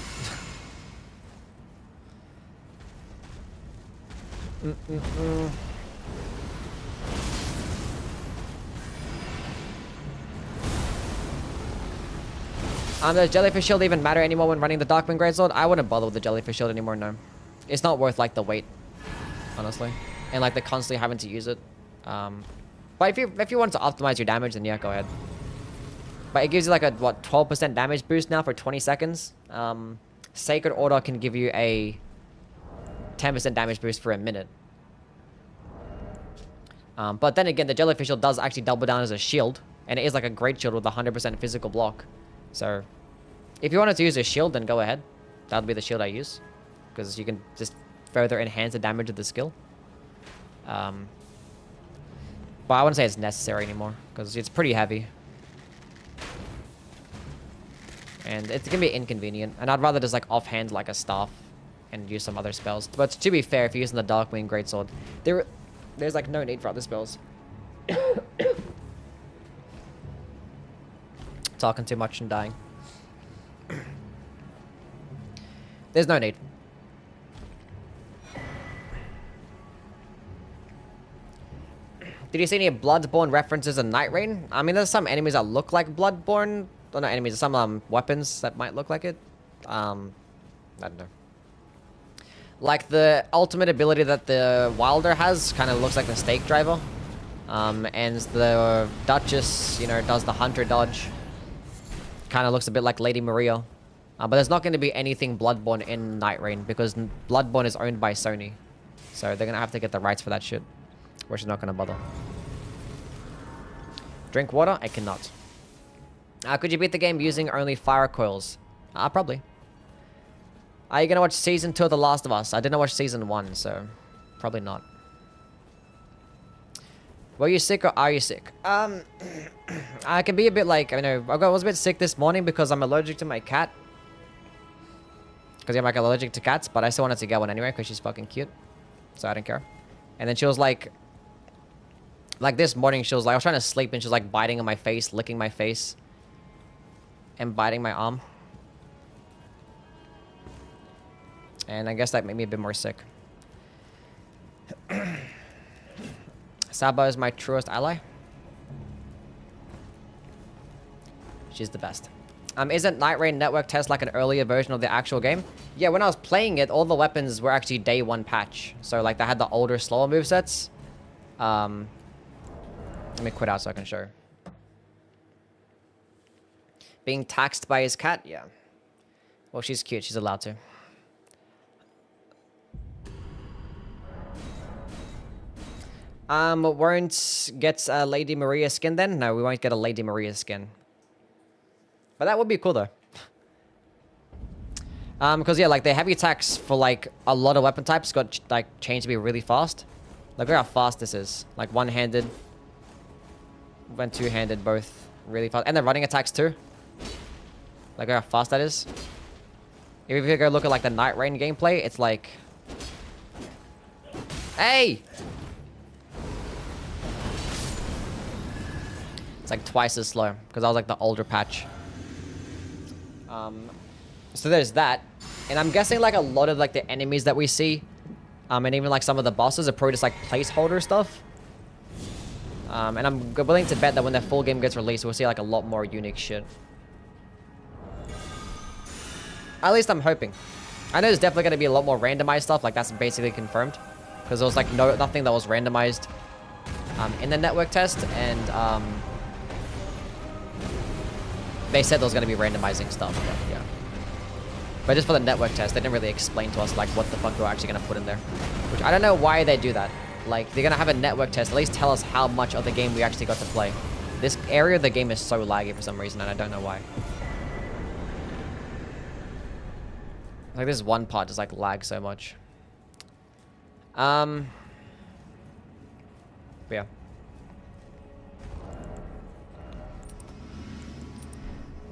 Does Jellyfish Shield even matter anymore when running the Darkwind Greatsword? I wouldn't bother with the Jellyfish Shield anymore, no. It's not worth, like, the weight, honestly. And, like, the constantly having to use it. But if you want to optimize your damage, then yeah, go ahead. But it gives you, like, a, what, 12% damage boost now for 20 seconds. Sacred Order can give you a 10% damage boost for a minute. But then again, the Jellyfish Shield does actually double down as a shield. And it is, like, a great shield with 100% physical block. So, If you wanted to use a shield, then go ahead. That would be the shield I use. Because you can just further enhance the damage of the skill. But I wouldn't say it's necessary anymore. Because it's pretty heavy. And it's going to be inconvenient. And I'd rather just like offhand like a staff. And use some other spells. But to be fair, if you're using the Darkwing Greatsword, there's like no need for other spells. Talking too much and dying. There's no need. Did you see any Bloodborne references in Night Rain? I mean, there's some enemies that look like Bloodborne. Well, not enemies, some weapons that might look like it. I don't know. Like the ultimate ability that the Wilder has kind of looks like the Stake Driver. And the Duchess, you know, does the Hunter Dodge. Kind of looks a bit like Lady Maria. But there's not going to be anything Bloodborne in Night Rain because Bloodborne is owned by Sony. So they're going to have to get the rights for that shit. Which is not going to bother. Drink water? I cannot. Could you beat the game using only fire coils? Probably. Are you going to watch Season 2 of The Last of Us? I didn't watch Season 1, so probably not. Were you sick or are you sick? I can be a bit like, I know, I was a bit sick this morning because I'm allergic to my cat. Because I'm like allergic to cats, but I still wanted to get one anyway because she's fucking cute. So I didn't care. And then she was like this morning, she was like, I was trying to sleep and she was like biting on my face, licking my face. And biting my arm. And I guess that made me a bit more sick. Saba is my truest ally. She's the best. Isn't Night Rain network test like an earlier version of the actual game? Yeah, when I was playing it, all the weapons were actually day 1 patch. So like they had the older, slower movesets. Let me quit out so I can show. Being taxed by his cat? Yeah. Well, she's cute. She's allowed to. Won't get a Lady Maria skin then? No, we won't get a Lady Maria skin. But that would be cool though. Because yeah, like the heavy attacks for like a lot of weapon types got like changed to be really fast. Look at how fast this is. Like one-handed. When two-handed, both really fast. And the running attacks too. Like how fast that is. If you go look at like the Night Rain gameplay, it's like... Hey! It's like twice as slow. Because I was like the older patch. So there's that. And I'm guessing like a lot of like the enemies that we see. And even like some of the bosses are probably just like placeholder stuff. And I'm willing to bet that when the full game gets released, we'll see like a lot more unique shit. At least I'm hoping. I know there's definitely going to be a lot more randomized stuff. Like that's basically confirmed. Because there was like nothing that was randomized in the network test. And they said there was going to be randomizing stuff. But yeah. But just for the network test, they didn't really explain to us like what the fuck we're actually going to put in there. Which I don't know why they do that. Like they're going to have a network test. At least tell us how much of the game we actually got to play. This area of the game is so laggy for some reason and I don't know why. Like this one part just like lags so much. Yeah.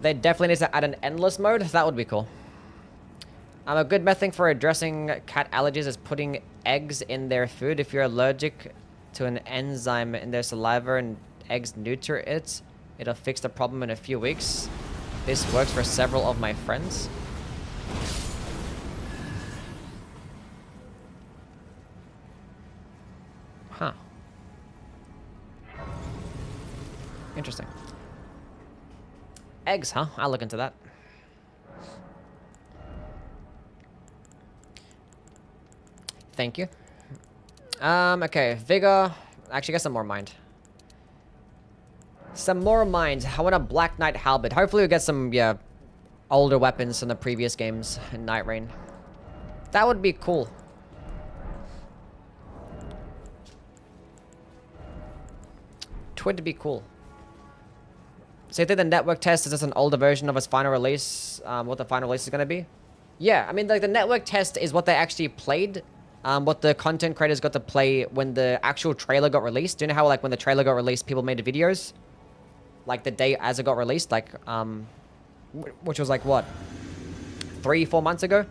They definitely need to add an endless mode. That would be cool. A good method for addressing cat allergies is putting eggs in their food. If you're allergic to an enzyme in their saliva and eggs neuter it, it'll fix the problem in a few weeks. This works for several of my friends. Huh. Interesting. Eggs, huh? I'll look into that. Thank you. Okay, Vigor. Actually, get some more mind. Some more mind. I want a Black Knight Halberd. Hopefully we'll get some, yeah, older weapons from the previous games in Night Rain. That would be cool. Twould be cool. So you think the network test is just an older version of its final release? What the final release is going to be? Yeah, I mean, like the network test is what they actually played. What the content creators got to play when the actual trailer got released. Do you know how like when the trailer got released, people made the videos? Like the day as it got released, like which was like what, 3-4 months ago.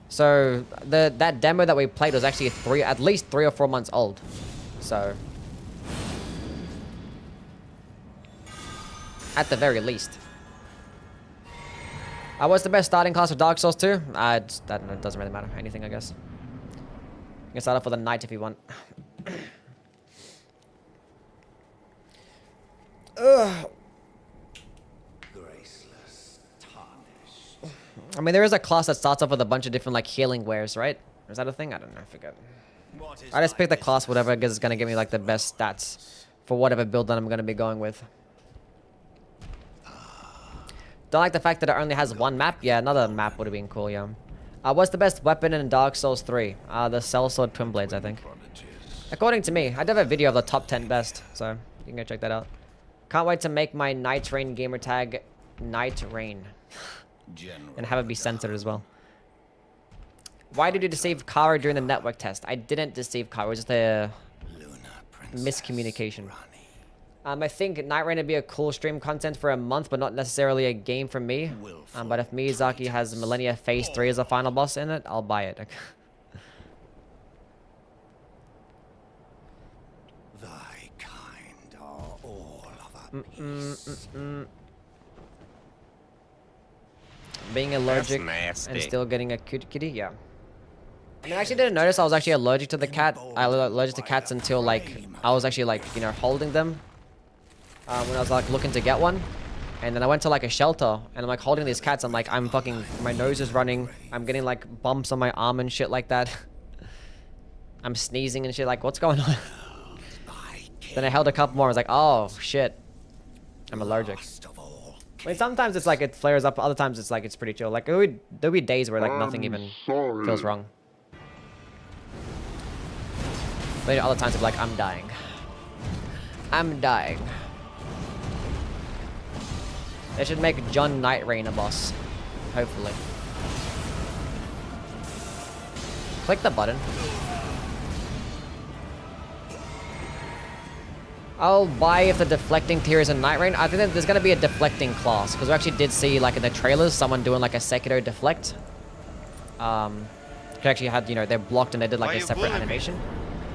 So that demo that we played was actually at least 3 or 4 months old. So at the very least. What's the best starting class for Dark Souls 2? It doesn't really matter. Anything, I guess. You can start off with a knight if you want. Ugh. Graceless, tarnished. I mean, there is a class that starts off with a bunch of different, like, healing wares, right? Is that a thing? I don't know. I forget. I just pick the class, whatever, because it's going to give me, like, the best stats for whatever build that I'm going to be going with. Don't like the fact that it only has one map. Yeah, another map would have been cool, yeah. What's the best weapon in Dark Souls 3? The Sellsword Twin Blades, I think. According to me. I do have a video of the top 10 best, so you can go check that out. Can't wait to make my Night Rain gamer tag Night Rain. And have it be censored as well. Why did you deceive Kara during the network test? I didn't deceive Kara. It was just a miscommunication. I think Night Rain would be a cool stream content for a month, but not necessarily a game for me. But if Miyazaki has Millennia Phase 3 as a final boss in it, I'll buy it. Thy kind are all of peace. Being allergic That's and nasty. still getting a cute kitty, yeah. I mean, I actually didn't notice I was actually allergic to the cat. I was allergic to cats until, like, I was actually, like, you know, holding them. When I was, like, looking to get one. And then I went to, like, a shelter. And I'm, like, holding these cats. I'm, like, I'm fucking... My nose is running. I'm getting, like, bumps on my arm and shit like that. I'm sneezing and shit. Like, what's going on? Then I held a couple more. I was like, oh, shit. I'm allergic. I mean, sometimes it's, like, it flares up. Other times it's, like, it's pretty chill. Like, there'll be days where, like, nothing even feels wrong. But other times it's like, I'm dying. I'm dying. They should make John Night Rain a boss. Hopefully. Click the button. I'll buy if the deflecting tier is in Night Rain. I think that there's going to be a deflecting class. Because we actually did see, like, in the trailers, someone doing, like, a Sekiro deflect. Who actually had, you know, they're blocked and they did, like, a separate animation.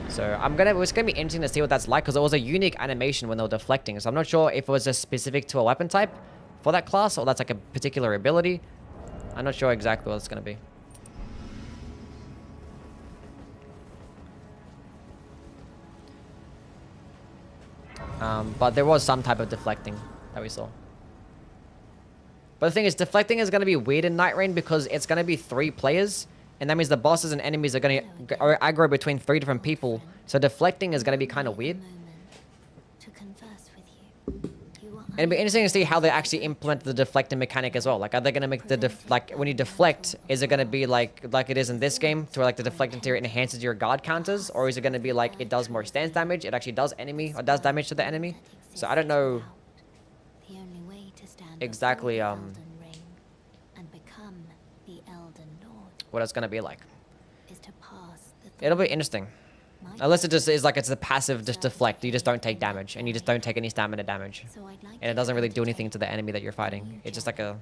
So it's gonna be interesting to see what that's like, because it was a unique animation when they were deflecting. So I'm not sure if it was just specific to a weapon type for that class, or that's like a particular ability. I'm not sure exactly what it's gonna be. But there was some type of deflecting that we saw. But the thing is, deflecting is gonna be weird in Night Rain because it's gonna be 3 players. And that means the bosses and enemies are going to aggro between 3 different people. So deflecting is going to be kind of weird. And it'd be interesting to see how they actually implement the deflecting mechanic as well. Like, are they going to make the like when you deflect, is it going to be like it is in this game, to where like the deflecting tier enhances your guard counters, or is it going to be like it does more stance damage, it actually does damage to the enemy? So I don't know exactly what it's gonna be like. It'll be interesting. Unless it just is like it's a passive just deflect. You just don't take damage, and you just don't take any stamina damage. And it doesn't really do anything to the enemy that you're fighting. It's just like a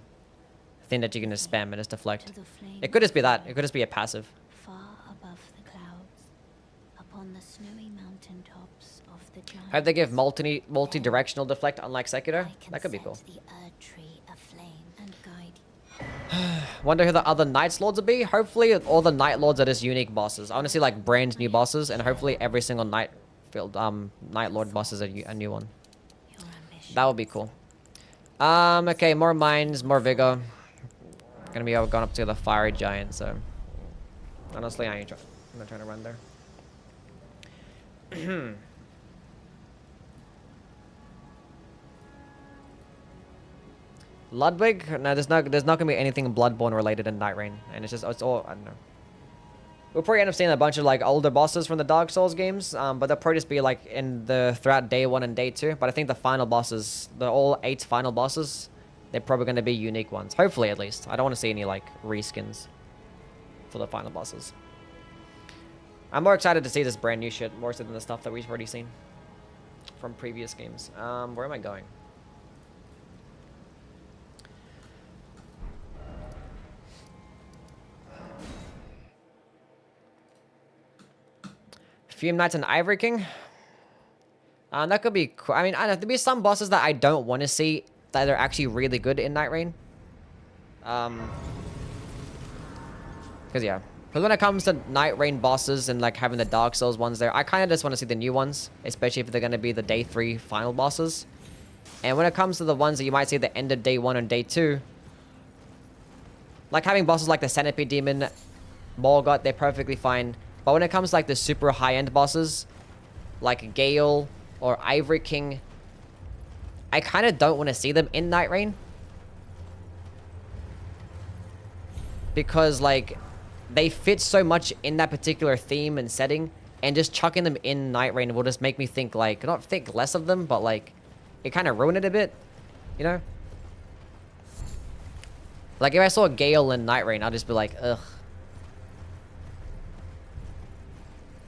thing that you can just spam and just deflect. It could just be that. It could just be a passive. Hope they give multi-directional deflect unlike Sekiro. That could be cool. Wonder who the other Night Lords will be. Hopefully all the Night Lords are just unique bosses. I want to see like brand new bosses, and hopefully every single Night Lord boss is a new one. That would be cool. Okay, more mines, more vigor. Gonna be going up to the fiery giant, so honestly I'm not trying to run there. Ludwig? No, there's not gonna be anything Bloodborne related in Night Rain, and it's all I don't know. We'll probably end up seeing a bunch of like older bosses from the Dark Souls games, but they'll probably just be like throughout day 1 and day 2. But I think the final bosses, the all 8 final bosses, they're probably going to be unique ones. Hopefully, at least. I don't want to see any like reskins for the final bosses. I'm more excited to see this brand new shit more so than the stuff that we've already seen from previous games. Where am I going? Fume Knights and Ivory King. That could be cool. I mean, there'll be some bosses that I don't want to see that are actually really good in Night Rain. Because yeah. Because when it comes to Night Rain bosses and like having the Dark Souls ones there, I kind of just want to see the new ones. Especially if they're going to be the day 3 final bosses. And when it comes to the ones that you might see at the end of day 1 and day 2. Like having bosses like the Centipede Demon, Morgoth, they're perfectly fine. But when it comes to like the super high-end bosses, like Gale or Ivory King, I kind of don't want to see them in Night Rain. Because like, they fit so much in that particular theme and setting, and just chucking them in Night Rain will just make me think like, not think less of them, but like, it kind of ruin it a bit, you know? Like if I saw Gale in Night Rain, I'd just be like, ugh.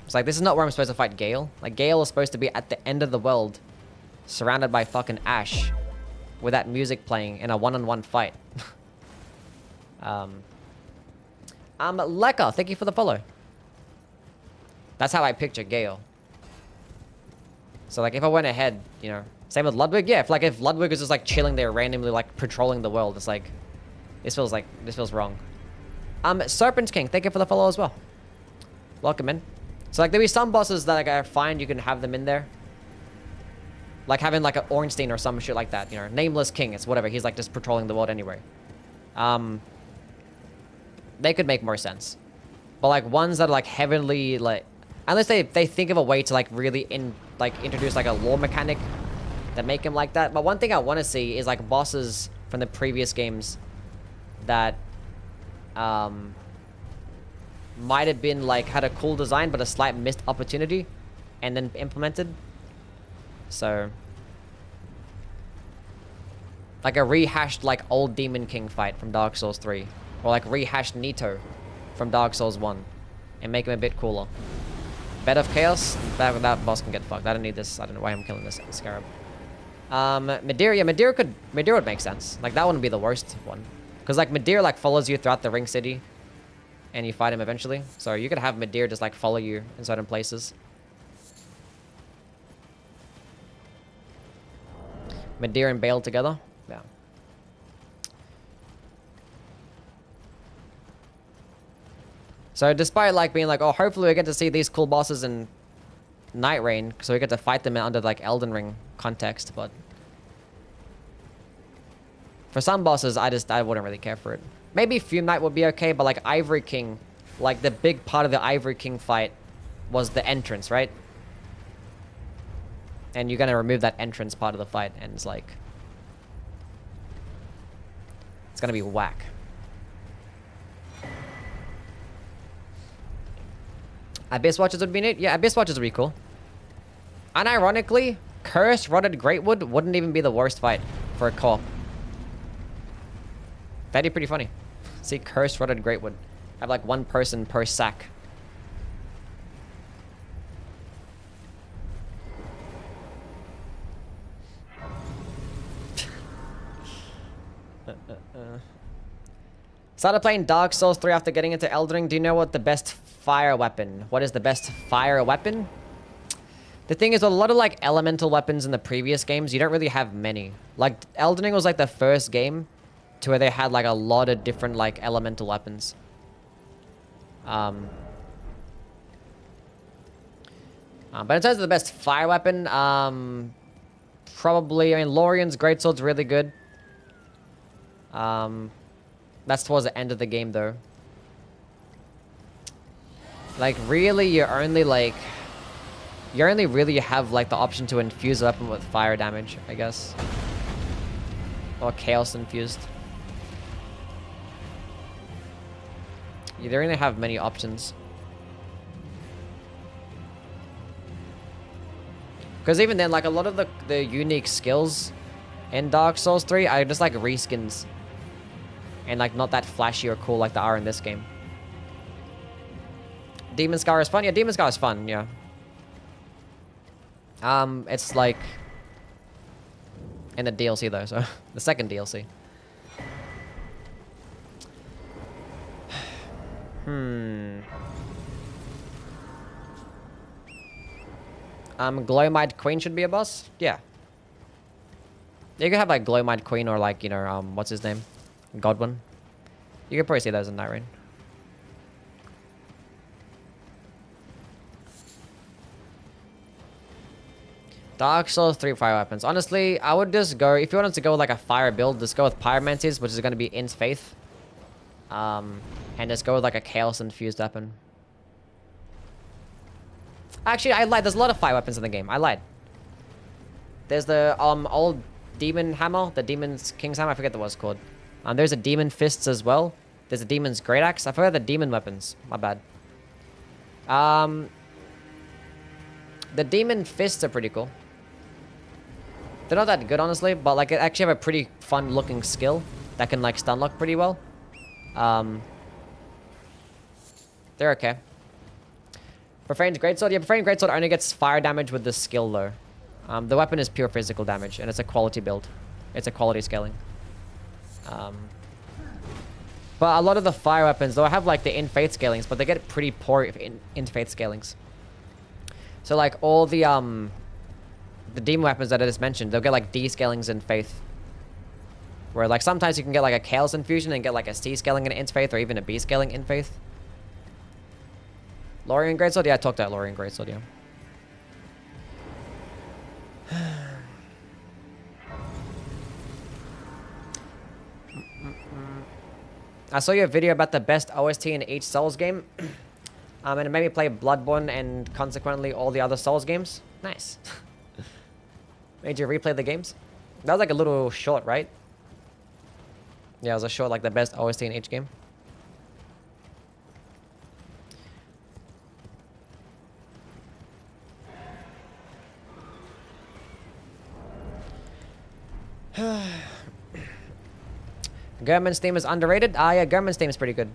It's like, this is not where I'm supposed to fight Gale. Like, Gale is supposed to be at the end of the world, surrounded by fucking ash, with that music playing in a one-on-one fight. Lekka, thank you for the follow. That's how I picture Gale. So, like, if I went ahead, you know, same with Ludwig, yeah, if Ludwig is just, like, chilling there randomly, like, patrolling the world, it's like, this feels wrong. Serpent King, thank you for the follow as well. Welcome in. So, like, there'll be some bosses that, like, I find you can have them in there. Like, having, like, an Ornstein or some shit like that, you know. Nameless King, it's whatever. He's, like, just patrolling the world anyway. They could make more sense. But, like, ones that are, like, heavily, like... Unless they think of a way to, like, really, introduce, like, a lore mechanic that make him like that. But one thing I want to see is, like, bosses from the previous games that, might have been like had a cool design but a slight missed opportunity and then implemented. So like a rehashed like old Demon King fight from Dark Souls 3, or like rehashed Nito from Dark Souls 1 and make him a bit cooler. Bed of Chaos, that boss can get fucked. I don't need this. I don't know why I'm killing this Scarab. Medivh, yeah, Medivh would make sense. Like that wouldn't be the worst one, because like Medivh like follows you throughout the Ring City and you fight him eventually. So you could have Medivh just like follow you in certain places. Medivh and Bale together. Yeah. So despite like being like, oh, hopefully we get to see these cool bosses in Night Rain, so we get to fight them under like Elden Ring context, but for some bosses I wouldn't really care for it. Maybe Fume Knight would be okay, but like Ivory King, like the big part of the Ivory King fight was the entrance, right? And you're gonna remove that entrance part of the fight, and it's like, it's gonna be whack. Abyss Watchers would be neat. Yeah, Abyss Watchers would be cool. Unironically, Cursed Rotted Greatwood wouldn't even be the worst fight for a co-op. That'd be pretty funny. See, Cursed Rotted Greatwood. Have like one person per sack. Started playing Dark Souls 3 after getting into Elden Ring. Do you know what the best fire weapon? What is the best fire weapon? The thing is, a lot of like elemental weapons in the previous games, you don't really have many. Like Elden Ring was like the first game to where they had like a lot of different like elemental weapons. But in terms of the best fire weapon, probably, I mean, Lorian's Greatsword's really good. That's towards the end of the game though. Like really, you only really have like the option to infuse a weapon with fire damage, I guess. Or chaos infused. You don't really have many options. Because even then, like, a lot of the unique skills in Dark Souls 3 are just, like, reskins. And, like, not that flashy or cool like they are in this game. Demon Scar is fun? Yeah, Demon Scar is fun, yeah. It's, like... in the DLC, though, so... the second DLC. Glowmite Queen should be a boss? Yeah. You could have, like, Glowmite Queen or, like, you know, what's his name? Godwin. You could probably see those in Night Rain. Dark Souls 3 fire weapons. Honestly, I would just go... if you wanted to go with, like, a fire build, just go with Pyromancies, which is going to be In's Faith. And just go with, like, a Chaos-infused weapon. Actually, I lied. There's a lot of fire weapons in the game. I lied. There's the old demon hammer, the demon's king's hammer. I forget what it's called. There's a demon fists as well. There's a demon's great axe. I forgot the demon weapons. My bad. The demon fists are pretty cool. They're not that good, honestly, but like, it actually have a pretty fun looking skill that can like stun lock pretty well. They're okay. Profane's Greatsword? Yeah, Profane's Greatsword only gets fire damage with the skill, though. The weapon is pure physical damage, and it's a quality build. It's a quality scaling. But a lot of the fire weapons, though, have, like, the in-faith scalings, but they get pretty poor in-faith scalings. So, like, all the demon weapons that I just mentioned, they'll get, like, D-scalings in faith. Where, like, sometimes you can get, like, a Chaos Infusion and get, like, a C-scaling in faith, or even a B-scaling in faith. Lorien Greatsword? Yeah, I talked about Lorien Greatsword, yeah. I saw your video about the best OST in each Souls game. And it made me play Bloodborne and consequently all the other Souls games. Nice. Made you replay the games? That was like a little short, right? Yeah, it was a short, like the best OST in each game. German's theme is underrated? Yeah, German's theme is pretty good.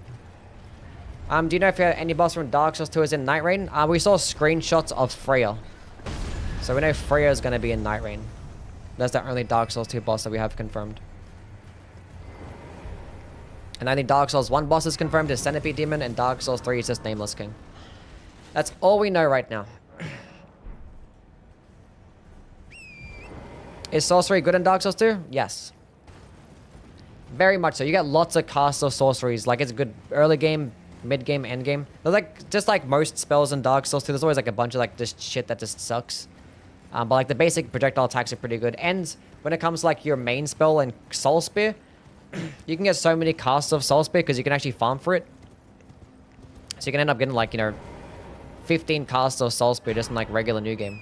Do you know if any boss from Dark Souls 2 is in Night Rain? We saw screenshots of Freya. So we know Freya is going to be in Night Rain. That's the only Dark Souls 2 boss that we have confirmed. And only Dark Souls 1 boss is confirmed is Centipede Demon, and Dark Souls 3 is just Nameless King. That's all we know right now. Is sorcery good in Dark Souls 2? Yes. Very much so. You get lots of casts of sorceries. Like, it's good early game, mid game, end game. They're like, just like most spells in Dark Souls 2, there's always like a bunch of like just shit that just sucks. But like the basic projectile attacks are pretty good. And when it comes to like your main spell and Soul Spear, you can get so many casts of Soul Spear because you can actually farm for it. So you can end up getting like, you know, 15 casts of Soul Spear just in like regular new game.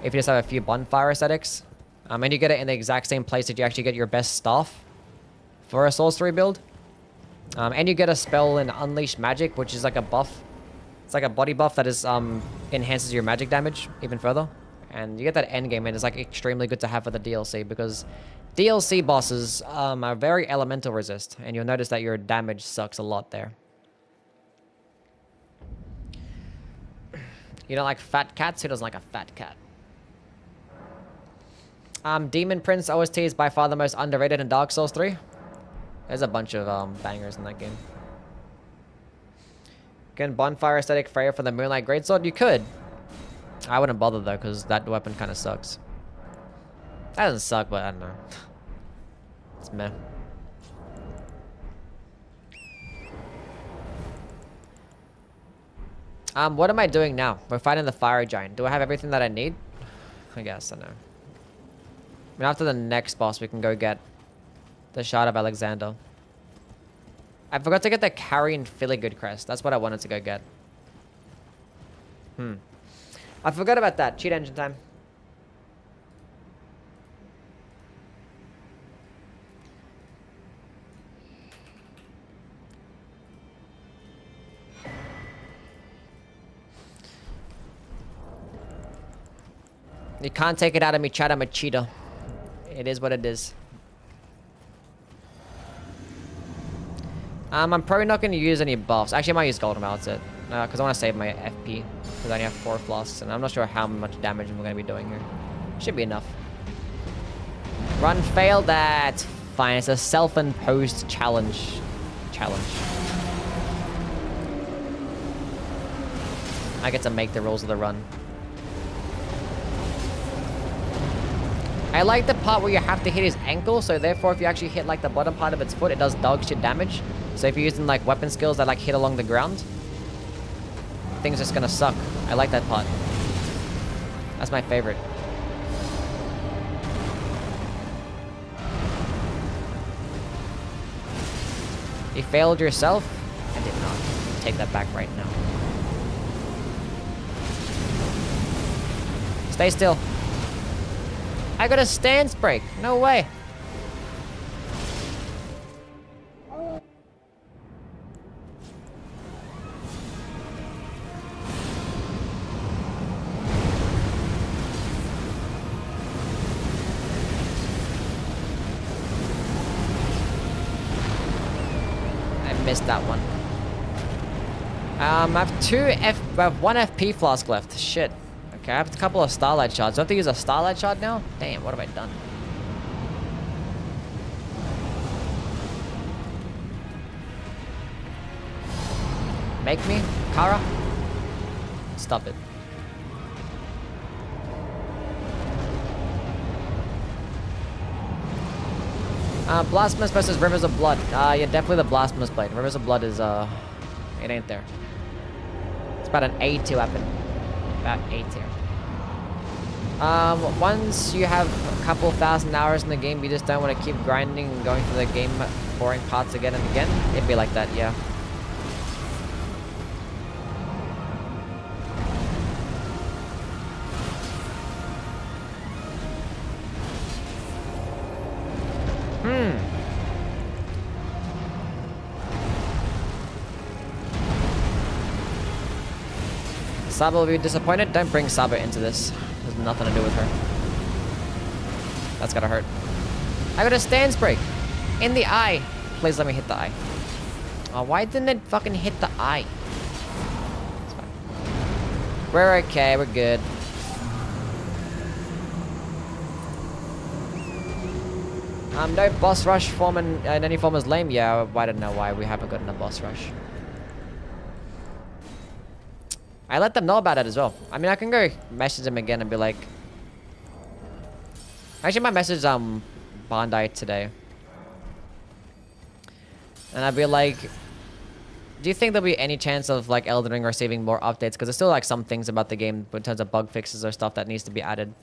If you just have a few bonfire aesthetics. And you get it in the exact same place that you actually get your best staff for a sorcery build. And you get a spell in Unleash Magic, which is like a buff. It's like a body buff that is enhances your magic damage even further. And you get that end game, and it's like extremely good to have for the DLC because DLC bosses are very elemental resist, and you'll notice that your damage sucks a lot there. You don't like fat cats? Who doesn't like a fat cat? Demon Prince OST is by far the most underrated in Dark Souls 3. There's a bunch of bangers in that game. Can Bonfire Aesthetic Freya for the Moonlight Greatsword? You could. I wouldn't bother though, because that weapon kind of sucks. That doesn't suck, but I don't know. It's meh. What am I doing now? We're fighting the Fire Giant. Do I have everything that I need? I guess, I don't know. I mean, after the next boss, we can go get the Shard of Alexander. I forgot to get the Carrion Filigood crest. That's what I wanted to go get. I forgot about that. Cheat engine time. You can't take it out of me, Chad. I'm a cheater. It is what it is. I'm probably not going to use any buffs. Actually, I might use golden outfit. Because I want to save my FP. Because I only have 4 flasks. And I'm not sure how much damage we're going to be doing here. Should be enough. Run failed. That's fine. It's a self-imposed challenge. I get to make the rules of the run. I like the part where you have to hit his ankle, so therefore if you actually hit like the bottom part of its foot, it does dog shit damage. So if you're using like weapon skills that like hit along the ground, things just gonna suck. I like that part. That's my favorite. You failed yourself? I did not. Take that back right now. Stay still. I got a stance break. No way. I missed that one. I have one FP flask left. Shit. Okay, I have a couple of starlight shards. Do I have to use a starlight shard now? Damn, what have I done? Make me? Kara? Stop it. Blasphemous versus Rivers of Blood. Yeah, definitely the Blasphemous blade. Rivers of Blood is, it ain't there. It's about an A tier weapon. About A tier. Once you have a couple thousand hours in the game, you just don't want to keep grinding and going through the game boring parts again and again. It'd be like that, yeah. Saba will be disappointed. Don't bring Saba into this. There's nothing to do with her. That's gotta hurt. I got a stance break. In the eye. Please let me hit the eye. Oh, why didn't it fucking hit the eye? It's fine. We're okay. We're good. No boss rush form in any form is lame. Yeah, I don't know why we haven't gotten a boss rush. I let them know about it as well. I mean, I can go message them again and be like... Actually, my message Bandai today. And I'd be like... Do you think there'll be any chance of like Elden Ring receiving more updates? Because there's still like some things about the game in terms of bug fixes or stuff that needs to be added.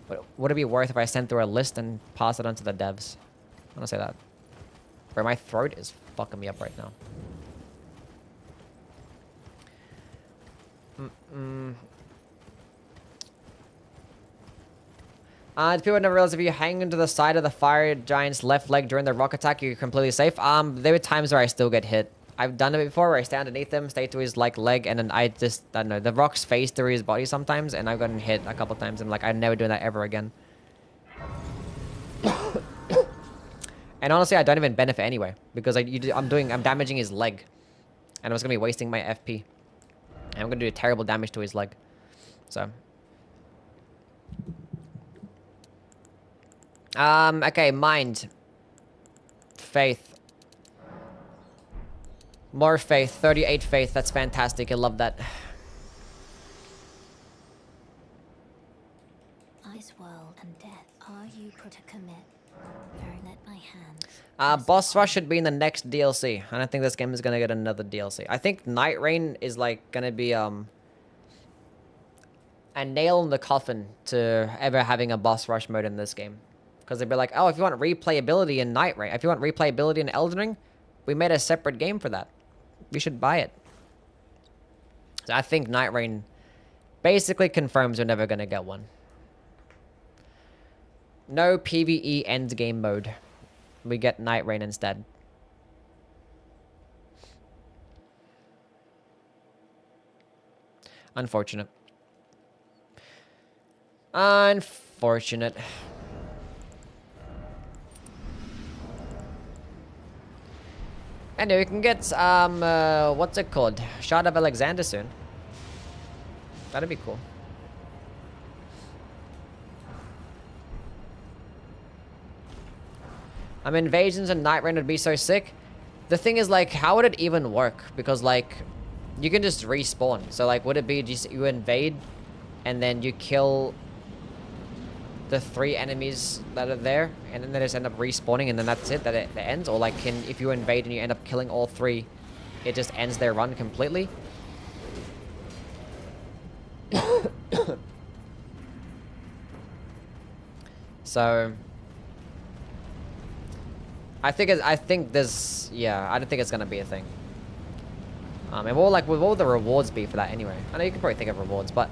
But would it be worth if I sent through a list and pass it on to the devs? I want to say that. Bro, my throat is fucking me up right now. People never realize if you hang into the side of the fire giant's left leg during the rock attack, you're completely safe. There were times where I still get hit. I've done it before where I stay underneath him, stay to his like leg, and then I don't know, the rocks phase through his body sometimes, and I've gotten hit a couple times. I'm like, I'm never doing that ever again. And honestly, I don't even benefit anyway because I'm damaging his leg, and I was gonna be wasting my FP. And I'm gonna do terrible damage to his leg. So. Okay, mind. Faith. More faith. 38 faith. That's fantastic. I love that. Ice world and death. Are you put to commit? Don't let my hand. Boss rush should be in the next DLC. I don't think this game is gonna get another DLC. I think Night Rain is like gonna be a nail in the coffin to ever having a boss rush mode in this game. Because they'd be like, oh, if you want replayability in Night Rain, if you want replayability in Elden Ring, we made a separate game for that. You should buy it. So I think Night Rain basically confirms we're never gonna get one. No PvE endgame mode. We get Night Rain instead. Unfortunate. Unfortunate. Anyway, we can get what's it called? Shard of Alexander soon. That'd be cool. Invasions and Night Rain would be so sick. The thing is, like, how would it even work? Because, like, you can just respawn. So, like, would it be just you invade and then you kill the 3 enemies that are there and then they just end up respawning and then that's it, that it ends? Or, like, if you invade and you end up killing all 3, it just ends their run completely? So I think there's, yeah, I don't think it's gonna be a thing. And what would the rewards be for that anyway? I know you can probably think of rewards, but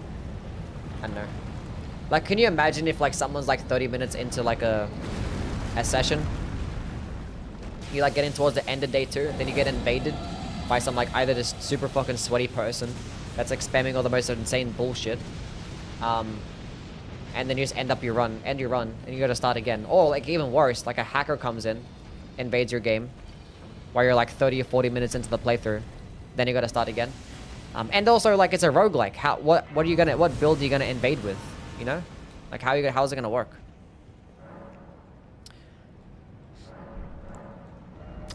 I don't know. Like, can you imagine if like someone's like 30 minutes into like a session, you like getting towards the end of day 2, then you get invaded by some like either just super fucking sweaty person that's like spamming all the most insane bullshit, and then you just end your run, and you gotta start again. Or like even worse, like a hacker comes in, invades your game, while you're like 30 or 40 minutes into the playthrough, then you gotta start again. And also like it's a roguelike. What build are you gonna invade with? You know, like how is it gonna work?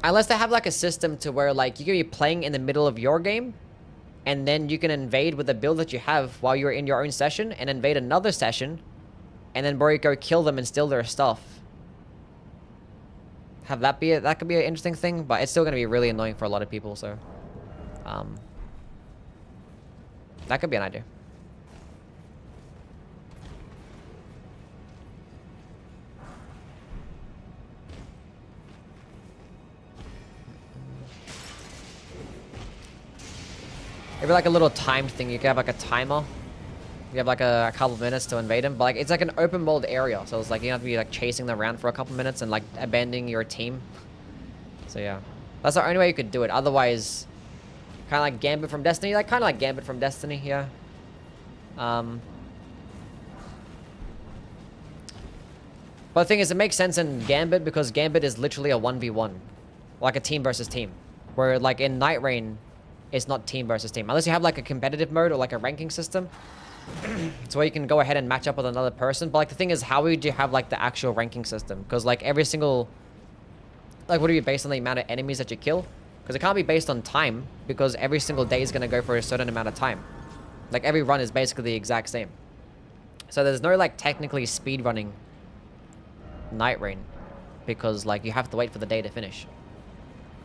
Unless they have like a system to where like you can be playing in the middle of your game, and then you can invade with the build that you have while you're in your own session, and invade another session, and then bro, you go kill them and steal their stuff. Have that be it? That could be an interesting thing, but it's still gonna be really annoying for a lot of people. So, that could be an idea. Maybe like a little time thing. You could have like a timer. You have like a couple minutes to invade him, but like it's like an open world area, so it's like you have to be like chasing them around for a couple minutes and like abandoning your team. So yeah, that's the only way you could do it. Otherwise, kind of like Gambit from Destiny, like kind of like Gambit from Destiny, yeah. But the thing is, it makes sense in Gambit because Gambit is literally a 1v1, like a team versus team, where like in Night Rain, it's not team versus team unless you have like a competitive mode or like a ranking system. It's where you can go ahead and match up with another person. But like the thing is, how would you have like the actual ranking system? Because like every single, like, would it be based on the amount of enemies that you kill? Because it can't be based on time, because every single day is going to go for a certain amount of time. Like every run is basically the exact same. So there's no like technically speed running Night Rain, because like you have to wait for the day to finish.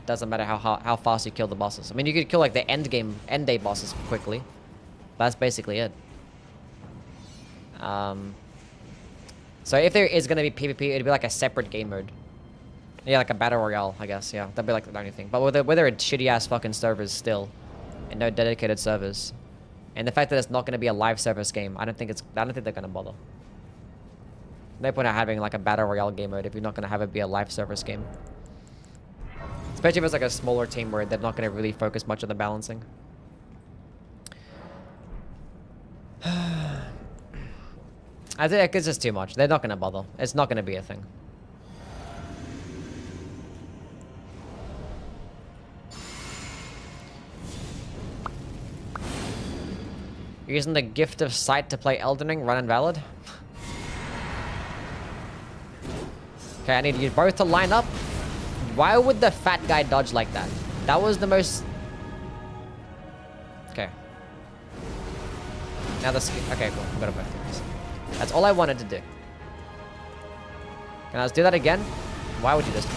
Doesn't matter how fast you kill the bosses. I mean, you could kill like the end day bosses quickly, but that's basically it. So if there is gonna be PvP, it'd be like a separate game mode. Yeah, like a battle royale, I guess. Yeah, that'd be like the only thing. But whether it's shitty ass fucking servers still, and no dedicated servers, and the fact that it's not gonna be a live service game, I don't think they're gonna bother. No point in having like a battle royale game mode if you're not gonna have it be a live service game. Especially if it's like a smaller team where they're not gonna really focus much on the balancing. I think it's just too much. They're not gonna bother. It's not gonna be a thing. You're using the gift of sight to play Elden Ring, run invalid. Okay, I need you both to line up. Why would the fat guy dodge like that? That was the most... Okay. Now the... Okay, cool. I'm gonna both do this. That's all I wanted to do. Can I just do that again? Why would you just...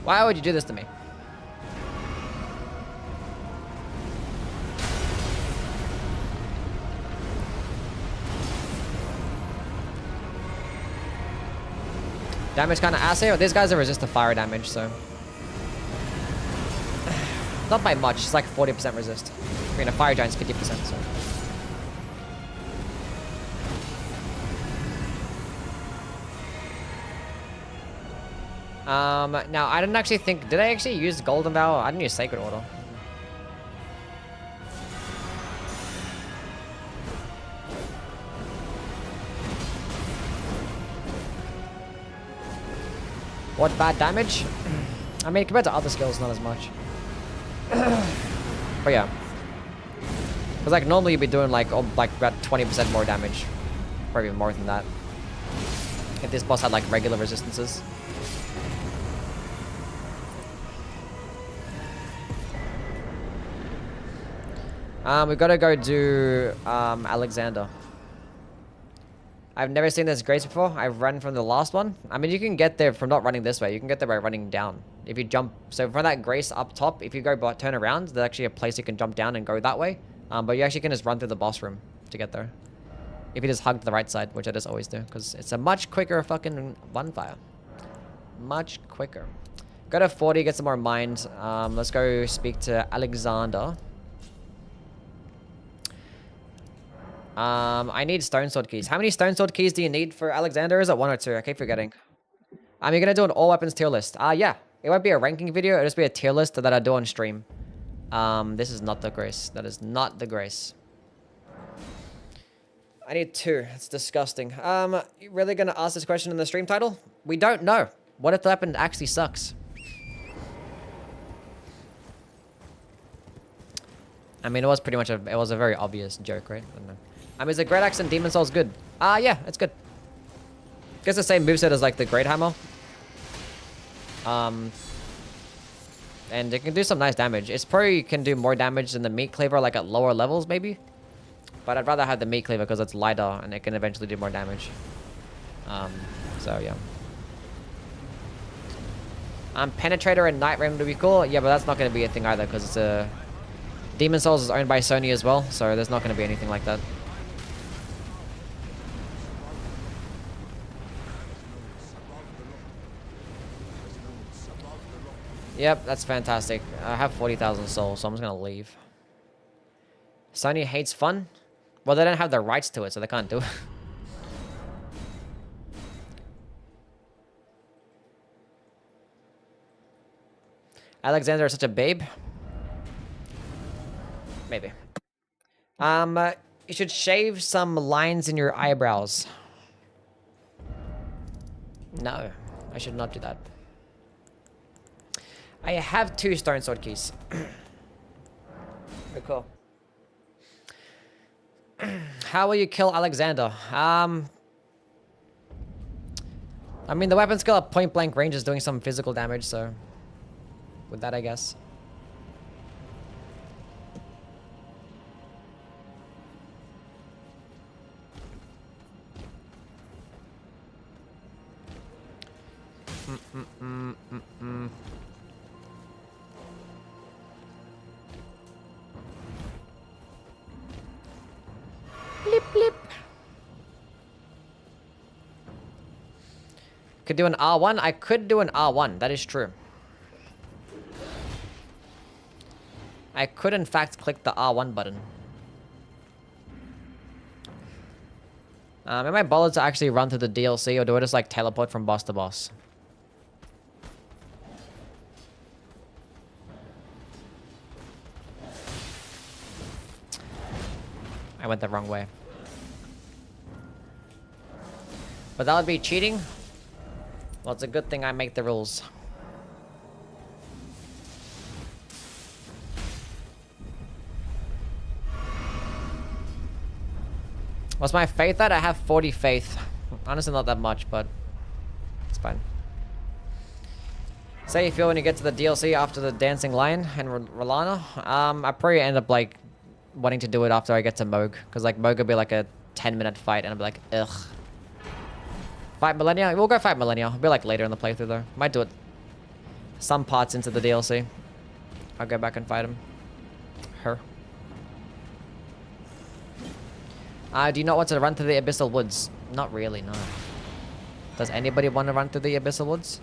Why would you do this to me? Damage kind of assay, but these guys are resist to fire damage, so... Not by much, it's like 40% resist. I mean, a fire giant's 50%, so... Now, I didn't actually think... Did I actually use Golden Vow? I didn't use Sacred Order. What bad damage? I mean, compared to other skills, not as much. But yeah. Because like normally you'd be doing like about 20% more damage. Or even more than that. If this boss had like regular resistances. We gotta go do Alexander. I've never seen this grace before. I've run from the last one. I mean, you can get there from not running this way. You can get there by running down. If you jump, so from that grace up top, if you go turn around, there's actually a place you can jump down and go that way. But you actually can just run through the boss room to get there. If you just hug to the right side, which I just always do, because it's a much quicker fucking bonfire. Much quicker. Go to 40, get some more mind. Let's go speak to Alexander. I need stone sword keys. How many stone sword keys do you need for Alexander? Is it 1 or 2? I keep forgetting. You're gonna do an all weapons tier list. Yeah. It won't be a ranking video. It'll just be a tier list that I do on stream. This is not the grace. That is not the grace. I need 2. It's disgusting. You really gonna ask this question in the stream title? We don't know. What if the weapon actually sucks? I mean, it was pretty much it was a very obvious joke, right? I don't know. Is the Great Axe and Demon Souls good? Yeah, it's good. It's the same moveset as like the Great Hammer. And it can do some nice damage. It's probably can do more damage than the Meat Cleaver, like at lower levels maybe. But I'd rather have the Meat Cleaver because it's lighter and it can eventually do more damage. So yeah. Penetrator and Night Realm would be cool. Yeah, but that's not going to be a thing either because it's a... Demon Souls is owned by Sony as well, so there's not going to be anything like that. Yep, that's fantastic. I have 40,000 souls, so I'm just going to leave. Sony hates fun? Well, they don't have the rights to it, so they can't do it. Alexander is such a babe. Maybe. You should shave some lines in your eyebrows. No, I should not do that. I have 2 stone sword keys. Very cool. How will you kill Alexander? I mean, the weapon skill at point blank range is doing some physical damage, so with that, I guess. Blip, blip. Could do an R1? I could do an R1. That is true. I could, in fact, click the R1 button. Am I bothered to actually run through the DLC, or do I just, like, teleport from boss to boss? I went the wrong way. But that would be cheating? Well, it's a good thing I make the rules. What's my faith at? I have 40 faith. Honestly, not that much, but it's fine. Say you feel when you get to the DLC after the Dancing Lion and Rolana. I probably end up, like, wanting to do it after I get to Moog. Because, like, Moog will be, like, a 10-minute fight, and I'll be like, ugh. Fight Millennia? We'll go fight Millennia. It'll be, like, later in the playthrough, though. Might do it some parts into the DLC. I'll go back and fight him. Her. Do you not want to run through the Abyssal Woods? Not really, no. Does anybody want to run through the Abyssal Woods?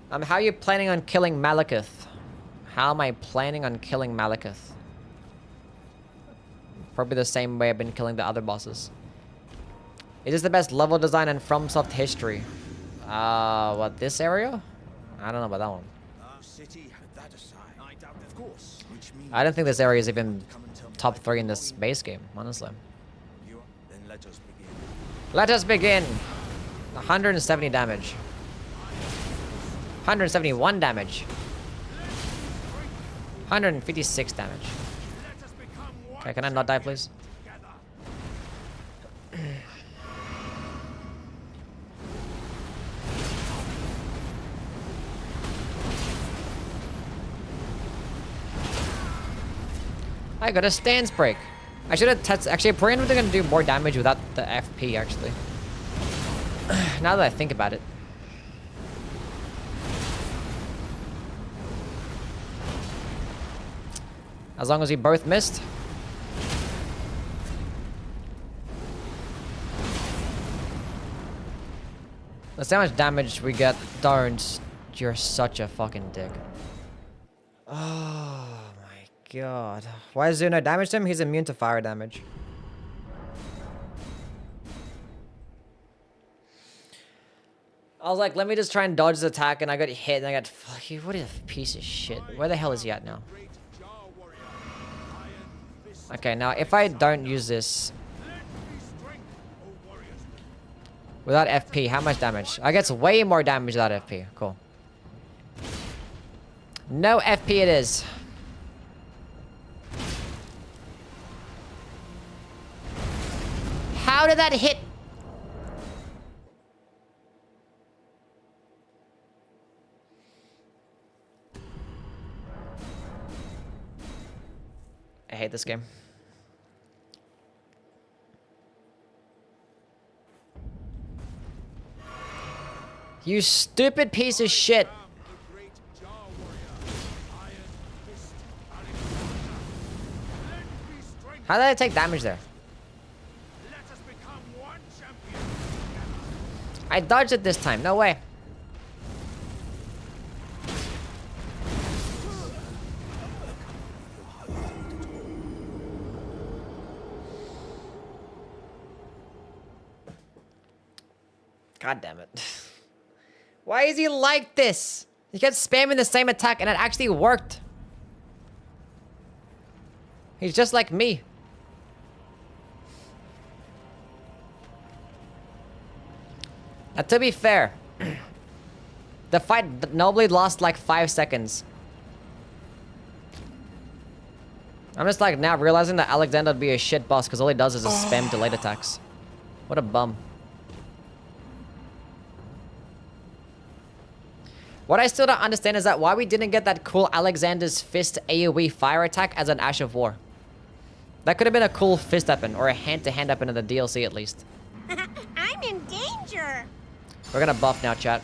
How are you planning on killing Malekith? How am I planning on killing Malekith? Probably the same way I've been killing the other bosses. Is this the best level design in FromSoft history? What, this area? I don't know about that one. Our city had that aside. I doubt, of course, which means I don't think this area is even top 3 in this base game, honestly. You are? Then let us begin. Let us begin. 170 damage. 171 damage. 156 damage. Okay, can I not die, please? I got a stance break. I should have tested. Actually, probably gonna do more damage without the FP, actually. Now that I think about it. As long as we both missed. Let's see how much damage we get. Don't. You're such a fucking dick. Oh my god. Why is there no damage to him? He's immune to fire damage. I was like, let me just try and dodge his attack, and I got hit, and I got... What a piece of shit. Where the hell is he at now? Okay, now if I don't use this... Without FP, how much damage? I get way more damage without FP. Cool. No FP it is. How did that hit? I hate this game. You stupid piece of shit. How did I take damage there? I dodged it this time. No way. God damn it. Why is he like this? He kept spamming the same attack and it actually worked. He's just like me. Now, to be fair, the fight nobly lost like 5 seconds. I'm just like now realizing that Alexander would be a shit boss because all he does is just spam delayed attacks. What a bum. What I still don't understand is that why we didn't get that cool Alexander's Fist AoE fire attack as an Ash of War. That could have been a cool fist weapon or a hand-to-hand weapon in the DLC at least. I'm in danger. We're gonna buff now, chat.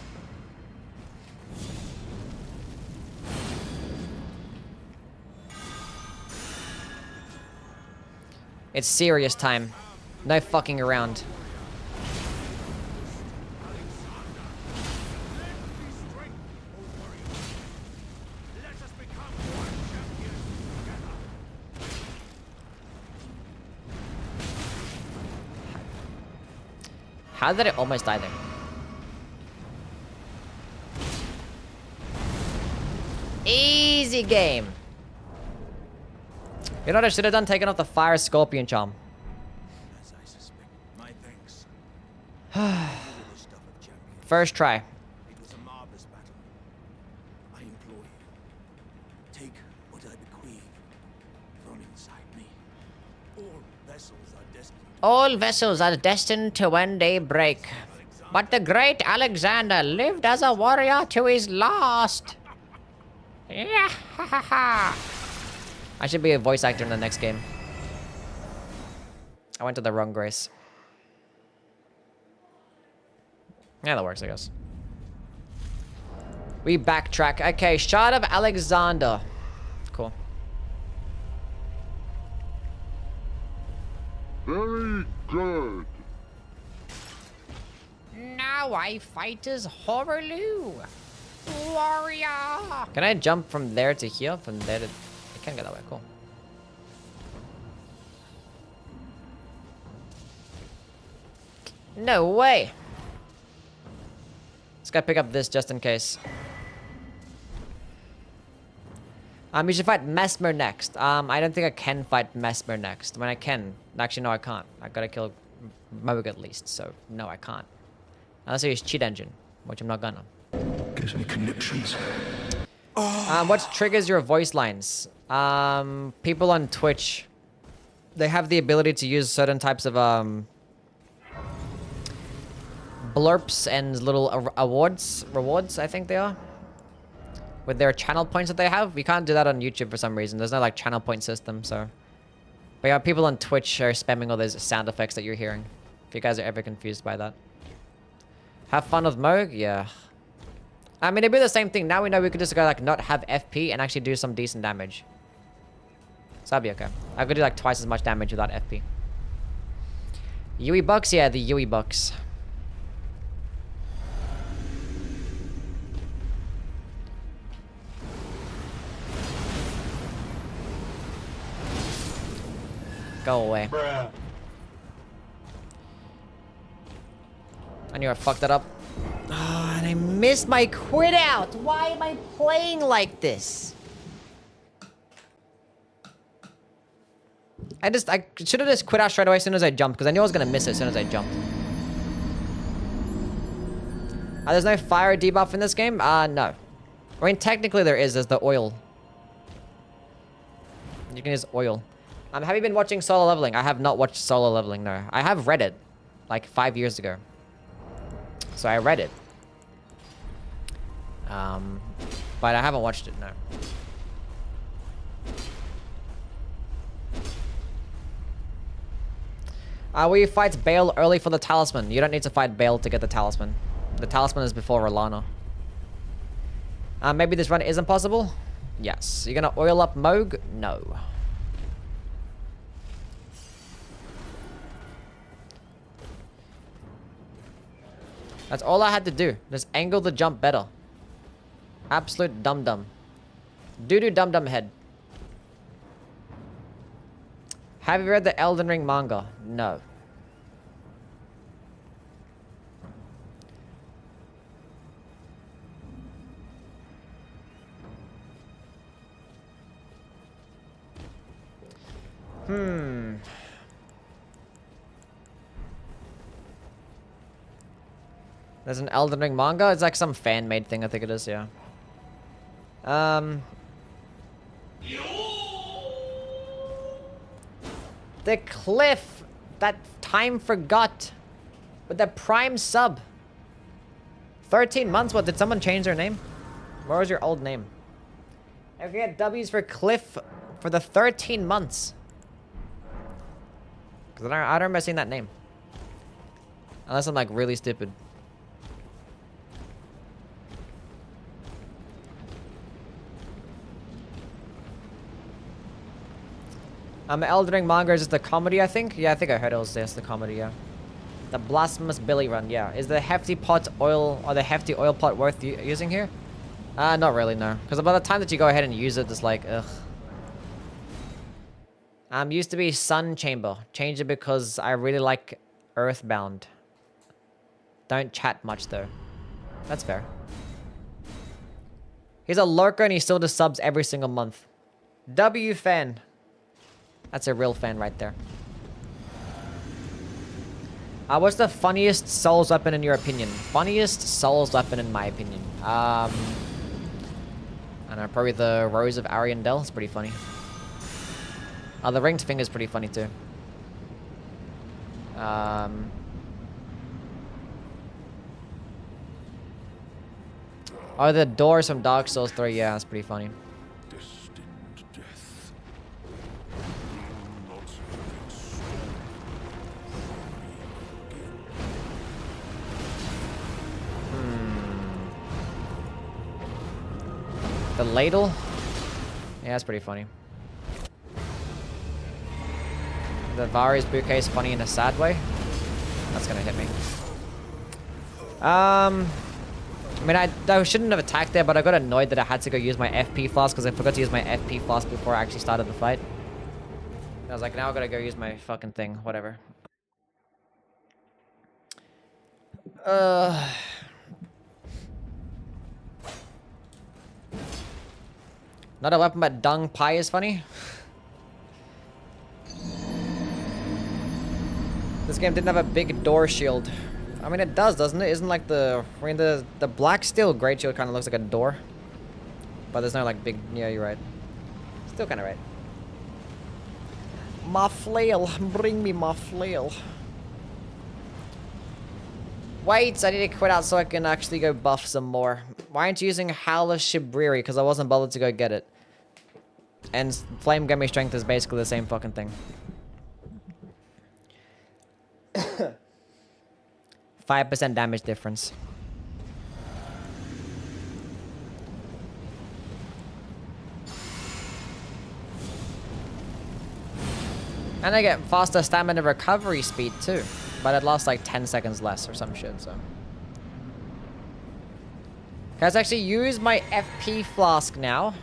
It's serious time. No fucking around. How did it almost die there? Easy game. You know what I should have done? Taken off the fire scorpion charm. As I suspect, my thanks. First try. It was a marvelous battle. I implore you, take what I bequeath from inside me. All vessels are destined All vessels are destined to one day break. But the great Alexander lived as a warrior to his last. Yeah, ha ha ha. I should be a voice actor in the next game. I went to the wrong grace. Yeah, that works, I guess. We backtrack. Okay, shot of Alexander. Cool. Very good. Now I fight as Horaloo. Warrior. Can I jump from there to here? From there to... I can go that way. Cool. No way. Let's go pick up this just in case. You should fight Mesmer next. I don't think I can fight Mesmer next. When I can. Actually, no, I can't. I gotta kill Moog at least, so no, I can't. Unless I use cheat engine, which I'm not gonna. Gives me conniptions. What triggers your voice lines? People on Twitch, they have the ability to use certain types of blurps and little rewards, I think they are, with their channel points that they have. We can't do that on YouTube for some reason. There's no like channel point system, so. But yeah, people on Twitch are spamming all those sound effects that you're hearing. If you guys are ever confused by that. Have fun with Moog? Yeah. I mean, it'd be the same thing. Now we know we could just go like not have FP and actually do some decent damage. So that'd be okay. I could do like twice as much damage without FP. Yui bucks? Yeah, the Yui bucks. Go away. Bruh. I knew I fucked that up. Oh, and I missed my quit out. Why am I playing like this? I should have just quit out straight away as soon as I jumped, because I knew I was going to miss it as soon as I jumped. There's no fire debuff in this game? No. I mean, technically there is. There's the oil. You can use oil. Have you been watching Solo Leveling? I have not watched Solo Leveling, no. I have read it, like 5 years ago. So I read it. But I haven't watched it, no. Will you fight Bale early for the talisman? You don't need to fight Bale to get the talisman. The talisman is before Rolana. Maybe this run isn't possible? Yes. You're gonna oil up Moog? No. That's all I had to do. Just angle the jump better. Absolute dum-dum. Doo-doo dum-dum head. Have you read the Elden Ring manga? No. There's an Elden Ring manga? It's like some fan-made thing, I think it is, yeah. The Cliff! That time forgot! With the Prime sub! 13 months? What, did someone change their name? Where was your old name? I can get W's for Cliff for the 13 months. Because I don't remember seeing that name. Unless I'm like really stupid. Elden Ring manga is just the comedy, I think? Yeah, I think I heard it was just the comedy, yeah. The Blasphemous Billy run, yeah. Is the hefty pot oil, or the hefty oil pot worth using here? Not really, no. Because by the time that you go ahead and use it, it's like, ugh. Used to be Sun Chamber. Changed it because I really like Earthbound. Don't chat much, though. That's fair. He's a lurker and he still just subs every single month. W fan. That's a real fan right there. What's the funniest Souls weapon in your opinion? Funniest Souls weapon in my opinion. I don't know, probably the Rose of Ariandel. It's pretty funny. The Ringed Finger is pretty funny too. Oh, the doors from Dark Souls 3. Yeah, that's pretty funny. The ladle? Yeah, that's pretty funny. The Vari's bouquet is funny in a sad way. That's gonna hit me. I mean, I shouldn't have attacked there, but I got annoyed that I had to go use my FP flask because I forgot to use my FP flask before I actually started the fight. I was like, now I gotta go use my fucking thing. Whatever. Not a weapon, but dung pie is funny. This game didn't have a big door shield. I mean, it does, doesn't it? Isn't like the... I mean, the black steel great shield kind of looks like a door. But there's no like big... Yeah, you're right. Still kind of right. My flail. Bring me my flail. Wait, I need to quit out so I can actually go buff some more. Why aren't you using Howler Shibriri? Because I wasn't bothered to go get it. And Flame Gummy Strength is basically the same fucking thing. 5% damage difference. And I get faster stamina recovery speed too. But it lasts like 10 seconds less or some shit, so. Guys, actually use my FP flask now.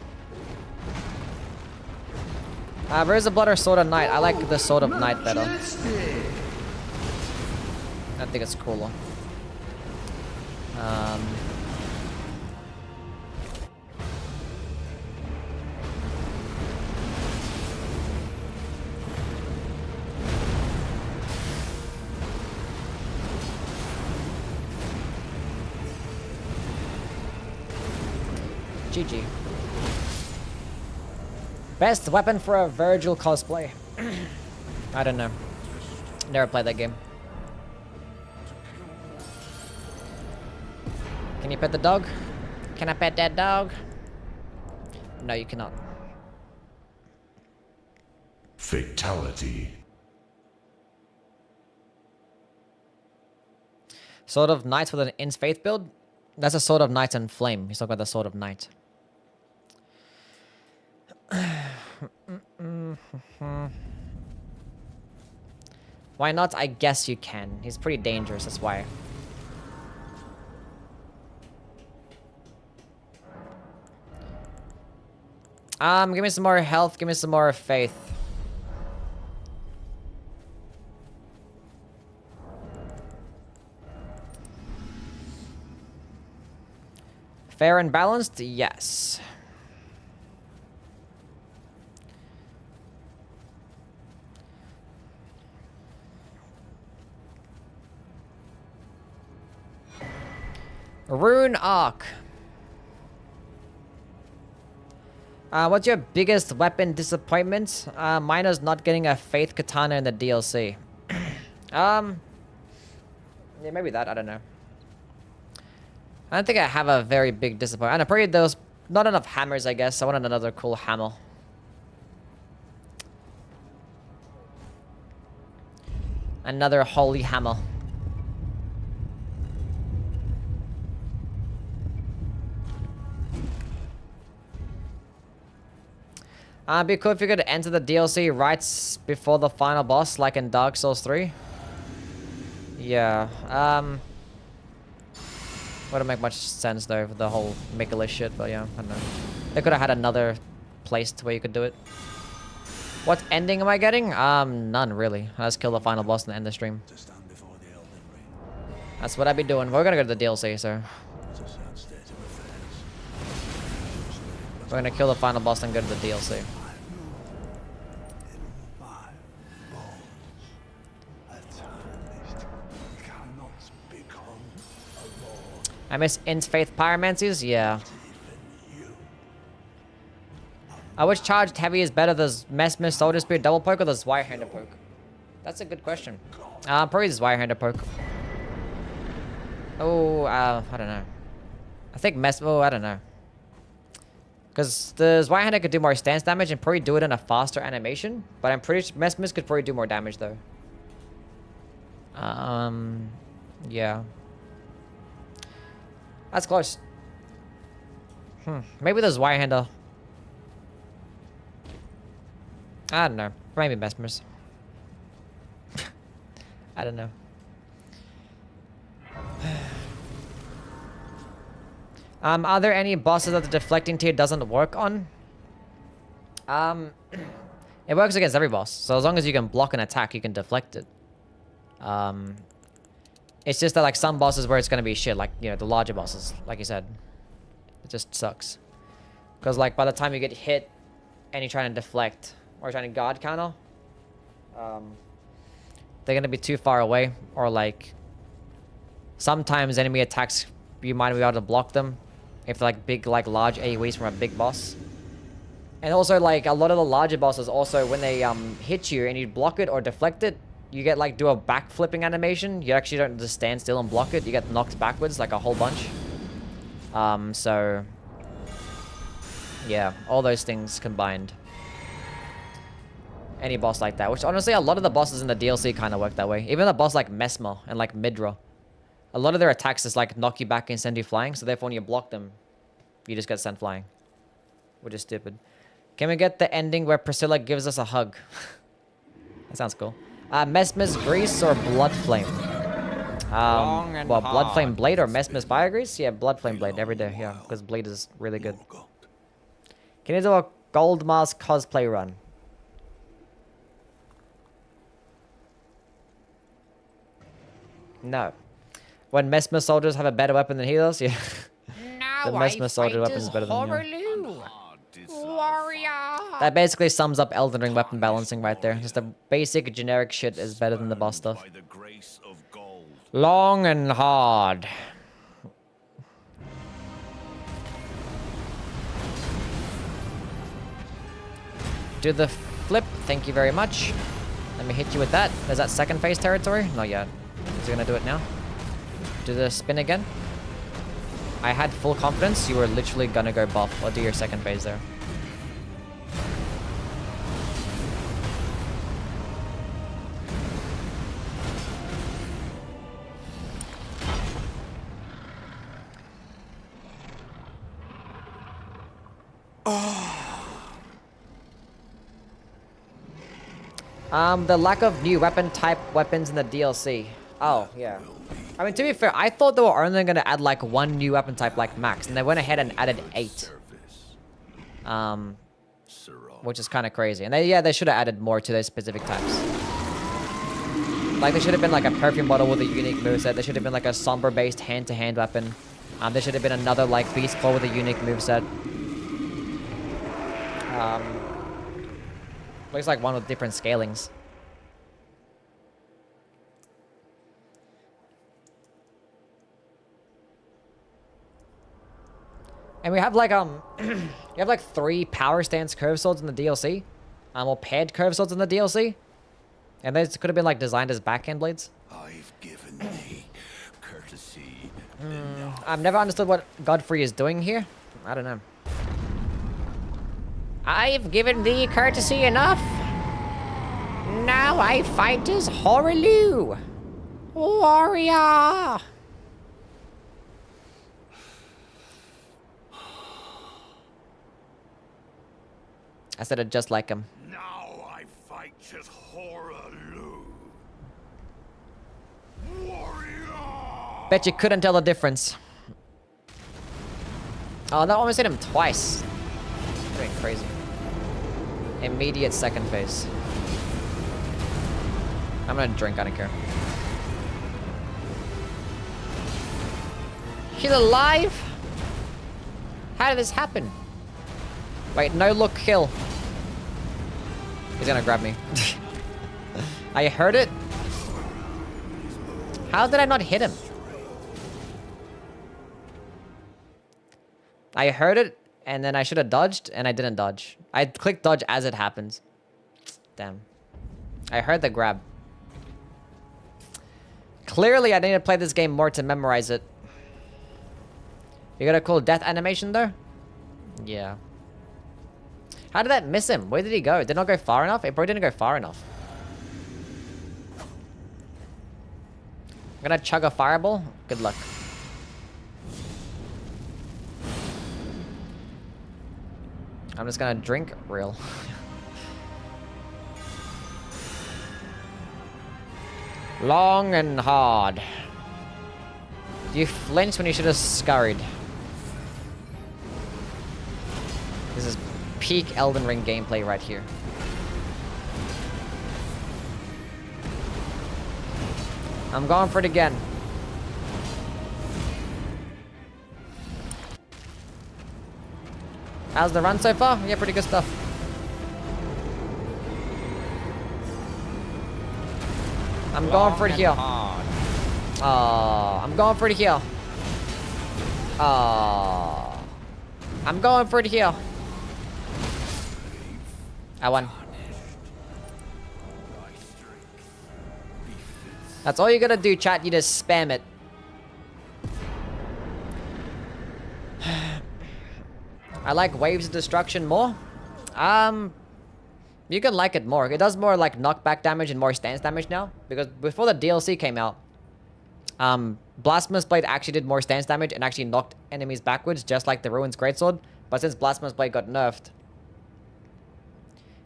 Where's the Blood or Sword of Night? I like the Sword of Night better. I think it's cooler. GG. Best weapon for a Virgil cosplay. I don't know. Never played that game. Can you pet the dog? Can I pet that dog? No, you cannot. Fatality. Sword of Knights with an In's Faith build? That's a Sword of Knights and Flame. He's talking about the Sword of Knight. Why not? I guess you can. He's pretty dangerous, that's why. Give me some more health, give me some more faith. Fair and balanced? Yes. Rune Arc. What's your biggest weapon disappointment? Mine is not getting a Faith Katana in the DLC. Yeah, maybe that, I don't know. I don't think I have a very big disappointment. I know, probably there was not enough hammers, I guess. I wanted another cool hammer. Another holy hammer. It'd be cool if you could enter the DLC right before the final boss, like in Dark Souls 3. Yeah, wouldn't make much sense though for the whole Mikula shit, but yeah, I don't know. They could have had another place where you could do it. What ending am I getting? None really. I just kill the final boss and end the stream. To stand before the Elden Ring. That's what I'd be doing. We're gonna go to the DLC, so It's a sad state of affairs. we're gonna kill the final boss and go to the DLC. In my bones, a terrorist cannot become a lord. I miss In's Faith Pyromancies? Yeah. Even you. Which charged heavy is better, the Blasphemous Soldier Spear double poke or the Zweihander poke? That's a good question. Probably the Zweihander poke. Oh, I don't know. I think oh, I don't know. Because the Zweihander could do more stance damage and probably do it in a faster animation. But I'm pretty sure Blasphemous could probably do more damage though. Yeah. That's close. Maybe the Zweihander. I don't know. Maybe Blasphemous. I don't know. Are there any bosses that the deflecting tier doesn't work on? It works against every boss. So as long as you can block an attack, you can deflect it. It's just that like some bosses where it's gonna be shit, like, you know, the larger bosses, like you said. It just sucks. Because like by the time you get hit and you're trying to deflect or trying to guard counter, they're gonna be too far away, or like sometimes enemy attacks you might be able to block them if they're like big, like large AoEs from a big boss. And also like a lot of the larger bosses also, when they hit you and you block it or deflect it, you get like do a back flipping animation. You actually don't just stand still and block it. You get knocked backwards like a whole bunch. So yeah, all those things combined. Any boss like that, which honestly a lot of the bosses in the DLC kind of work that way. Even a boss like Mesmer and like Midra, a lot of their attacks is like knock you back and send you flying. So therefore when you block them, you just get sent flying, which is stupid. Can we get the ending where Priscilla gives us a hug? That sounds cool. Mesmer's Grease or Blood Flame? Well, Blood Flame Blade or Mesmer's Fire Grease? Yeah, Blood Flame Blade every day. Yeah, because Blade is really good. Can you do a Gold Mask cosplay run? No. When Mesmer soldiers have a better weapon than he does? Yeah. Now The Mesmer soldier weapon is better than you. Warrior. That basically sums up Elden Ring weapon balancing right there. Just the basic generic shit is better than the boss stuff. By the grace of gold. Long and hard. Do the flip. Thank you very much. Let me hit you with that. Is that second phase territory? Not yet. Is he gonna do it now? Do the spin again. I had full confidence you were literally gonna go buff or do your second phase there. The lack of new weapon type weapons in the DLC. Oh, yeah. I mean, to be fair, I thought they were only going to add like one new weapon type like max, and they went ahead and added 8. Which is kind of crazy. And they should have added more to those specific types. Like, there should have been like a perfume bottle with a unique moveset. There should have been like a somber-based hand-to-hand weapon. There should have been another like beast claw with a unique moveset. Looks like one with different scalings. And we have like you have like 3 power stance curve swords in the DLC, or paired curve swords in the DLC, and those could have been like designed as backhand blades. I've given thee courtesy. I've never understood what Godfrey is doing here. I don't know. I've given thee courtesy enough. Now I fight as Horaloo. Warrior. I said it just like him. Now I fight as Horaloo. Warrior. Bet you couldn't tell the difference. Oh, that almost hit him twice. Going crazy. Immediate second phase. I'm gonna drink, I don't care. He's alive? How did this happen? Wait, no look kill. He's gonna grab me. I heard it. How did I not hit him? I heard it, and then I should have dodged, and I didn't dodge. I clicked dodge as it happens. Damn. I heard the grab. Clearly, I need to play this game more to memorize it. You got a cool death animation, though? Yeah. How did that miss him? Where did he go? Did not go far enough? It probably didn't go far enough. I'm gonna chug a fireball. Good luck. I'm just gonna drink real. Long and hard. You flinched when you should have scurried. This is peak Elden Ring gameplay right here. I'm going for it again. How's the run so far? Yeah, pretty good stuff. I'm going for it here. Oh, I'm going for it here. Oh, I'm going for it here. I won. That's all you gotta do, chat. You just spam it. I like Waves of Destruction more. You can like it more. It does more like knockback damage and more stance damage now. Because before the DLC came out, Blasphemous Blade actually did more stance damage and actually knocked enemies backwards, just like the Ruin's Greatsword. But since Blasphemous Blade got nerfed,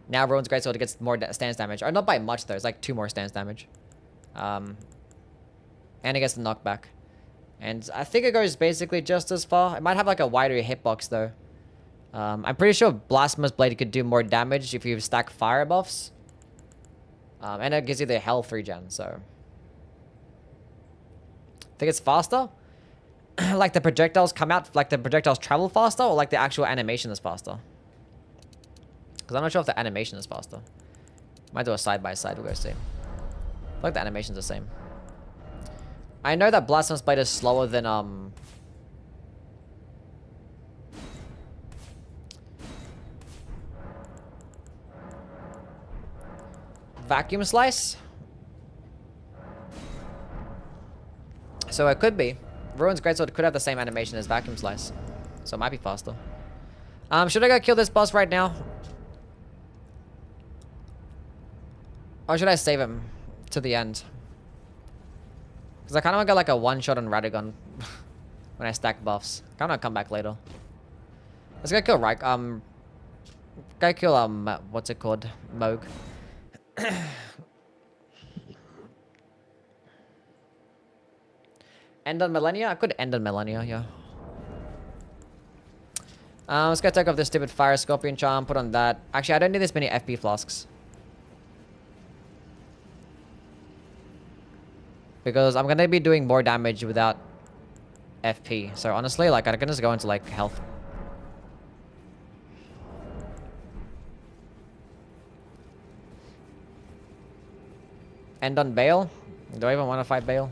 now Ruin's Greatsword gets more stance damage. Or not by much though, it's like 2 more stance damage. And it gets the knockback. And I think it goes basically just as far. It might have like a wider hitbox though. I'm pretty sure Blasphemous Blade could do more damage if you stack fire buffs. And it gives you the health regen, so. Think it's faster? Like the projectiles come out, like the projectiles travel faster, or like the actual animation is faster? Because I'm not sure if the animation is faster. Might do a side by side, we'll go see. I feel like the animation's the same. I know that Blasphemous Blade is slower than, Vacuum Slice? So it could be. Ruin's Greatsword could have the same animation as Vacuum Slice. So it might be faster. Should I go kill this boss right now? Or should I save him to the end? Because I kind of want to go like a one-shot on Radagon when I stack buffs. I kind of want to come back later. Let's go kill go kill, what's it called? Moog. End on Millennia? I could end on Millennia, yeah. Let's go take off this stupid Fire Scorpion Charm, put on that. Actually, I don't need this many FP flasks. Because I'm gonna be doing more damage without FP. So honestly, like, I can just go into, like, health. End on Bale? Do I even want to fight Bale?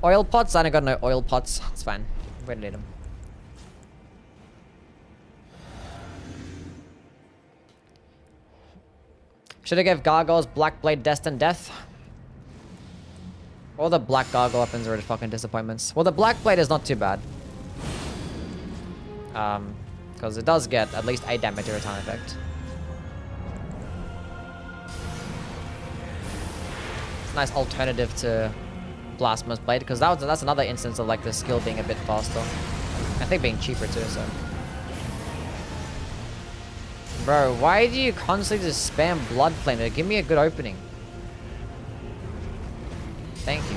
Oil pots? I ain't got no oil pots. It's fine. We don't need them. Should I give Gargoyles Black Blade Destined Death? All the black gargoyle weapons are fucking disappointments. Well, the black blade is not too bad. Because it does get at least 8 damage every time effect. It's a nice alternative to Blasphemous Blade, because that's another instance of like the skill being a bit faster. I think being cheaper too, so. Bro, why do you constantly just spam Blood Flame? Give me a good opening. Thank you.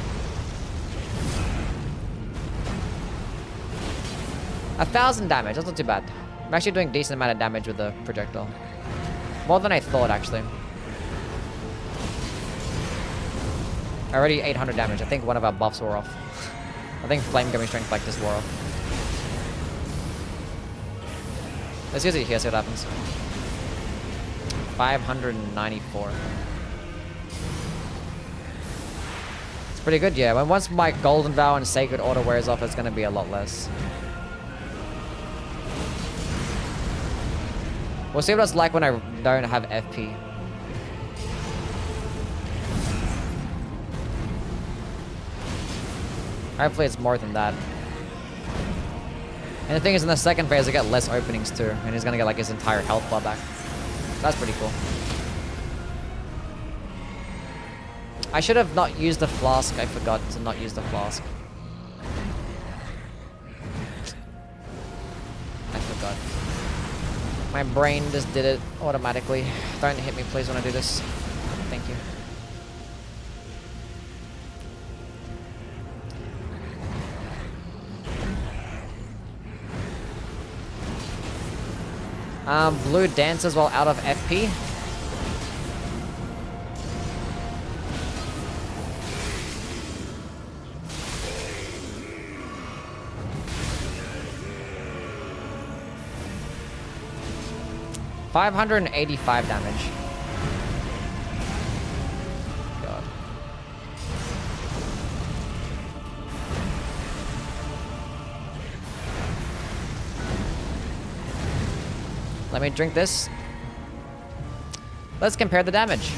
1,000 damage, that's not too bad. I'm actually doing a decent amount of damage with the projectile. More than I thought, actually. Already 800 damage. I think one of our buffs wore off. I think Flame Giving Strength like this wore off. Let's use it here, see what happens. 594. It's pretty good, yeah. Once my Golden Vow and Sacred Order wears off, it's gonna be a lot less. We'll see what it's like when I don't have FP. Hopefully it's more than that. And the thing is, in the second phase, I get less openings too. And he's gonna get like his entire health bar back. That's pretty cool. I should have not used the flask. I forgot to not use the flask. I forgot. My brain just did it automatically. Don't hit me, please, when I do this. Thank you. Blue dances while out of FP. $585 damage. God. Let me drink this. Let's compare the damage.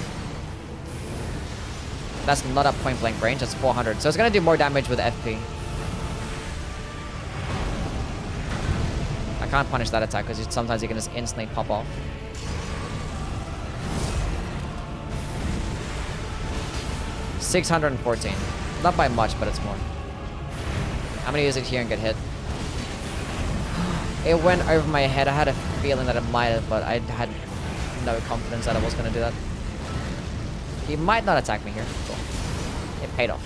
That's not at point blank range, that's 400. So it's gonna do more damage with FP. I can't punish that attack because sometimes you can just instantly pop off. $614. Not by much, but it's more. I'm gonna use it here and get hit. It went over my head. I had a feeling that it might have, but I had no confidence that it was gonna do that. He might not attack me here. Cool. It paid off.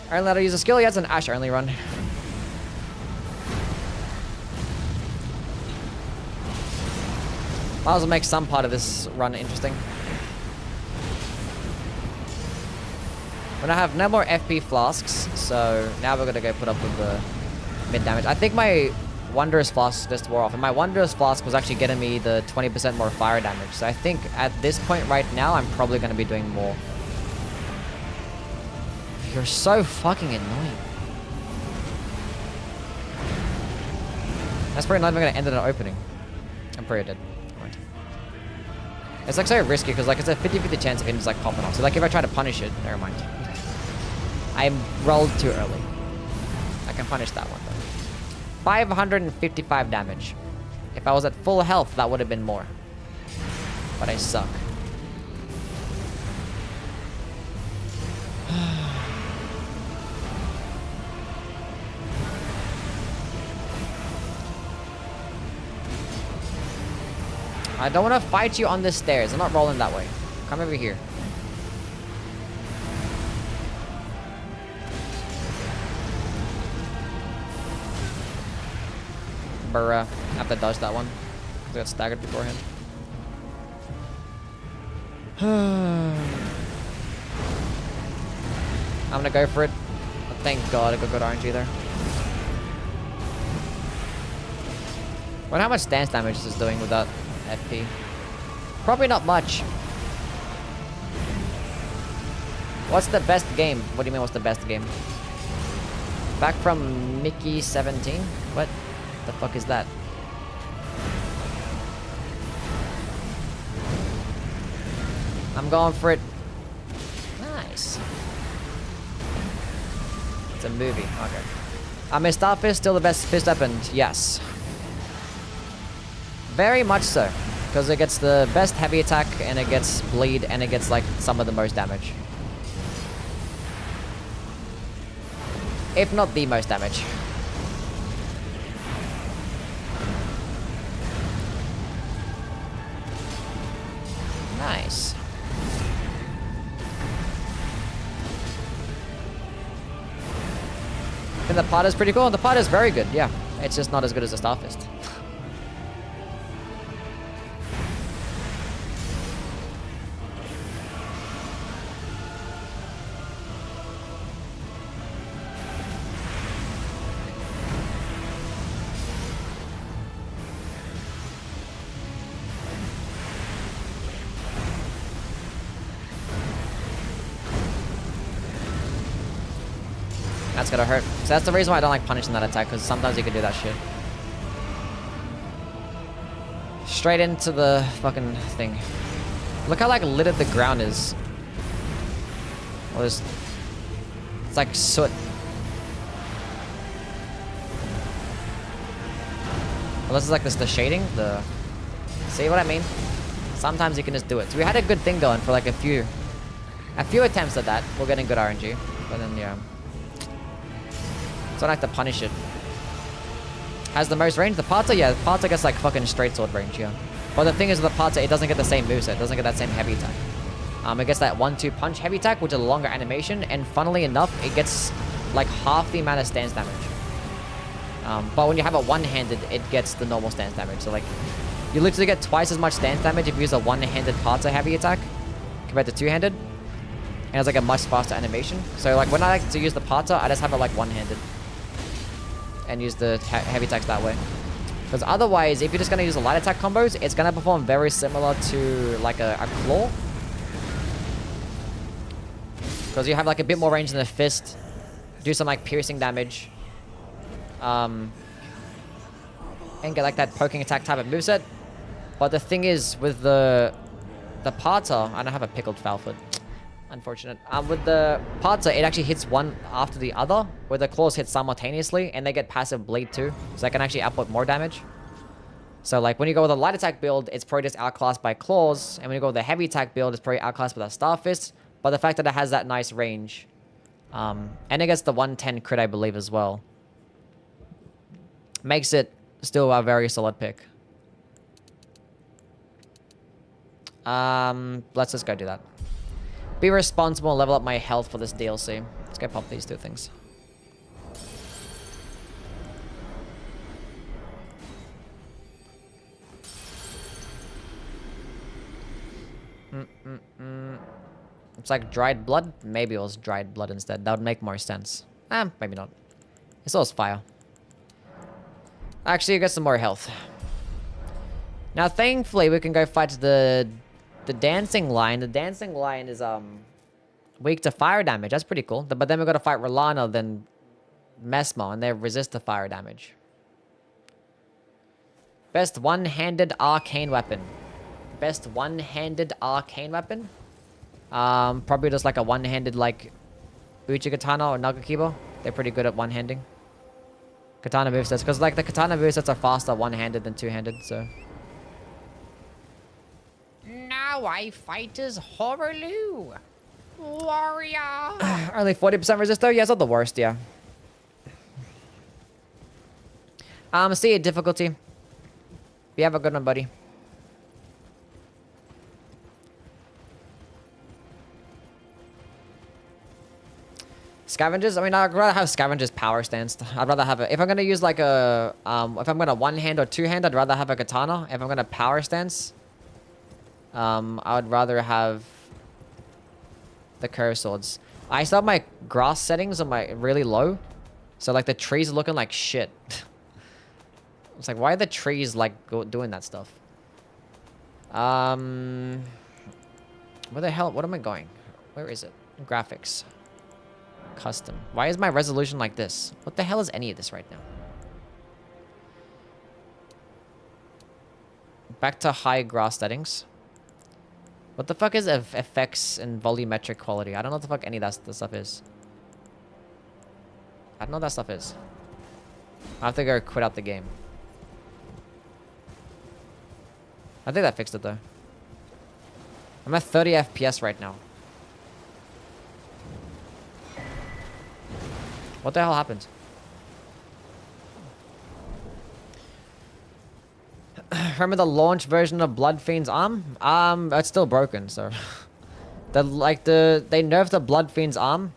Alright, let her use a skill. He has an Ash only run. Might as well make some part of this run interesting. We're gonna have no more FP flasks, so now we're gonna go put up with the mid damage. I think my Wondrous Flask just wore off, and my Wondrous Flask was actually getting me the 20% more fire damage. So I think at this point right now, I'm probably gonna be doing more. You're so fucking annoying. That's probably not even gonna end in an opening. I'm pretty dead. It's like so risky because like it's a 50-50 chance of him just like popping off. So like if I try to punish it, never mind. I rolled too early. I can punish that one though. 555 damage. If I was at full health, that would have been more. But I suck. I don't want to fight you on the stairs. I'm not rolling that way. Come over here. Bruh. I have to dodge that one. I got staggered beforehand. I'm gonna go for it. Oh, thank God I got good RNG there. Wonder how much stance damage this is doing with that FP. Probably not much. What's the best game? What do you mean what's the best game? Back from Mickey 17? What the fuck is that? I'm going for it. Nice. It's a movie. Okay. Is Starfist still the best fist weapon? Yes. Very much so, because it gets the best heavy attack, and it gets bleed, and it gets like some of the most damage. If not the most damage. Nice. And the pot is pretty cool. The pot is very good, yeah. It's just not as good as the Starfist. That's gonna hurt. So that's the reason why I don't like punishing that attack, because sometimes you can do that shit. Straight into the fucking thing. Look how like littered the ground is. Well, it's like soot. Well, this is like the shading, see what I mean? Sometimes you can just do it. So we had a good thing going for like a few attempts at that. We're getting good RNG, but then yeah. So I don't have to punish it. Has the most range? The Parta? Yeah, the Parta gets like fucking straight sword range, yeah. But the thing is with the Parta, it doesn't get the same moveset. It doesn't get that same heavy attack. It gets that 1-2 punch heavy attack, which is a longer animation, and funnily enough, it gets like half the amount of stance damage. But when you have it one-handed, it gets the normal stance damage. So like, you literally get twice as much stance damage if you use a one-handed parter heavy attack compared to two-handed. And it's like a much faster animation. So like when I like to use the parter, I just have it like one-handed. And use the heavy attacks that way. Because otherwise, if you're just going to use the light attack combos, it's going to perform very similar to like a claw. Because you have like a bit more range in the fist. Do some like piercing damage. And get like that poking attack type of moveset. But the thing is, with the parter, I don't have a pickled foul foot. Unfortunate. With the parter, it actually hits one after the other, where the claws hit simultaneously, and they get passive bleed too, so they can actually output more damage. So like when you go with a light attack build, it's probably just outclassed by claws, and when you go with a heavy attack build, it's probably outclassed by the star fist. But the fact that it has that nice range, and it gets the 110 crit, I believe, as well, makes it still a very solid pick. Let's just go do that. Be responsible and level up my health for this DLC. Let's go pop these two things. It's like dried blood. Maybe it was dried blood instead. That would make more sense. Maybe not. It's all fire. Actually, you get some more health. Now, thankfully, we can go fight the dancing lion. The dancing lion is weak to fire damage. That's pretty cool. But then we got to fight Rolana, then Mesmo, and they resist the fire damage. Best one-handed arcane weapon. Best one-handed arcane weapon. Probably just like a one-handed like Uchi Katana or Nagakiba. They're pretty good at one-handing. Katana movesets, because like the katana movesets are faster one-handed than two-handed, so. Now I fight as Horaloo. Warrior. Only 40% resist though? Yeah, it's not the worst, yeah. See you, difficulty. You have a good one, buddy. Scavengers? I mean, I'd rather have Scavengers power stance. I'd rather have it. If I'm going to use like a... if I'm going to one-hand or two-hand, I'd rather have a katana. If I'm going to power stance, I would rather have the curve swords. I still have my grass settings on my really low. So like the trees are looking like shit. It's like, why are the trees like doing that stuff? Where the hell? What am I going? Where is it? Graphics. Custom. Why is my resolution like this? What the hell is any of this right now? Back to high grass settings. What the fuck is effects and volumetric quality? I don't know what the fuck any of that stuff is. I don't know what that stuff is. I have to go quit out the game. I think that fixed it though. I'm at 30 FPS right now. What the hell happened? Remember the launch version of Bloodfiend's arm? It's still broken, so... they nerfed the Bloodfiend's arm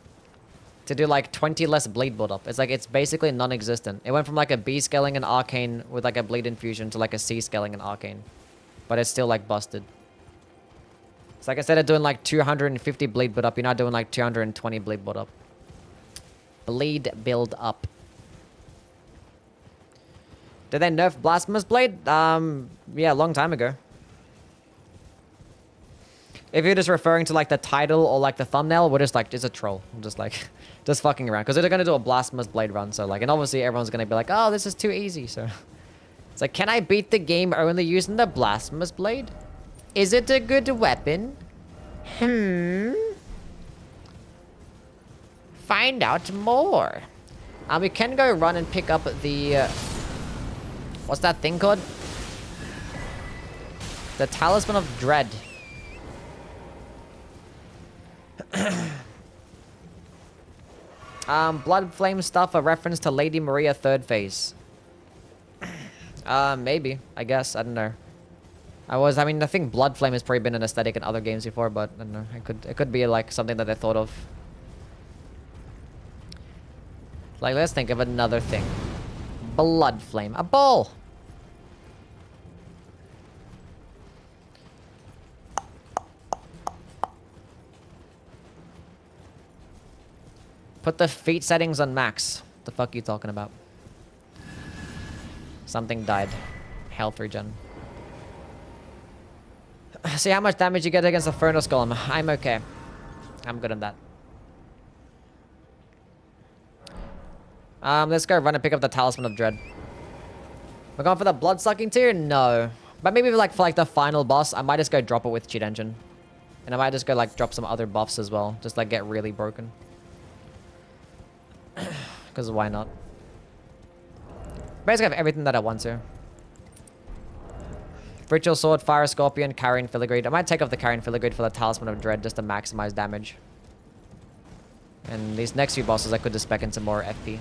to do like 20 less bleed build up. It's like, it's basically non-existent. It went from like a B scaling and arcane with like a bleed infusion to like a C scaling and arcane. But it's still like busted. It's like instead of doing like 250 bleed build up, you're not doing like 220 bleed build up. Bleed build up. Did they nerf Blasphemous Blade? Yeah, a long time ago. If you're just referring to like the title or like the thumbnail, we're just like, it's a troll. I'm just like, just fucking around. Because they're going to do a Blasphemous Blade run. So like, and obviously everyone's going to be like, oh, this is too easy. So it's like, can I beat the game only using the Blasphemous Blade? Is it a good weapon? Find out more. We can go run and pick up the... what's that thing called? The Talisman of Dread. Blood Flame stuff, a reference to Lady Maria 3rd phase. Maybe. I guess. I don't know. I mean, I think Blood Flame has probably been an aesthetic in other games before, but I don't know. It could be like something that they thought of. Like, let's think of another thing. Blood flame. A bull! Put the feet settings on max. What the fuck are you talking about? Something died. Health regen. See how much damage you get against the Furnace Golem. I'm okay. I'm good on that. Let's go run and pick up the Talisman of Dread. We're going for the blood sucking tier? No. But maybe like for like the final boss, I might just go drop it with Cheat Engine. And I might just go like drop some other buffs as well. Just like get really broken. Because why not? Basically I have everything that I want to. Ritual Sword, Fire Scorpion, Carrion Filigree. I might take off the Carrion Filigree for the Talisman of Dread just to maximize damage. And these next few bosses I could just spec into more FP.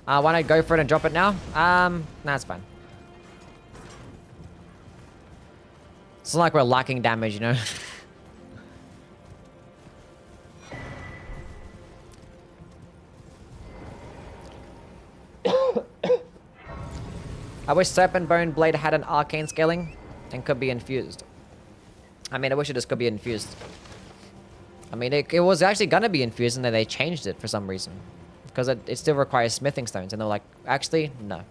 Why not go for it and drop it now? Nah, it's fine. It's not like we're lacking damage, you know? I wish Serpent Bone Blade had an arcane scaling and could be infused. I mean, I wish it just could be infused. I mean, it was actually gonna be infused and then they changed it for some reason. Because it still requires smithing stones and they're like, actually, no.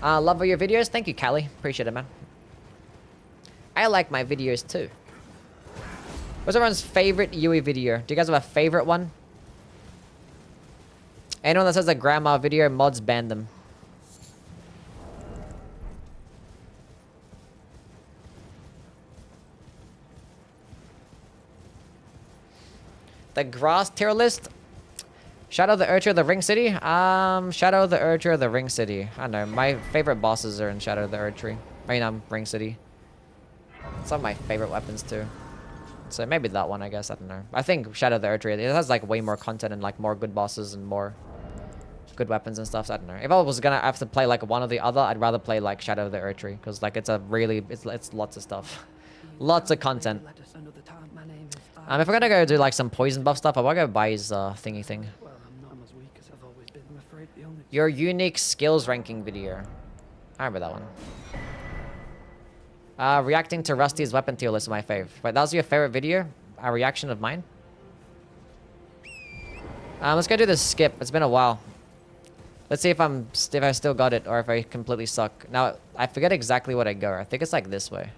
Love all your videos. Thank you, Callie. Appreciate it, man. I like my videos too. What's everyone's favorite Yui video? Do you guys have a favorite one? Anyone that says a grandma video, mods ban them. The grass tier list. Shadow the Urcher of the Ring City. Shadow the Urcher of the Ring City. I don't know. My favorite bosses are in Shadow of the Urchery. I mean, Ring City. Some of my favorite weapons too. So maybe that one, I guess. I don't know. I think Shadow of the Urchery, it has like way more content and like more good bosses and more good weapons and stuff. So I don't know. If I was gonna have to play like one or the other, I'd rather play like Shadow of the Urchery because like it's a really it's lots of stuff, lots of content. If we're gonna go do like some poison buff stuff, I want to go buy his thingy thing. Your unique skills ranking video. I remember that one. Reacting to Rusty's weapon tier list is my fave. Wait, that was your favorite video? A reaction of mine? Let's go do this skip. It's been a while. Let's see if I still got it or if I completely suck. Now, I forget exactly what I go. I think it's like this way.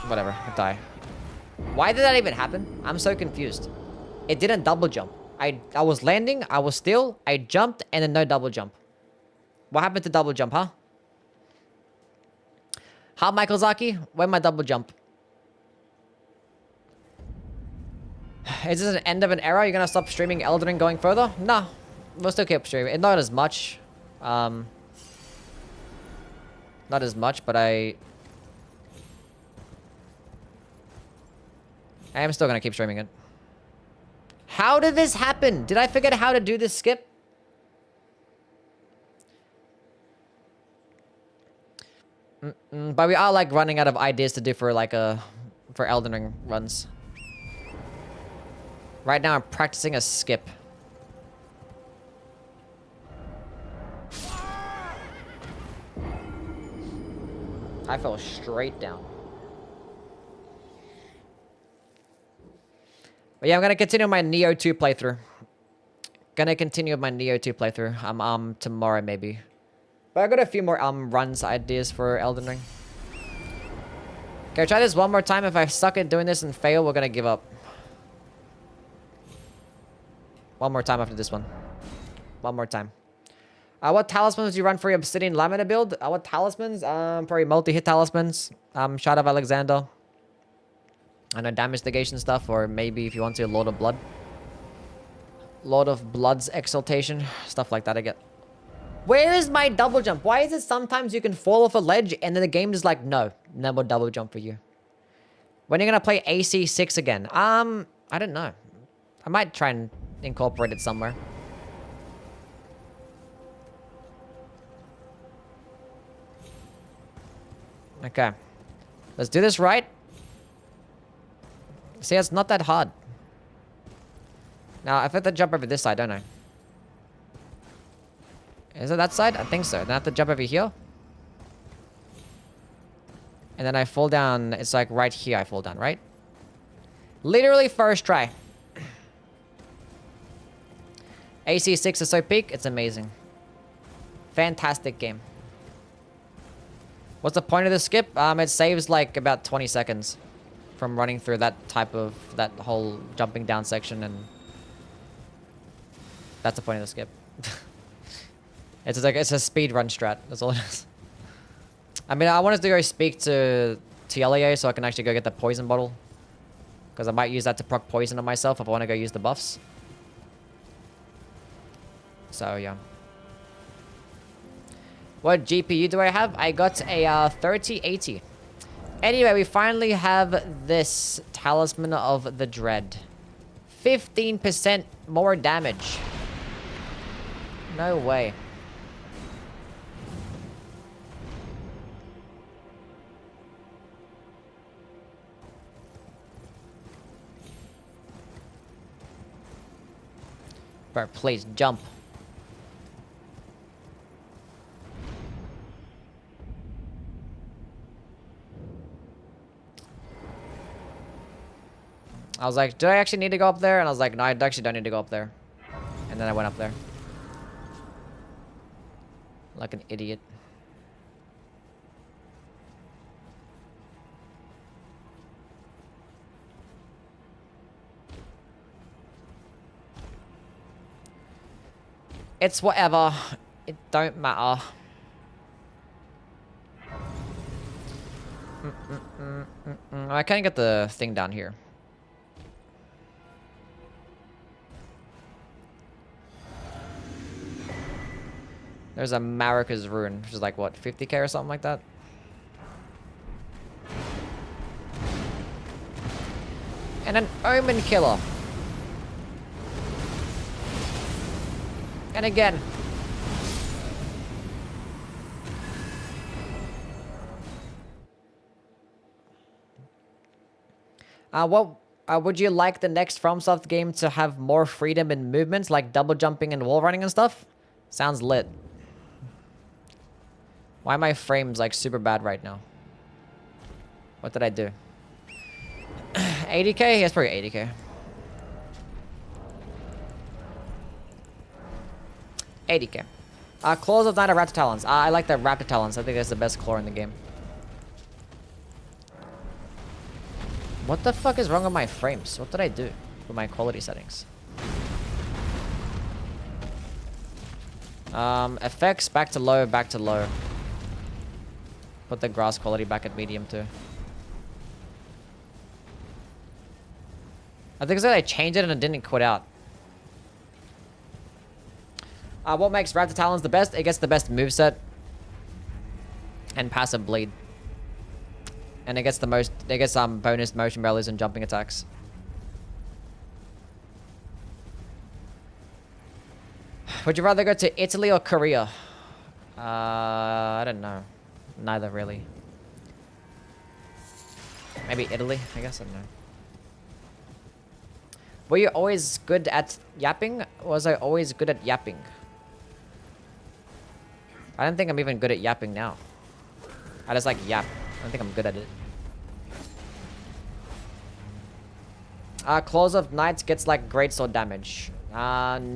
Whatever, I die. Why did that even happen? I'm so confused. It didn't double jump. I was landing, I was still, I jumped, and then no double jump. What happened to double jump, huh? How, Michael Zaki? Where'd my double jump? Is this an end of an era? You're gonna stop streaming Elden Ring going further? No. We'll still keep streaming. Not as much. Not as much, but I am still gonna keep streaming it. How did this happen? Did I forget how to do this skip? But we are like running out of ideas to do for like for Elden Ring runs. Right now I'm practicing a skip. I fell straight down. But yeah, I'm gonna continue my Neo 2 playthrough. Gonna continue my Neo 2 playthrough. Tomorrow maybe. But I got a few more runs ideas for Elden Ring. Okay, try this one more time. If I suck at doing this and fail, we're gonna give up. One more time after this one. One more time. What talismans do you run for your Obsidian Lamina build? What talismans? Probably multi-hit talismans. Shadow of Alexander. I know damage negation stuff, or maybe if you want to, Lord of Blood. Lord of Blood's Exaltation. Stuff like that I get. Where is my double jump? Why is it sometimes you can fall off a ledge and then the game is like, no, never double jump for you. When are you gonna play AC6 again? I don't know. I might try and incorporate it somewhere. Okay. Let's do this right. See, it's not that hard. Now, I have to jump over this side, don't I? Is it that side? I think so. Then I have to jump over here. And then I fall down. It's like right here I fall down, right? Literally first try. AC6 is so peak. It's amazing. Fantastic game. What's the point of the skip? It saves like about 20 seconds from running through that type of, that whole jumping down section, and that's the point of the skip. It's like, it's a speed run strat. That's all it is. I mean, I wanted to go speak to TLEA so I can actually go get the poison bottle. Because I might use that to proc poison on myself if I want to go use the buffs. So, yeah. What GPU do I have? I got a 3080. Anyway, we finally have this Talisman of the Dread. 15% more damage. No way. Bro, please jump. I was like, do I actually need to go up there? And I was like, no, I actually don't need to go up there. And then I went up there. Like an idiot. It's whatever. It don't matter. I can't get the thing down here. There's a Marika's Rune, which is like, what, 50k or something like that? And an Omen Killer. And again. Would you like the next FromSoft game to have more freedom in movements, like double jumping and wall running and stuff? Sounds lit. Why are my frames like super bad right now? What did I do? 80k? Yes, probably 80k. 80k. Claws of Night of Raptor Talons. I like the Raptor Talons. I think that's the best claw in the game. What the fuck is wrong with my frames? What did I do with my quality settings? Effects back to low, back to low. Put the grass quality back at medium too. I think it's that I changed it and it didn't quit out. What makes Raptor Talons the best? It gets the best moveset and passive bleed. And it gets the most, it gets bonus motion rallies and jumping attacks. Would you rather go to Italy or Korea? I don't know. Neither really. Maybe Italy, I guess, I don't know. Were you always good at yapping? Was I always good at yapping? I don't think I'm even good at yapping now. I just like yap. I don't think I'm good at it. Claws of Night gets like greatsword damage. No,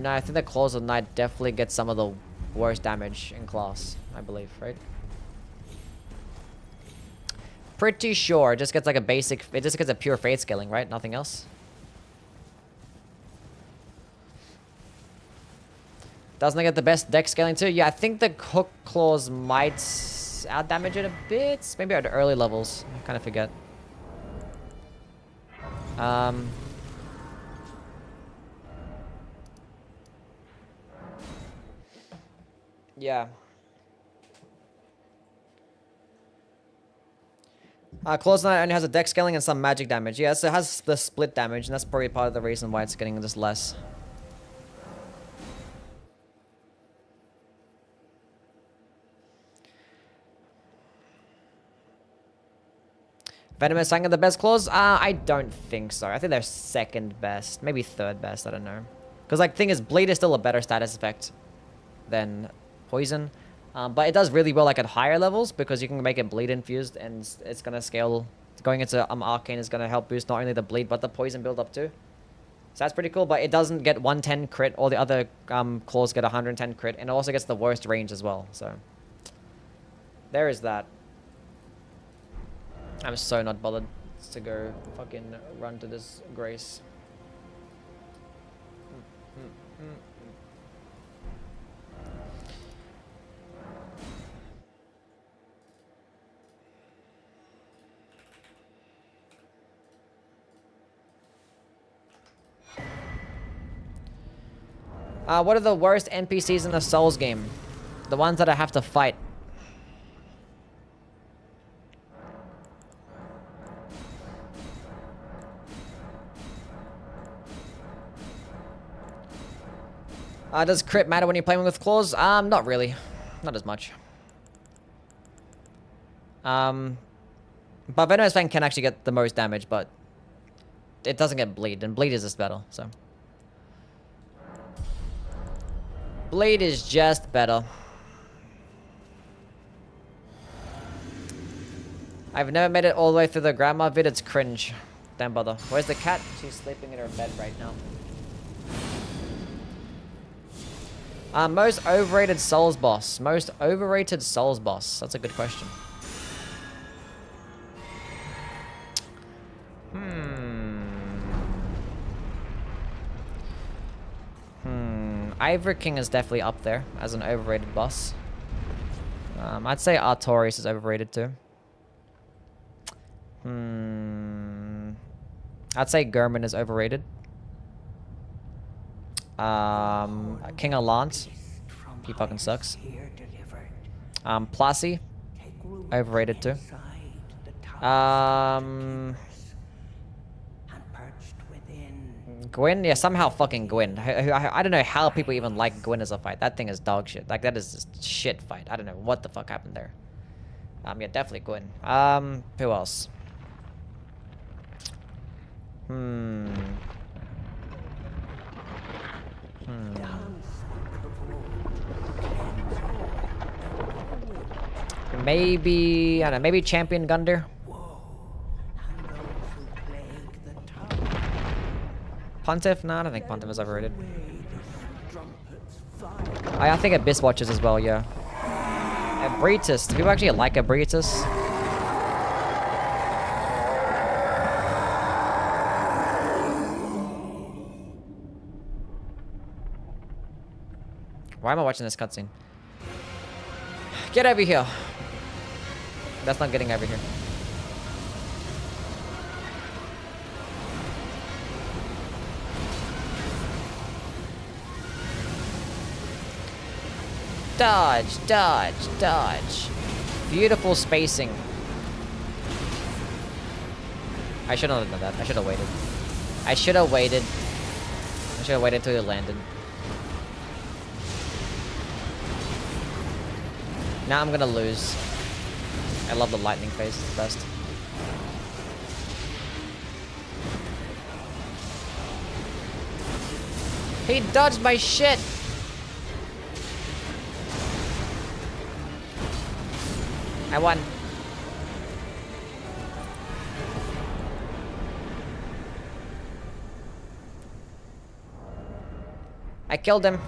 I think the Claws of Night definitely gets some of the worst damage in class, I believe, right? Pretty sure. It just gets like a basic, it just gets a pure fade scaling, right? Nothing else. Doesn't it get the best deck scaling too? Yeah, I think the hook claws might out damage it a bit. Maybe at early levels. I kind of forget. Yeah. Claws Knight only has a deck scaling and some magic damage. Yes, it has the split damage, and that's probably part of the reason why it's getting just less. Venomous Fang are the best claws? I don't think so. I think they're second best. Maybe third best. I don't know. Because, like, thing is, Bleed is still a better status effect than Poison. But it does really well, like, at higher levels because you can make it Bleed infused and it's going to scale. Going into Arcane is going to help boost not only the Bleed but the Poison build up too. So that's pretty cool, but it doesn't get 110 crit. All the other claws get 110 crit. And it also gets the worst range as well. So there is that. I'm so not bothered to go fucking run to this Grace. What are the worst NPCs in a Souls game? The ones that I have to fight. Does crit matter when you're playing with claws? Not really. Not as much. But Venomous Fang can actually get the most damage, but it doesn't get Bleed, and Bleed is just better, so. Bleed is just better. I've never made it all the way through the grandma vid, it's cringe. Don't bother. Where's the cat? She's sleeping in her bed right now. Most overrated Souls boss. Most overrated Souls boss. That's a good question. Ivory King is definitely up there as an overrated boss. I'd say Artorias is overrated too. I'd say Gurman is overrated. King Allant, he fucking sucks. Plassey, overrated too. Gwyn, yeah, somehow fucking Gwyn. I don't know how people even like Gwyn as a fight. That thing is dog shit. Like, that is just shit fight. I don't know what the fuck happened there. Yeah, definitely Gwyn. Who else? Maybe, I don't know, maybe Champion Gunder. Pontiff? No, I don't think Pontiff is overrated. I think Abyss Watchers as well, yeah. Abritus. Do people actually like Abritus? Why am I watching this cutscene? Get over here. That's not getting over here. Dodge, dodge, dodge. Beautiful spacing. I shouldn't have done that. I should have waited. I should have waited. I should have waited until he landed. Now I'm gonna lose. I love the lightning phase. It's the best. He dodged my shit! I won. I killed him.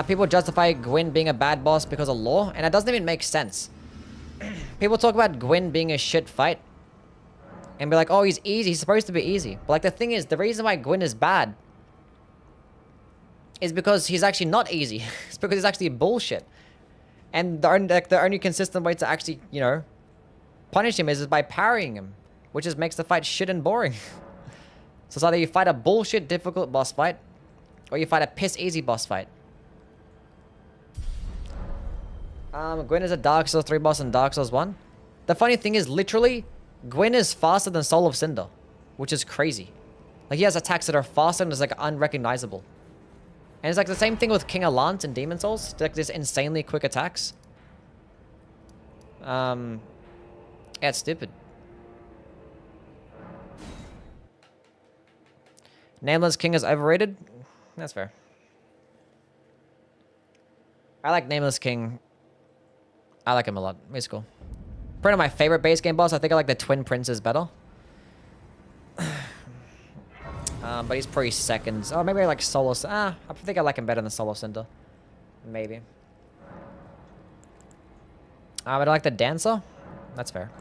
People justify Gwyn being a bad boss because of lore, and it doesn't even make sense. People talk about Gwyn being a shit fight, and be like, oh, he's easy, he's supposed to be easy. But like, the thing is, the reason why Gwyn is bad is because he's actually not easy. It's because he's actually bullshit. And the only consistent way to actually, you know, punish him is by parrying him, which just makes the fight shit and boring. So it's either you fight a bullshit difficult boss fight, or you fight a piss easy boss fight. Gwyn is a Dark Souls 3 boss in Dark Souls 1. The funny thing is, literally, Gwyn is faster than Soul of Cinder, which is crazy. Like, he has attacks that are faster and is like unrecognizable. And it's like the same thing with King Allant in Demon Souls. Like, this insanely quick attacks. Yeah, it's stupid. Nameless King is overrated? That's fair. I like Nameless King. I like him a lot. He's cool. Probably my favorite base game boss. I think I like the Twin Princes better. But he's probably second. Oh, maybe I like Solo. I think I like him better than Solo Cinder. Maybe. But I like the Dancer. That's fair.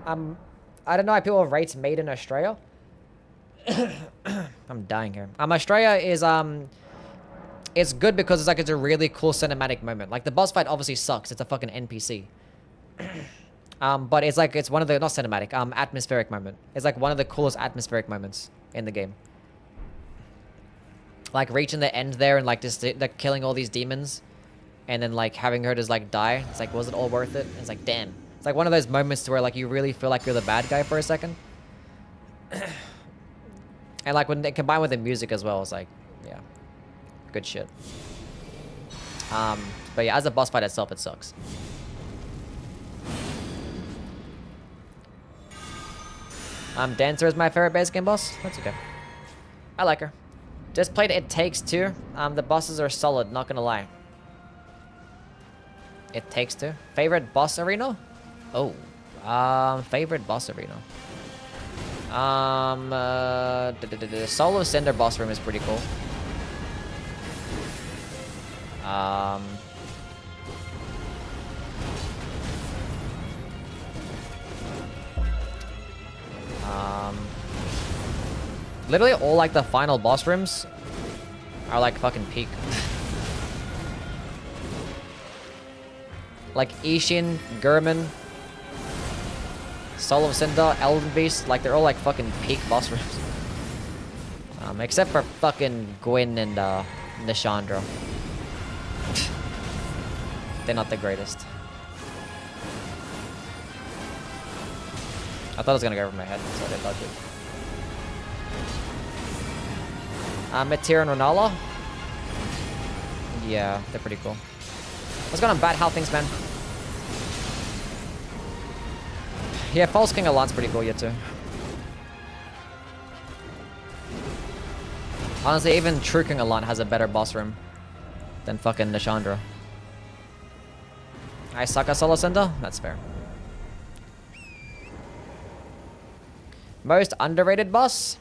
I don't know how people rate Made in Australia. I'm dying here. Australia is it's good because it's a really cool cinematic moment. Like the boss fight obviously sucks. It's a fucking NPC. But it's one of the not cinematic atmospheric moment. It's like one of the coolest atmospheric moments in the game. Like reaching the end there and like just like killing all these demons, and then like having her just like die. It's like, was it all worth it? It's like, damn. It's like one of those moments to where like you really feel like you're the bad guy for a second. And like when they combine with the music as well, it's like, yeah, good shit. But yeah, as a boss fight itself, it sucks. Dancer is my favorite base game boss. That's okay. I like her. Just played It Takes Two. The bosses are solid, not gonna lie. It Takes Two. Favorite boss arena? Oh. Favorite boss arena. The Solo Cinder boss room is pretty cool. Literally all like the final boss rooms are like fucking peak. Like Ishin, Gurman, Soul of Cinder, Elden Beast, like they're all like fucking peak boss rooms. Except for fucking Gwyn and Nishandra. They're not the greatest. I thought it was gonna go over my head, so I didn't dodge it. Meteor and Renala. Yeah, they're pretty cool. What's going on, Bat? How things, man? Yeah, False King Alon's pretty cool, yeah, too. Honestly, even True King Alon has a better boss room than fucking Nishandra. I suck at Solo Cinder? That's fair. Most underrated boss?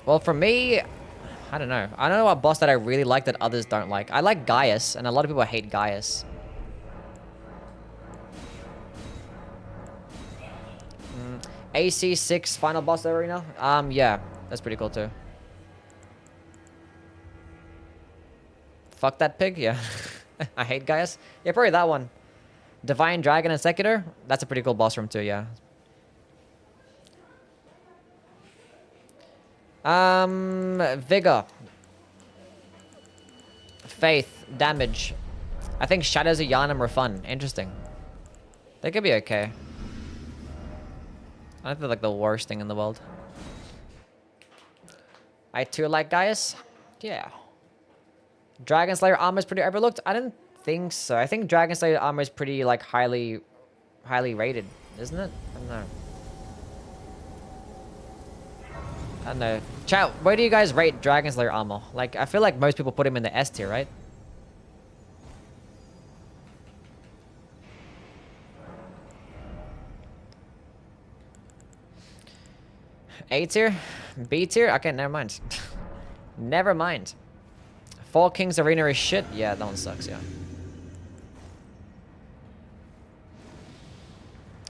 Well, for me, I don't know. I don't know what boss that I really like that others don't like. I like Gaius, and a lot of people hate Gaius. AC6 final boss arena? Yeah, that's pretty cool too. Fuck that pig? Yeah. I hate Gaius. Yeah, probably that one. Divine Dragon and Secutor? That's a pretty cool boss room too, yeah. Vigor. Faith. Damage. I think Shadows of Yharnam are fun. Interesting. They could be okay. I don't feel like the worst thing in the world. I too like Gaius. Yeah. Dragon Slayer armor is pretty overlooked. I didn't think so. I think Dragon Slayer armor is pretty like highly rated, isn't it? I don't know. I don't know. Chat, where do you guys rate Dragon Slayer armor? Like, I feel like most people put him in the S tier, right? A tier? B tier? Okay, never mind. Never mind. Four Kings Arena is shit? Yeah, that one sucks, yeah.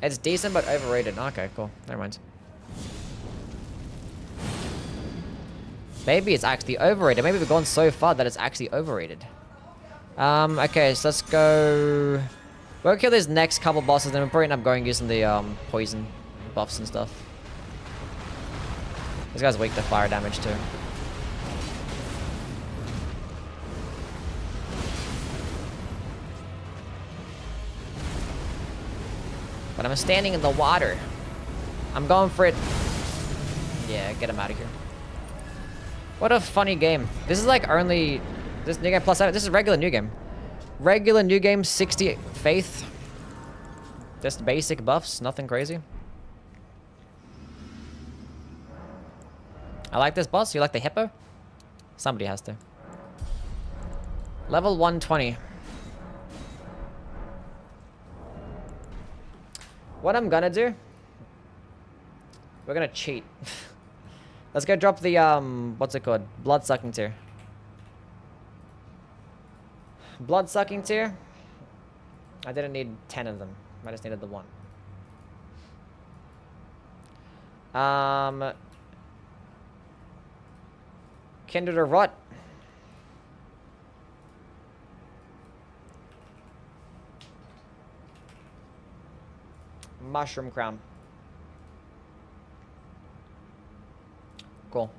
It's decent, but overrated. Okay, cool. Never mind. Maybe it's actually overrated. Maybe we've gone so far that it's actually overrated. Okay, so let's go... We'll kill these next couple bosses, then we'll probably end up going using the poison buffs and stuff. This guy's weak to fire damage too. But I'm standing in the water. I'm going for it. Yeah, get him out of here. What a funny game. This is like only... This new game plus 7. This is regular new game. Regular new game, 60 faith. Just basic buffs, nothing crazy. I like this boss. You like the hippo? Somebody has to. Level 120. What I'm gonna do, we're gonna cheat. Let's go drop the, what's it called? Blood-sucking tear. Blood-sucking tear. I didn't need 10 of them. I just needed the one. Kindred or Rot. Mushroom Crown. Cool.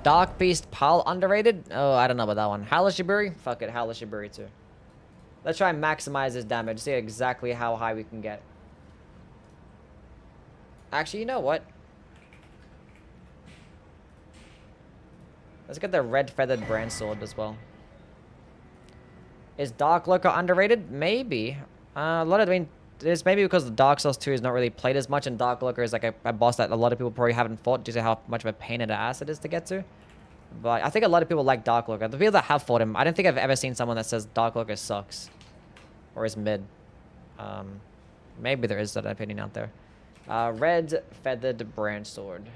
Dark Beast Pal underrated? Oh, I don't know about that one. Halashiburi? Fuck it, Halashiburi too. Let's try and maximize his damage. See exactly how high we can get. Actually, you know what? Let's get the red feathered brand sword as well. Is Dark Lurker underrated? Maybe. A lot of, I mean, it's maybe because the Dark Souls 2 is not really played as much, and Dark Lurker is like a boss that a lot of people probably haven't fought due to how much of a pain in the ass it is to get to. But I think a lot of people like Dark Lurker. The people that have fought him, I don't think I've ever seen someone that says Dark Lurker sucks. Or is mid. Maybe there is that opinion out there. Red feathered branch sword.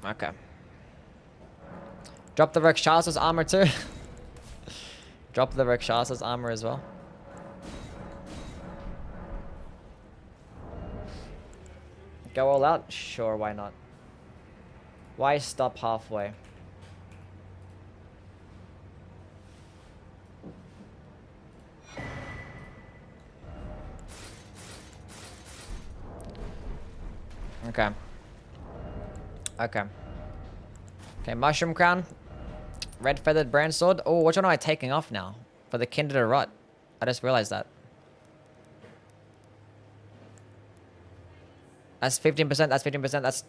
Okay. Drop the Rakshasa's armor too. Drop the Rakshasa's armor as well. Go all out? Sure, why not? Why stop halfway? Okay. Okay. Okay, Mushroom Crown. Red Feathered Brand Sword. Oh, which one am I taking off now? For the Kindred or Rot. I just realized that. That's 15%, that's 15%, that's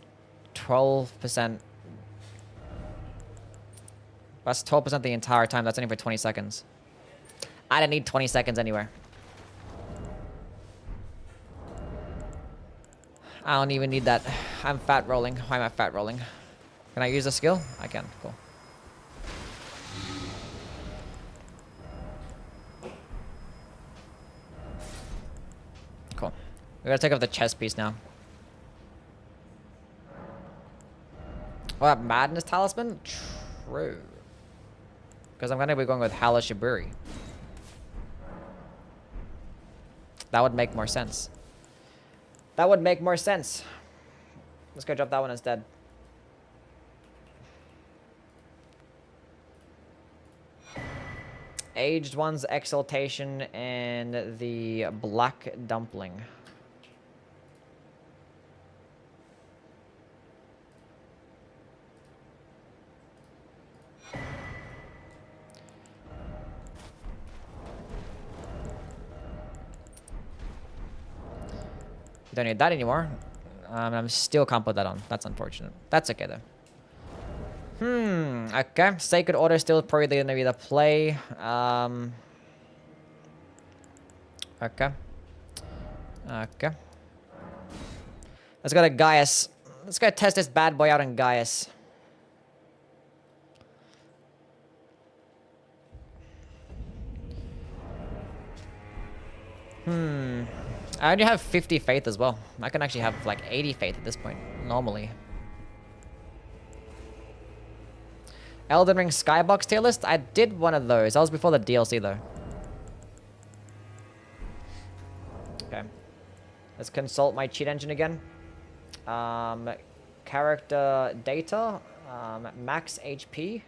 12%. That's 12% the entire time. That's only for 20 seconds. I didn't need 20 seconds anywhere. I don't even need that. I'm fat rolling. Why am I fat rolling? Can I use a skill? I can. Cool. Cool. We gotta take off the chest piece now. What, Madness Talisman? True. Because I'm gonna be going with Halashiburi. That would make more sense. That would make more sense. Let's go drop that one instead. Aged One's Exaltation and the Black Dumpling. Don't need that anymore. I'm still can't put that on. That's unfortunate. That's okay though. Okay. Sacred Order still probably gonna be the play. Okay. Okay. Let's go to Gaius. Let's go test this bad boy out in Gaius. I only have 50 faith as well. I can actually have like 80 faith at this point, normally. Elden Ring Skybox tier list? I did one of those. That was before the DLC though. Okay. Let's consult my cheat engine again. Character data. Max HP.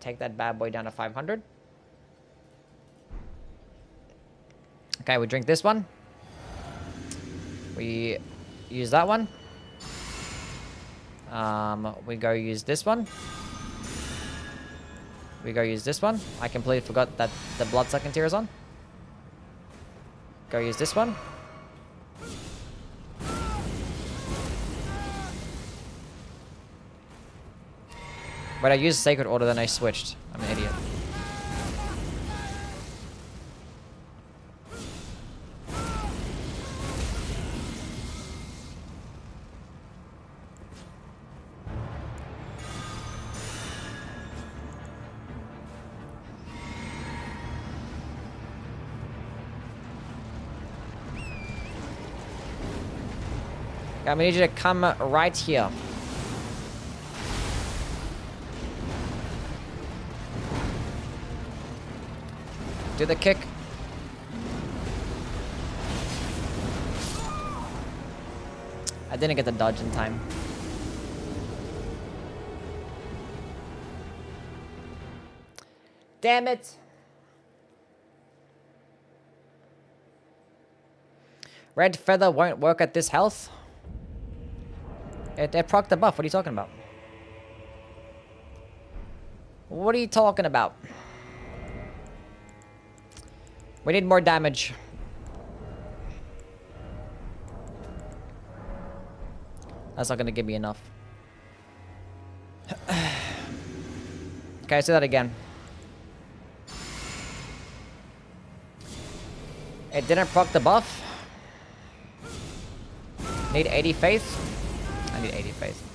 Take that bad boy down to 500. Okay, we drink this one. We use that one. We go use this one. We go use this one. I completely forgot that the blood-sucking tear is on. Go use this one. But I used Sacred Order, then I switched. I'm an idiot. I'm gonna need you to come right here. Do the kick. I didn't get the dodge in time. Damn it. Red feather won't work at this health. It proc the buff. What are you talking about? What are you talking about? We need more damage. That's not gonna give me enough. Okay, say that again. It didn't proc the buff. Need 80 faith. I need 80 faith.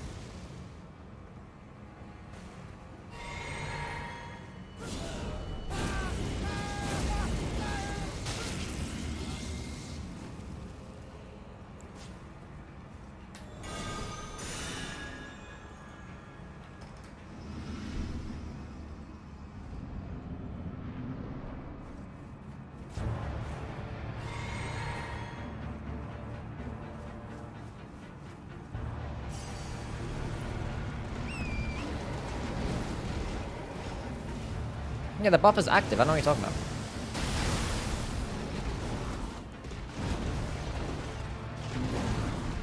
Yeah, the buff is active. I don't know what you're talking about.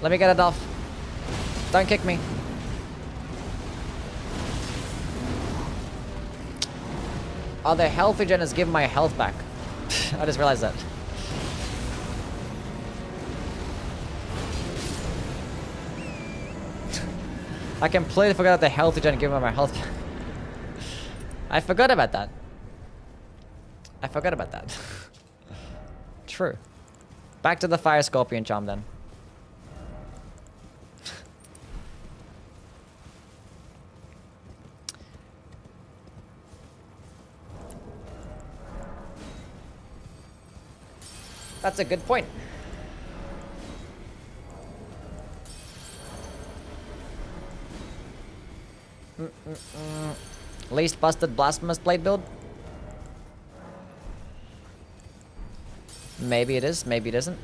Let me get it off. Don't kick me. Oh, the health regen is giving my health back. I just realized that. I completely forgot that the health regen giving my health back. I forgot about that. I forgot about that. True. Back to the Fire Scorpion charm then. That's a good point. Least busted Blasphemous blade build? Maybe it is, maybe it isn't.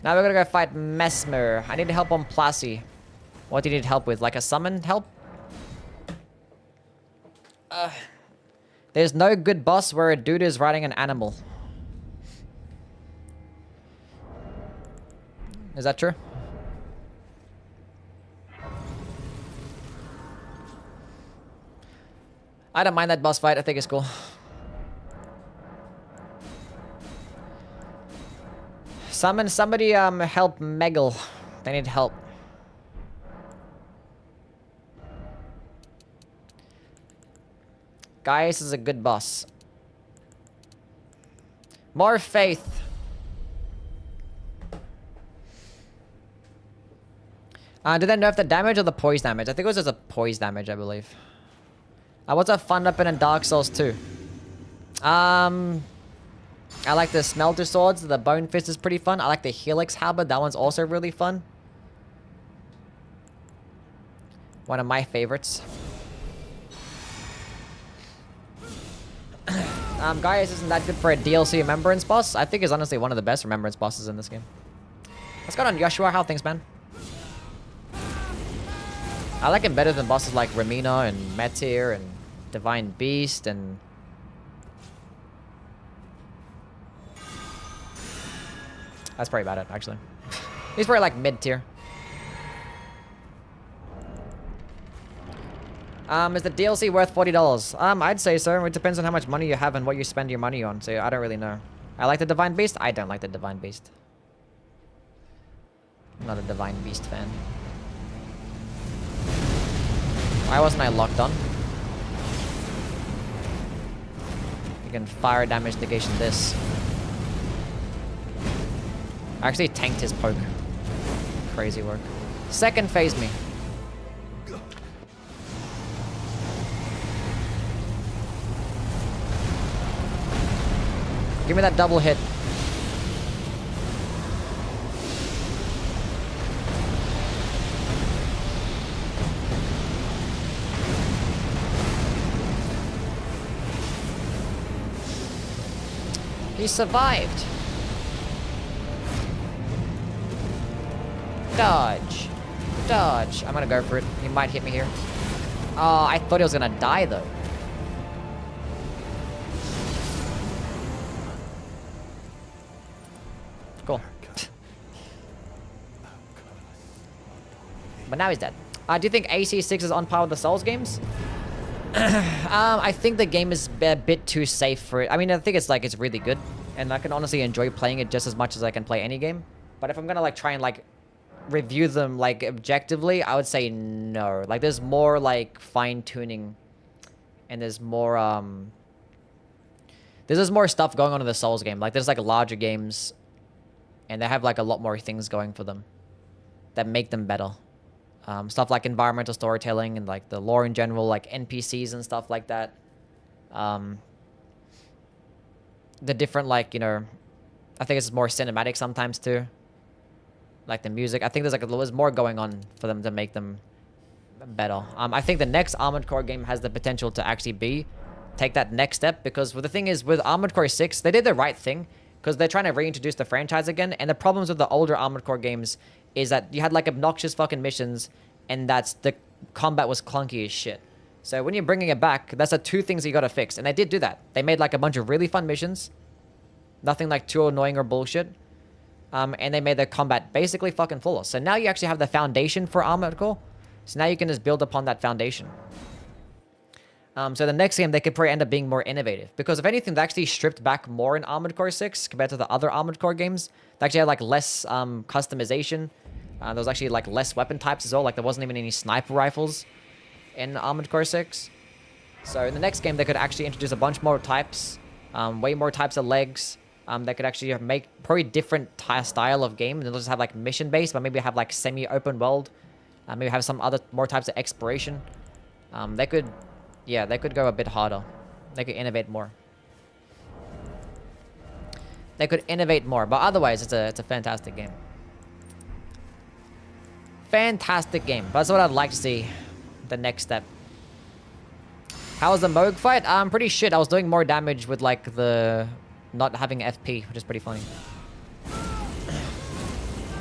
Now we're gonna go fight Mesmer. I need help on Plassie. What do you need help with? Like a summon help? There's no good boss where a dude is riding an animal. Is that true? I don't mind that boss fight. I think it's cool. Summon somebody, help Megal. They need help. Gaius is a good boss. More faith. Did they nerf the damage or the poise damage? I think it was just a poise damage, I believe. What's a fun weapon in Dark Souls 2? I like the Smelter Swords. The Bone Fist is pretty fun. I like the Helix Halberd. That one's also really fun. One of my favorites. Gaius isn't that good for a DLC Remembrance boss. I think he's honestly one of the best Remembrance bosses in this game. What's going on, Joshua? How are things, man? I like him better than bosses like Ramina and Metir and Divine Beast and... That's probably about it, actually. He's probably like mid-tier. Is the DLC worth $40? I'd say so. It depends on how much money you have and what you spend your money on, so I don't really know. I like the Divine Beast. I don't like the Divine Beast. I'm not a Divine Beast fan. Why wasn't I locked on? You can fire damage negation this. I actually tanked his poke. Crazy work. Second phase me. Give me that double hit. He survived. Dodge. Dodge. I'm gonna go for it. He might hit me here. Oh, I thought he was gonna die though. Cool. But now he's dead. Do you think AC6 is on par with the Souls games? I think the game is a bit too safe for it. I mean, I think it's really good, and I can honestly enjoy playing it just as much as I can play any game. But if I'm gonna like try and like review them like objectively, I would say no. Like there's more like fine tuning, and there's just more stuff going on in the Souls game. Like there's like larger games, and they have like a lot more things going for them that make them better. Stuff like environmental storytelling and like the lore in general, like NPCs and stuff like that. The different like, you know, I think it's more cinematic sometimes too. Like the music. I think there's more going on for them to make them better. I think the next Armored Core game has the potential to actually take that next step, because the thing is with Armored Core 6, they did the right thing because they're trying to reintroduce the franchise again. And the problems with the older Armored Core games is that you had like obnoxious fucking missions, and the combat was clunky as shit. So when you're bringing it back, that's the two things you gotta fix. And they did do that. They made like a bunch of really fun missions. Nothing like too annoying or bullshit. And they made the combat basically fucking flawless. So now you actually have the foundation for Armored Core. So now you can just build upon that foundation. So the next game, they could probably end up being more innovative. Because if anything, they actually stripped back more in Armored Core 6 compared to the other Armored Core games. They actually had like less customization. There was actually like less weapon types as well. Like there wasn't even any sniper rifles in Armored Core 6. So in the next game, they could actually introduce a bunch more types. Way more types of legs. They could actually make probably different style of game. They'll just have like mission based, but maybe have like semi-open world. Maybe have some other more types of exploration. They could go a bit harder. They could innovate more. They could innovate more, but otherwise, it's a fantastic game. Fantastic game. That's what I'd like to see. The next step. How was the Moog fight? Pretty shit. I was doing more damage with like the not having FP, which is pretty funny.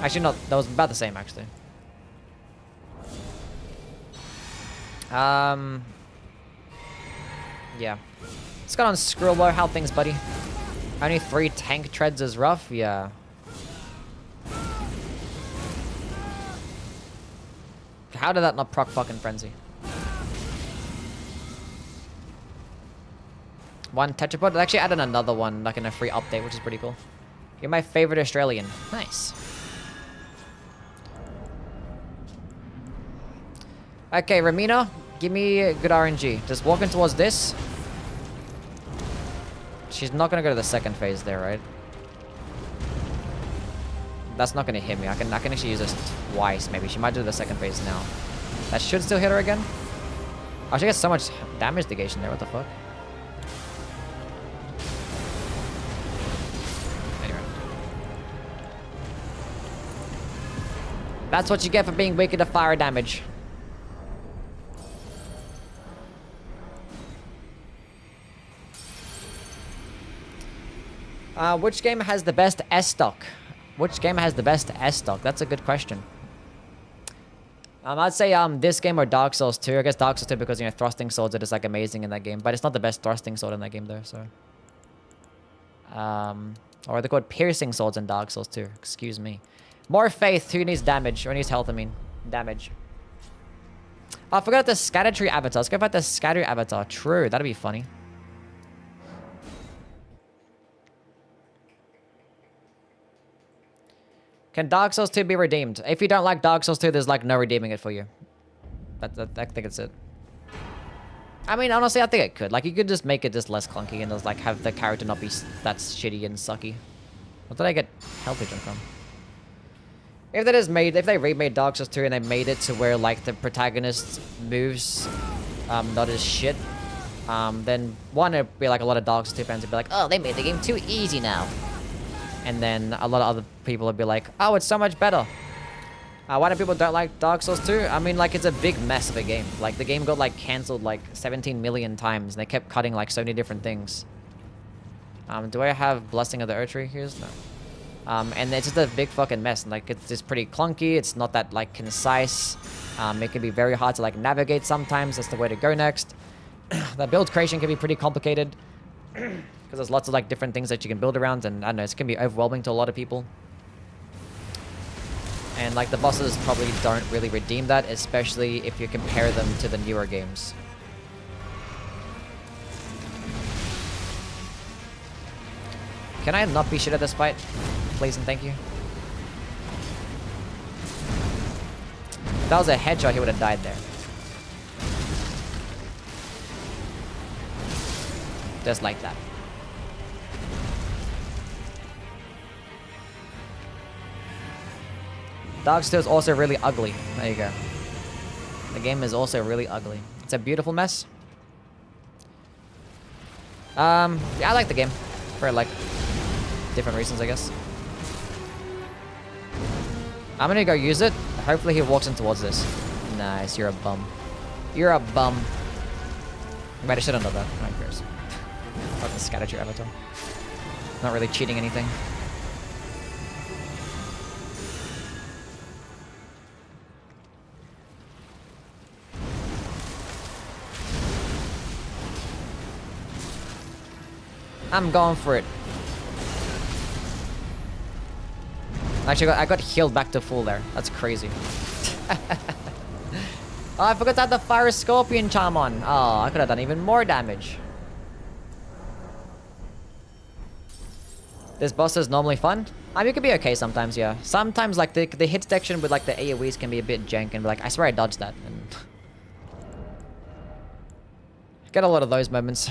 Actually, not. That was about the same, actually. Yeah. Let's go on Skrillbo. How things, buddy? Only 3 tank treads is rough? Yeah. How did that not proc fucking Frenzy? 1 Tetrapod. They actually added another one, like in a free update, which is pretty cool. You're my favorite Australian. Nice. Okay, Ramina, give me a good RNG. Just walking towards this. She's not gonna go to the second phase there, right? That's not gonna hit me. I can actually use this twice, maybe. She might do the second phase now. That should still hit her again. Oh, she gets so much damage negation there. What the fuck? Anyway. That's what you get for being wicked to fire damage. Which game has the best S-stock? Which game has the best S-stock? That's a good question. I'd say this game or Dark Souls 2. I guess Dark Souls 2 because, you know, thrusting swords are just like amazing in that game. But it's not the best thrusting sword in that game though, so. Or they're called piercing swords in Dark Souls 2. Excuse me. More faith. Who needs damage? Or needs health, I mean. Damage. Oh, I forgot the scatter tree avatar. Let's go back to the scatter avatar. True. That'd be funny. Can Dark Souls 2 be redeemed? If you don't like Dark Souls 2, there's like no redeeming it for you. I think it's it. I mean, honestly, I think it could. Like, you could just make it just less clunky and just, like, have the character not be that shitty and sucky. What did I get health regen from? If they remade Dark Souls 2 and they made it to where, like, the protagonist moves, not as shit, then one, it'd be like a lot of Dark Souls 2 fans would be like, oh, they made the game too easy now. And then a lot of other people would be like, oh, it's so much better. Why do people don't like Dark Souls 2? I mean, like, it's a big mess of a game. Like, the game got, like, cancelled, like, 17 million times, and they kept cutting, like, so many different things. Do I have Blessing of the Earth Tree? Here's no. And it's just a big fucking mess. And, like, it's just pretty clunky. It's not that, like, concise. It can be very hard to, like, navigate sometimes. That's the way to go next. The build creation can be pretty complicated. Because there's lots of, like, different things that you can build around. And, I don't know, it can be overwhelming to a lot of people. And, like, the bosses probably don't really redeem that, especially if you compare them to the newer games. Can I not be shit at this fight? Please and thank you. If that was a headshot, he would have died there. Just like that. Dark Souls is also really ugly. There you go. The game is also really ugly. It's a beautiful mess. Yeah, I like the game. For, like, different reasons, I guess. I'm gonna go use it. Hopefully he walks in towards this. Nice, you're a bum. You're a bum. Wait, I shouldn't have done that. Who cares? Fuck the scatter your avatar. Not really cheating anything. I'm going for it. Actually, I got healed back to full there. That's crazy. Oh, I forgot to have the Fire Scorpion charm on. Oh, I could have done even more damage. This boss is normally fun. I mean, it could be okay sometimes, yeah. Sometimes, like, the hit detection with, like, the AoEs can be a bit jank and be like, I swear I dodged that. And get a lot of those moments.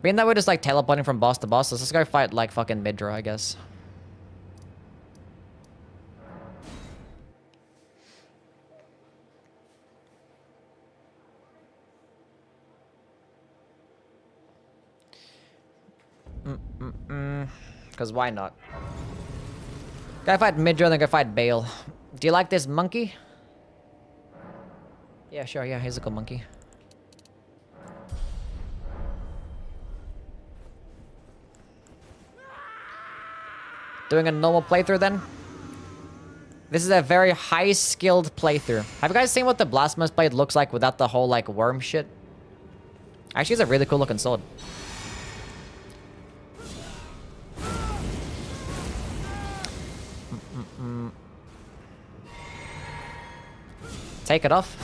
Being that we're just, like, teleporting from boss to boss, let's just go fight, like, fucking Midra, I guess. Because why not? Go fight Midra, then go fight Bale. Do you like this monkey? Yeah, sure, yeah, he's a cool monkey. Doing a normal playthrough then? This is a very high-skilled playthrough. Have you guys seen what the Blasphemous blade looks like without the whole, like, worm shit? Actually, it's a really cool-looking sword. Take it off.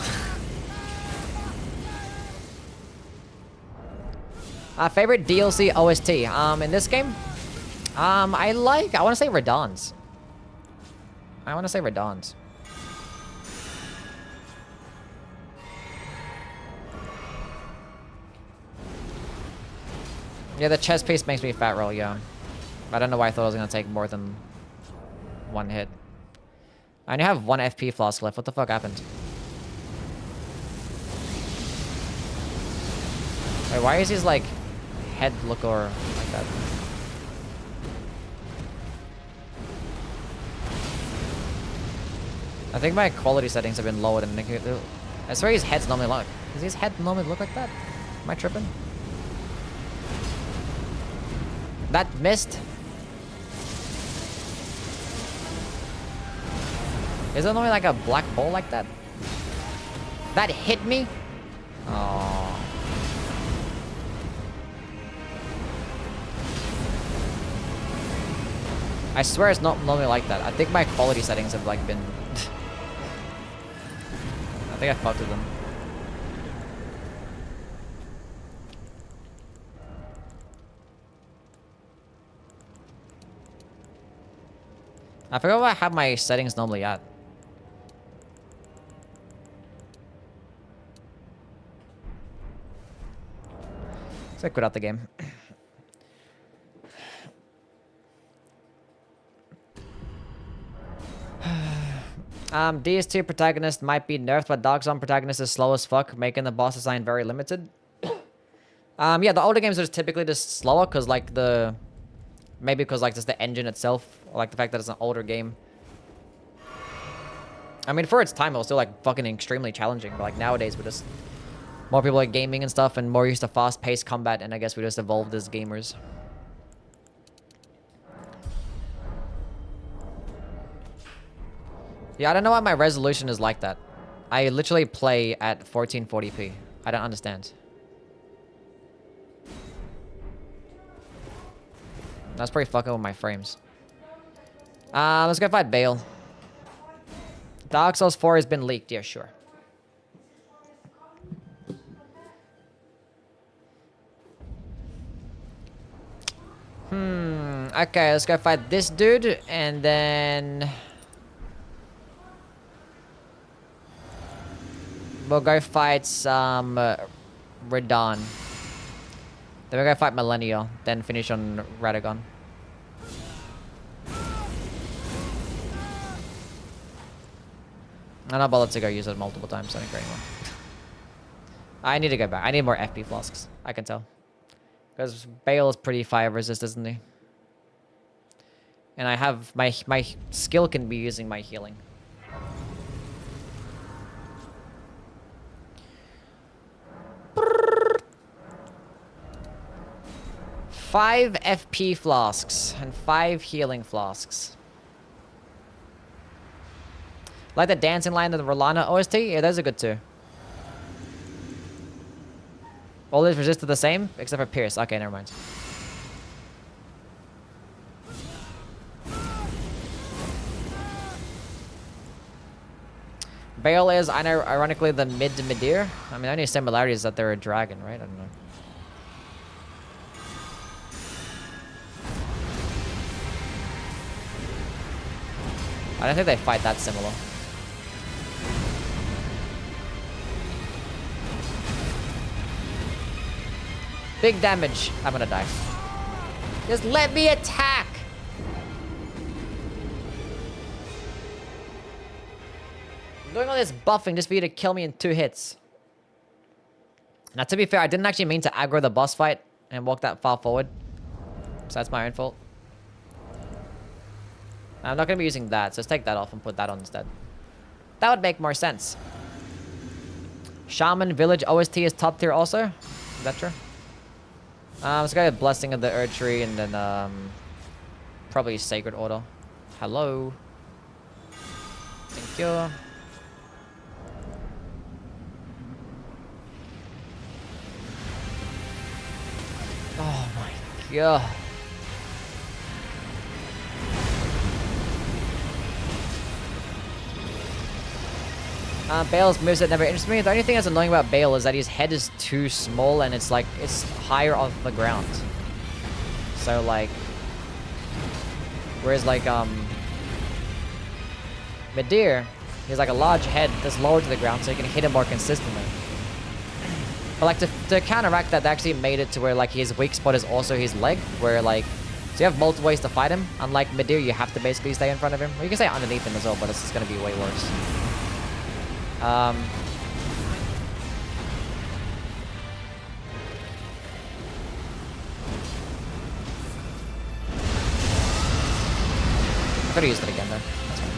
Favorite DLC OST? In this game? I want to say Radahn's. Yeah, the chest piece makes me fat roll, yeah. I don't know why I thought I was going to take more than one hit. I only have one FP flask left. What the fuck happened? Wait, why is his, like, head look or like that? I think my quality settings have been lowered and I swear his head's normally look. Does his head normally look like that? Am I tripping? That missed? Is there normally like a black ball like that? That hit me? Oh. I swear it's not normally like that. I think my quality settings have like been... I think I fucked with them. I forgot what I have my settings normally at. So I quit out the game. DS2 protagonist might be nerfed, but Dark Zone protagonist is slow as fuck, making the boss design very limited. Yeah, the older games are typically just slower, because like maybe because like just the engine itself, or like the fact that it's an older game. I mean, for its time, it was still like fucking extremely challenging, but like nowadays, we're just more people like gaming and stuff, and more used to fast-paced combat, and I guess we just evolved as gamers. Yeah, I don't know why my resolution is like that. I literally play at 1440p. I don't understand. That's pretty fucking with my frames. Let's go fight Bale. Dark Souls 4 has been leaked. Yeah, sure. Okay, let's go fight this dude, and then we'll go fight some Radon. Then we'll go fight Millennial, then finish on Radagon. I'm not bothered to go use it multiple times, so I don't care anymore. I need to go back. I need more FP flasks, I can tell. Because Bale is pretty fire resist, isn't he? And I have my skill can be using my healing. Five FP flasks and 5 healing flasks. Like the dancing line of the Rolana OST? Yeah, those are good too. All these resisted the same, except for Pierce. Okay, never mind. Bale is, I know, ironically, the mid-to-midir. I mean, the only similarity is that they're a dragon, right? I don't know. I don't think they fight that similar. Big damage. I'm gonna die. Just let me attack! I'm doing all this buffing just for you to kill me in 2 hits. Now, to be fair, I didn't actually mean to aggro the boss fight and walk that far forward. So that's my own fault. I'm not gonna be using that, so let's take that off and put that on instead. That would make more sense. Shaman Village OST is top tier also? Is that true? Let's go with Blessing of the Earth Tree and then probably Sacred Order. Hello. Thank you. Oh my god. Bale's moveset never interested me. The only thing that's annoying about Bale is that his head is too small and it's like, it's higher off the ground. So like, whereas like, Midir, he's like a large head that's lower to the ground so you can hit him more consistently. But like to counteract that, they actually made it to where like his weak spot is also his leg, where like, so you have multiple ways to fight him. Unlike Midir, you have to basically stay in front of him. Or you can stay underneath him as well, but it's just gonna be way worse. I could've used it again though. That's fine.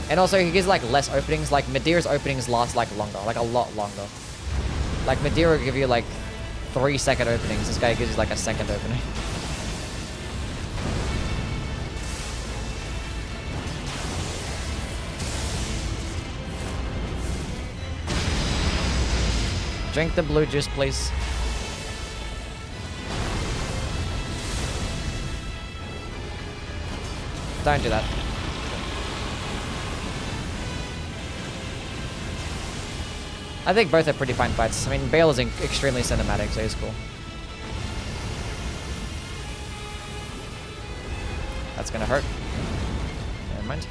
And also he gives like less openings. Like Midir's openings last like longer, like a lot longer. Like Midir will give you like 3-second openings. This guy gives you like a second opening. Drink the blue juice, please. Don't do that. I think both are pretty fine fights. I mean, Bale is extremely cinematic, so he's cool. That's gonna hurt. Never mind.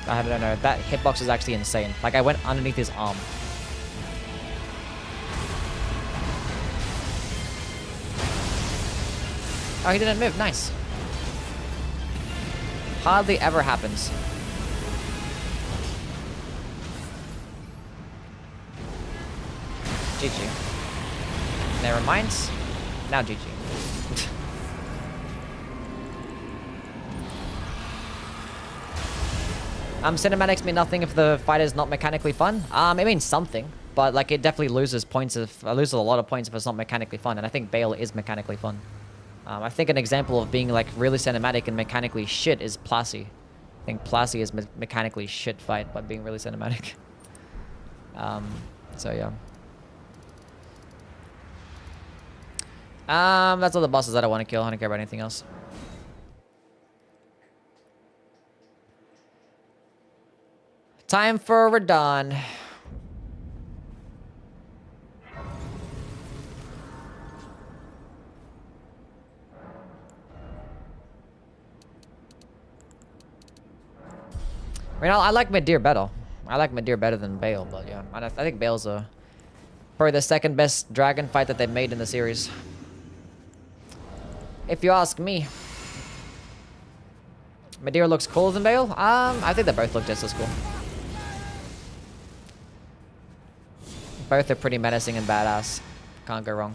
I don't know. That hitbox is actually insane. Like, I went underneath his arm. Oh, he didn't move. Nice. Hardly ever happens. GG. Never mind. Now GG. Cinematics mean nothing if the fight is not mechanically fun. It means something, but like it definitely loses points if loses a lot of points if it's not mechanically fun. And I think Bale is mechanically fun. I think an example of being like really cinematic and mechanically shit is Plassey. I think Plassey is mechanically shit fight, but being really cinematic. So yeah. That's all the bosses that I want to kill. I don't care about anything else. Time for Radon. I mean, I like Midir better. I like Midir better than Bale, but yeah. I think Bale's probably the second best dragon fight that they've made in the series. If you ask me. Midir looks cooler than Bale? I think they both look just as cool. Both are pretty menacing and badass. Can't go wrong.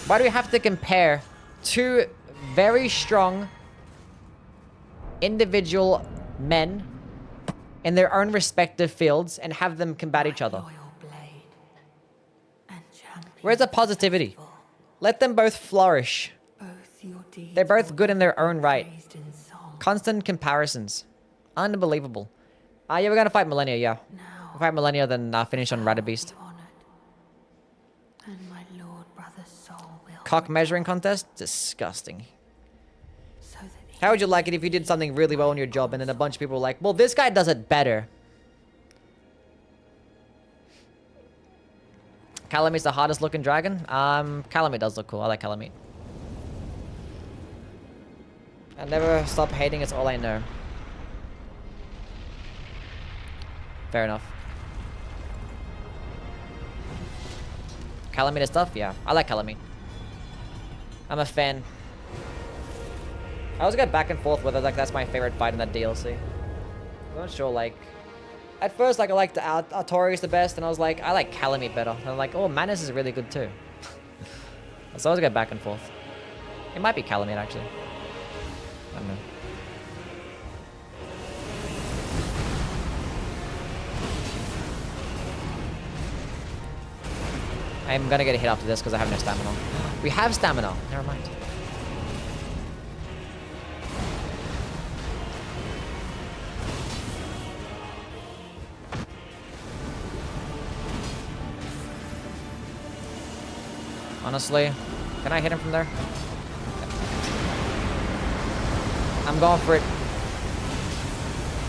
Why do we have to compare two very strong individual men in their own respective fields and have them combat each other? Where's the positivity? Let them both flourish. They're both good in their own right. Constant comparisons. Unbelievable. Yeah, we're gonna fight Millennia, yeah. We'll fight Millennia, then finish on Radabeast. Cock measuring contest? Disgusting. How would you like it if you did something really well in your job and then a bunch of people were like, well, this guy does it better. Calamit's the hardest looking dragon. Calamite does look cool. I like Calamite. I never stop hating, it's all I know. Fair enough. Calamite stuff? Yeah, I like Calamite. I'm a fan. I always get back and forth whether like that's my favorite fight in that DLC. I'm not sure, like... At first, like, I liked Artorias the best, and I was like, I like Calamite better. And I'm like, oh, Manus is really good too. So I always get back and forth. It might be Calamite, actually. I don't know. I'm gonna get a hit after this because I have no stamina. We have stamina. Never mind. Honestly, can I hit him from there? I'm going for it.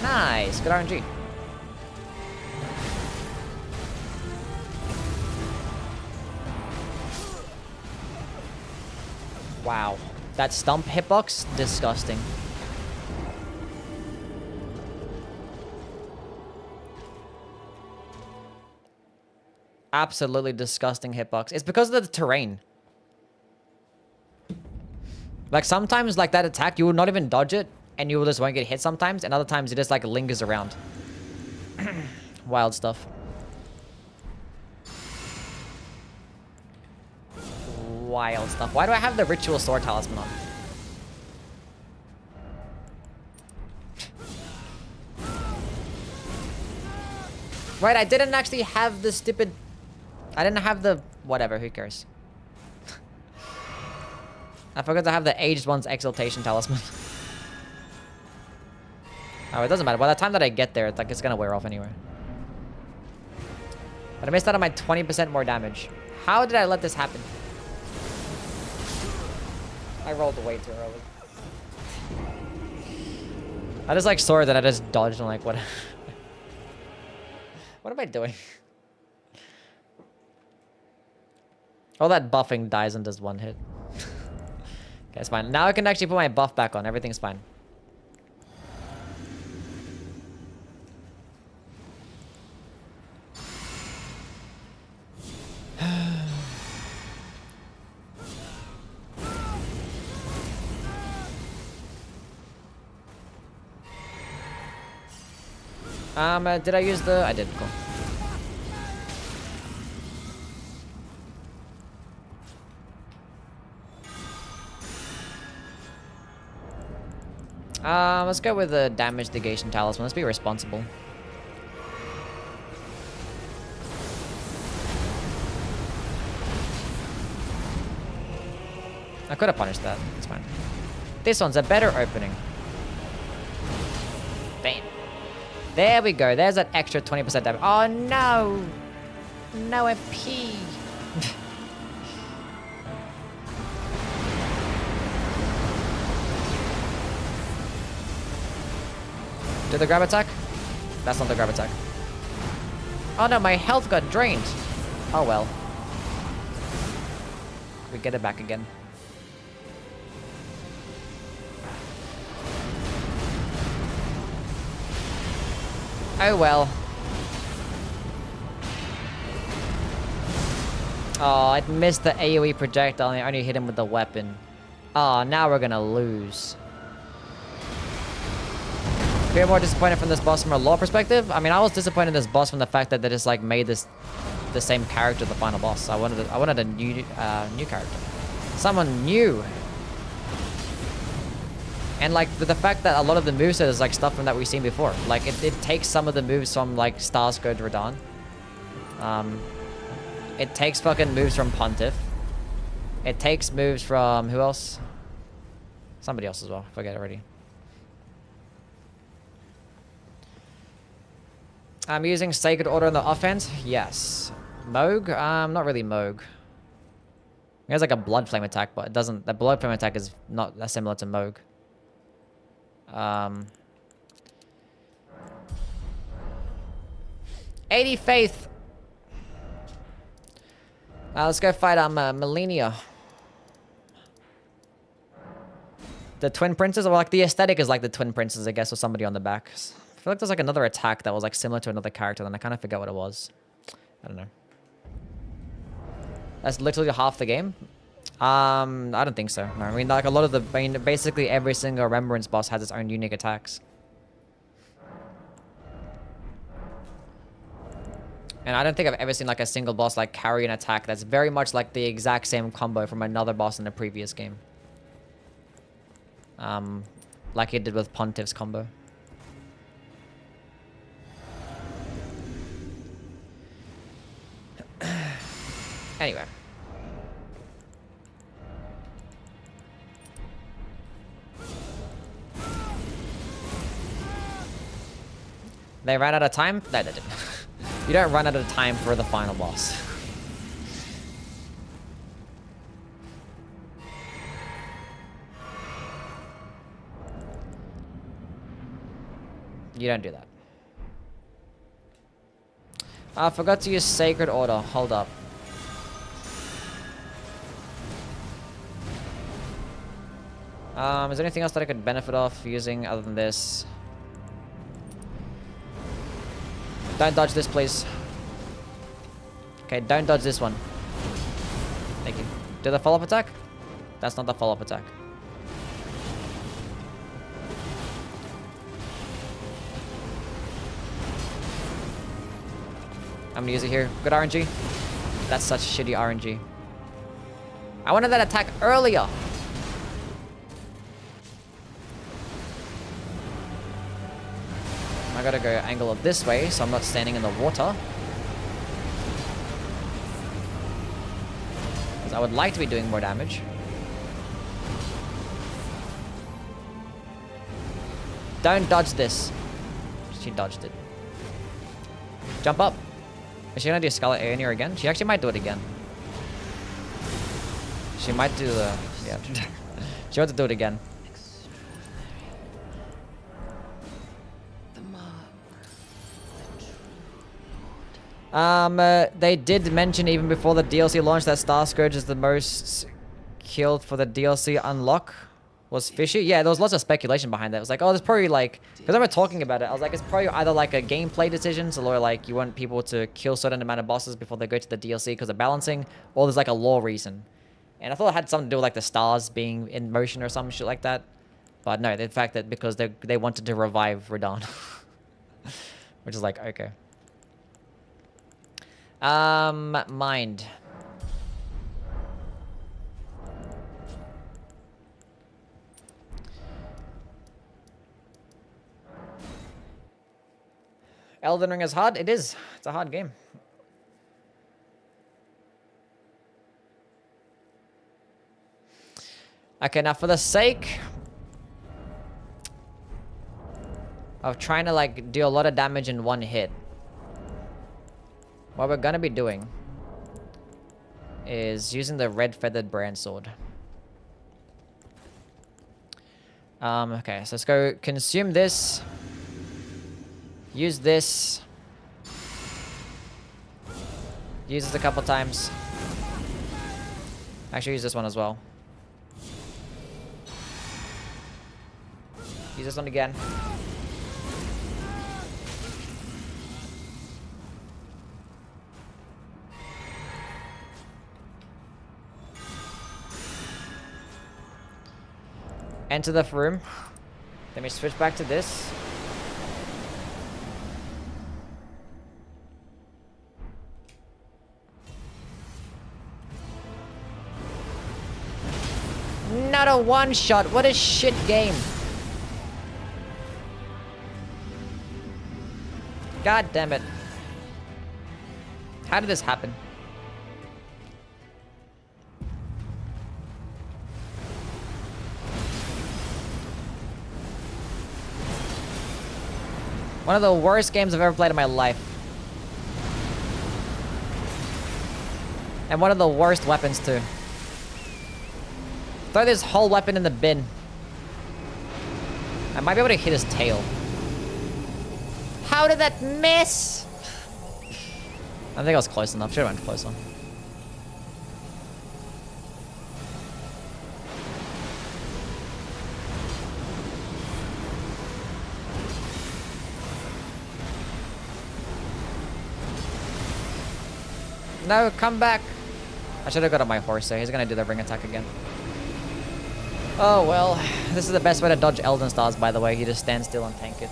Nice. Good RNG. Wow. That stump hitbox? Disgusting. Absolutely disgusting hitbox. It's because of the terrain. Like sometimes like that attack, you will not even dodge it and you will just won't get hit sometimes, and other times it just like lingers around. Wild stuff. Wild stuff. Why do I have the ritual sword talisman on? Right, I didn't actually have the stupid... I didn't have the... Whatever, who cares? I forgot to have the aged one's exaltation talisman. Oh, it doesn't matter. By the time that I get there, it's gonna wear off anyway. But I missed out on my 20% more damage. How did I let this happen? I rolled way too early. I just like saw it and I just dodged and like, what? What am I doing? All that buffing dies in just one hit. Okay, it's fine. Now I can actually put my buff back on. Everything's fine. Did I use the... I did, cool. Let's go with the damage negation talisman. Let's be responsible. I could have punished that. It's fine. This one's a better opening. Bam. There we go. There's that extra 20% damage. Oh no! No MP. Do the grab attack? That's not the grab attack. Oh no, my health got drained. Oh well. We get it back again. Oh well. Oh, it missed the AoE projectile and I only hit him with the weapon. Oh, now we're gonna lose. Feel more disappointed from this boss from a lore perspective? I mean, I was disappointed in this boss from the fact that they just like made this the same character the final boss. I wanted a new character. Someone new. And like the fact that a lot of the moveset is like stuff from that we've seen before. Like it takes some of the moves from like Starscourge Radahn. It takes fucking moves from Pontiff. It takes moves from who else? Somebody else as well. Forget already. I'm using Sacred Order on the offense. Yes. Moog? Not really Moog. He has like a Blood Flame attack, but it doesn't. The Blood Flame attack is not that similar to Moog. 80 faith. Let's go fight Melania. The Twin Princes, or like the aesthetic is like the Twin Princes, I guess, with somebody on the back. I feel like there's like another attack that was like similar to another character, and I kind of forget what it was. I don't know. That's literally half the game. I don't think so. No, I mean like a lot of the basically every single Remembrance boss has its own unique attacks. And I don't think I've ever seen like a single boss like carry an attack that's very much like the exact same combo from another boss in the previous game. Like it did with Pontiff's combo. Anyway. They ran out of time? No, they didn't. You don't run out of time for the final boss. You don't do that. I forgot to use Sacred Order. Hold up. Is there anything else that I could benefit off using other than this? Don't dodge this, please. Okay, don't dodge this one. Thank you. Do the follow-up attack? That's not the follow-up attack. I'm gonna use it here. Good RNG. That's such shitty RNG. I wanted that attack earlier. I gotta go angle it this way so I'm not standing in the water. Because I would like to be doing more damage. Don't dodge this. She dodged it. Jump up. Is she gonna do Scarlet Aeonir again? She actually might do it again. She might do the... Yeah. She wants to do it again. They did mention even before the DLC launch that Starscourge is the most killed for the DLC unlock was fishy. Yeah, there was lots of speculation behind that. It was like, oh, there's probably like, because I remember talking about it, I was like, it's probably either like a gameplay decision, so like you want people to kill a certain amount of bosses before they go to the DLC because of balancing, or there's like a lore reason. And I thought it had something to do with like the stars being in motion or some shit like that. But no, the fact that because they wanted to revive Radahn. Which is like, okay. Mind. Elden Ring is hard? It is. It's a hard game. Okay, now for the sake of trying to like do a lot of damage in one hit, what we're gonna be doing is using the red feathered brand sword. Okay, so let's go consume this. Use this. Use this a couple times. Actually, use this one as well. Use this one again. Enter the room. Let me switch back to this. Not a one-shot. What a shit game. God damn it. How did this happen? One of the worst games I've ever played in my life. And one of the worst weapons too. Throw this whole weapon in the bin. I might be able to hit his tail. How did that miss? I think I was close enough. Should have went closer. No, come back. I should have got on my horse there. He's gonna do the ring attack again. Oh well, this is the best way to dodge Elden stars, by the way. You just stand still and tank it.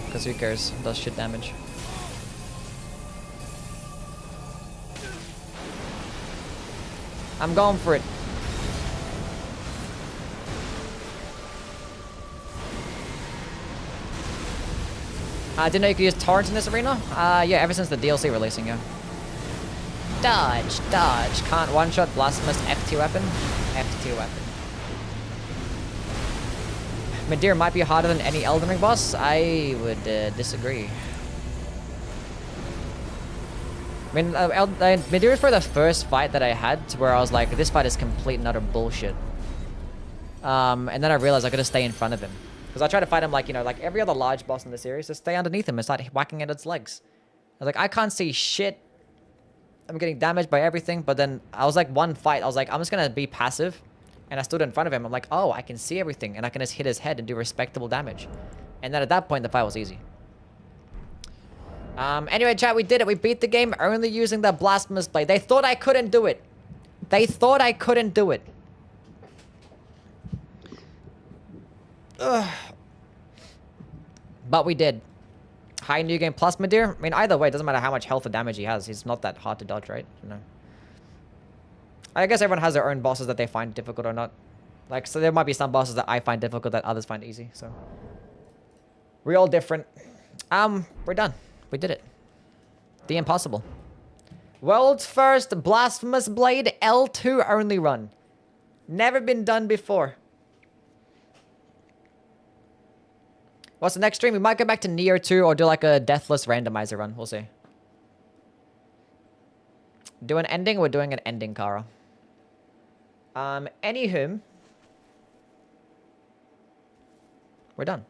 Because who cares? It does shit damage. I'm going for it. I didn't know you could use torrents in this arena? Yeah, ever since the DLC releasing, yeah. Dodge, dodge. Can't one-shot Blasphemous F2 weapon. F2 weapon. Midir might be harder than any Elden Ring boss. I would disagree. I mean, Midir is probably the first fight that I had where I was like, this fight is complete and utter bullshit. And then I realized I could just stay in front of him. Because I tried to fight him like, you know, like every other large boss in the series, just stay underneath him and start whacking at its legs. I was like, I can't see shit. I'm getting damaged by everything. But then I was like, one fight, I was like, I'm just going to be passive. And I stood in front of him. I'm like, oh, I can see everything. And I can just hit his head and do respectable damage. And then at that point, the fight was easy. Anyway, chat, we did it. We beat the game only using the Blasphemous blade. They thought I couldn't do it. They thought I couldn't do it. Ugh. But we did. High New Game Plus Midir. I mean, either way, it doesn't matter how much health or damage he has. He's not that hard to dodge, right? No. I guess everyone has their own bosses that they find difficult or not. Like, so there might be some bosses that I find difficult that others find easy, so. We're all different. We're done. We did it. The impossible. World's first Blasphemous Blade L2 only run. Never been done before. What's the next stream? We might go back to Neo 2 or do like a Deathless randomizer run. We'll see. Do an ending? We're doing an ending, Kara. Anywho. We're done.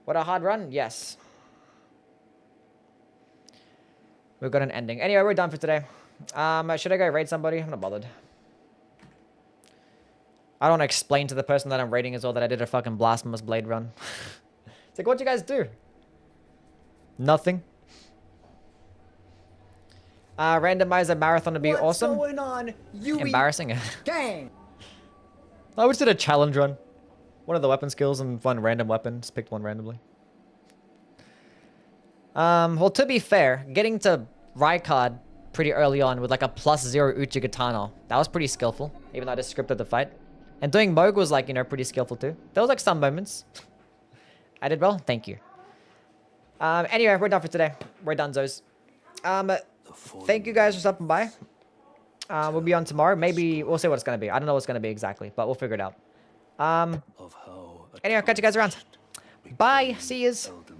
What a hard run? Yes. We've got an ending. Anyway, we're done for today. Should I go raid somebody? I'm not bothered. I don't want to explain to the person that I'm raiding as well that I did a fucking Blasphemous Blade run. It's like, what'd you guys do? Nothing. Randomizer marathon would be awesome. What's going on? Embarrassing. Gang. I just did a challenge run. One of the weapon skills and one random weapon. Just picked one randomly. Well, to be fair, getting to Raikard pretty early on with like a +0 Uchigatana, that was pretty skillful, even though I just scripted the fight. And doing Moog was like, you know, pretty skillful too. There was like some moments. I did well, thank you. Anyway, we're done for today. We're done, Zos. Thank you guys for stopping by. We'll be on tomorrow. Maybe we'll see what it's gonna be. I don't know what it's gonna be exactly, but we'll figure it out. Of how Anyway, I'll catch you guys around. Bye. See yous. Elden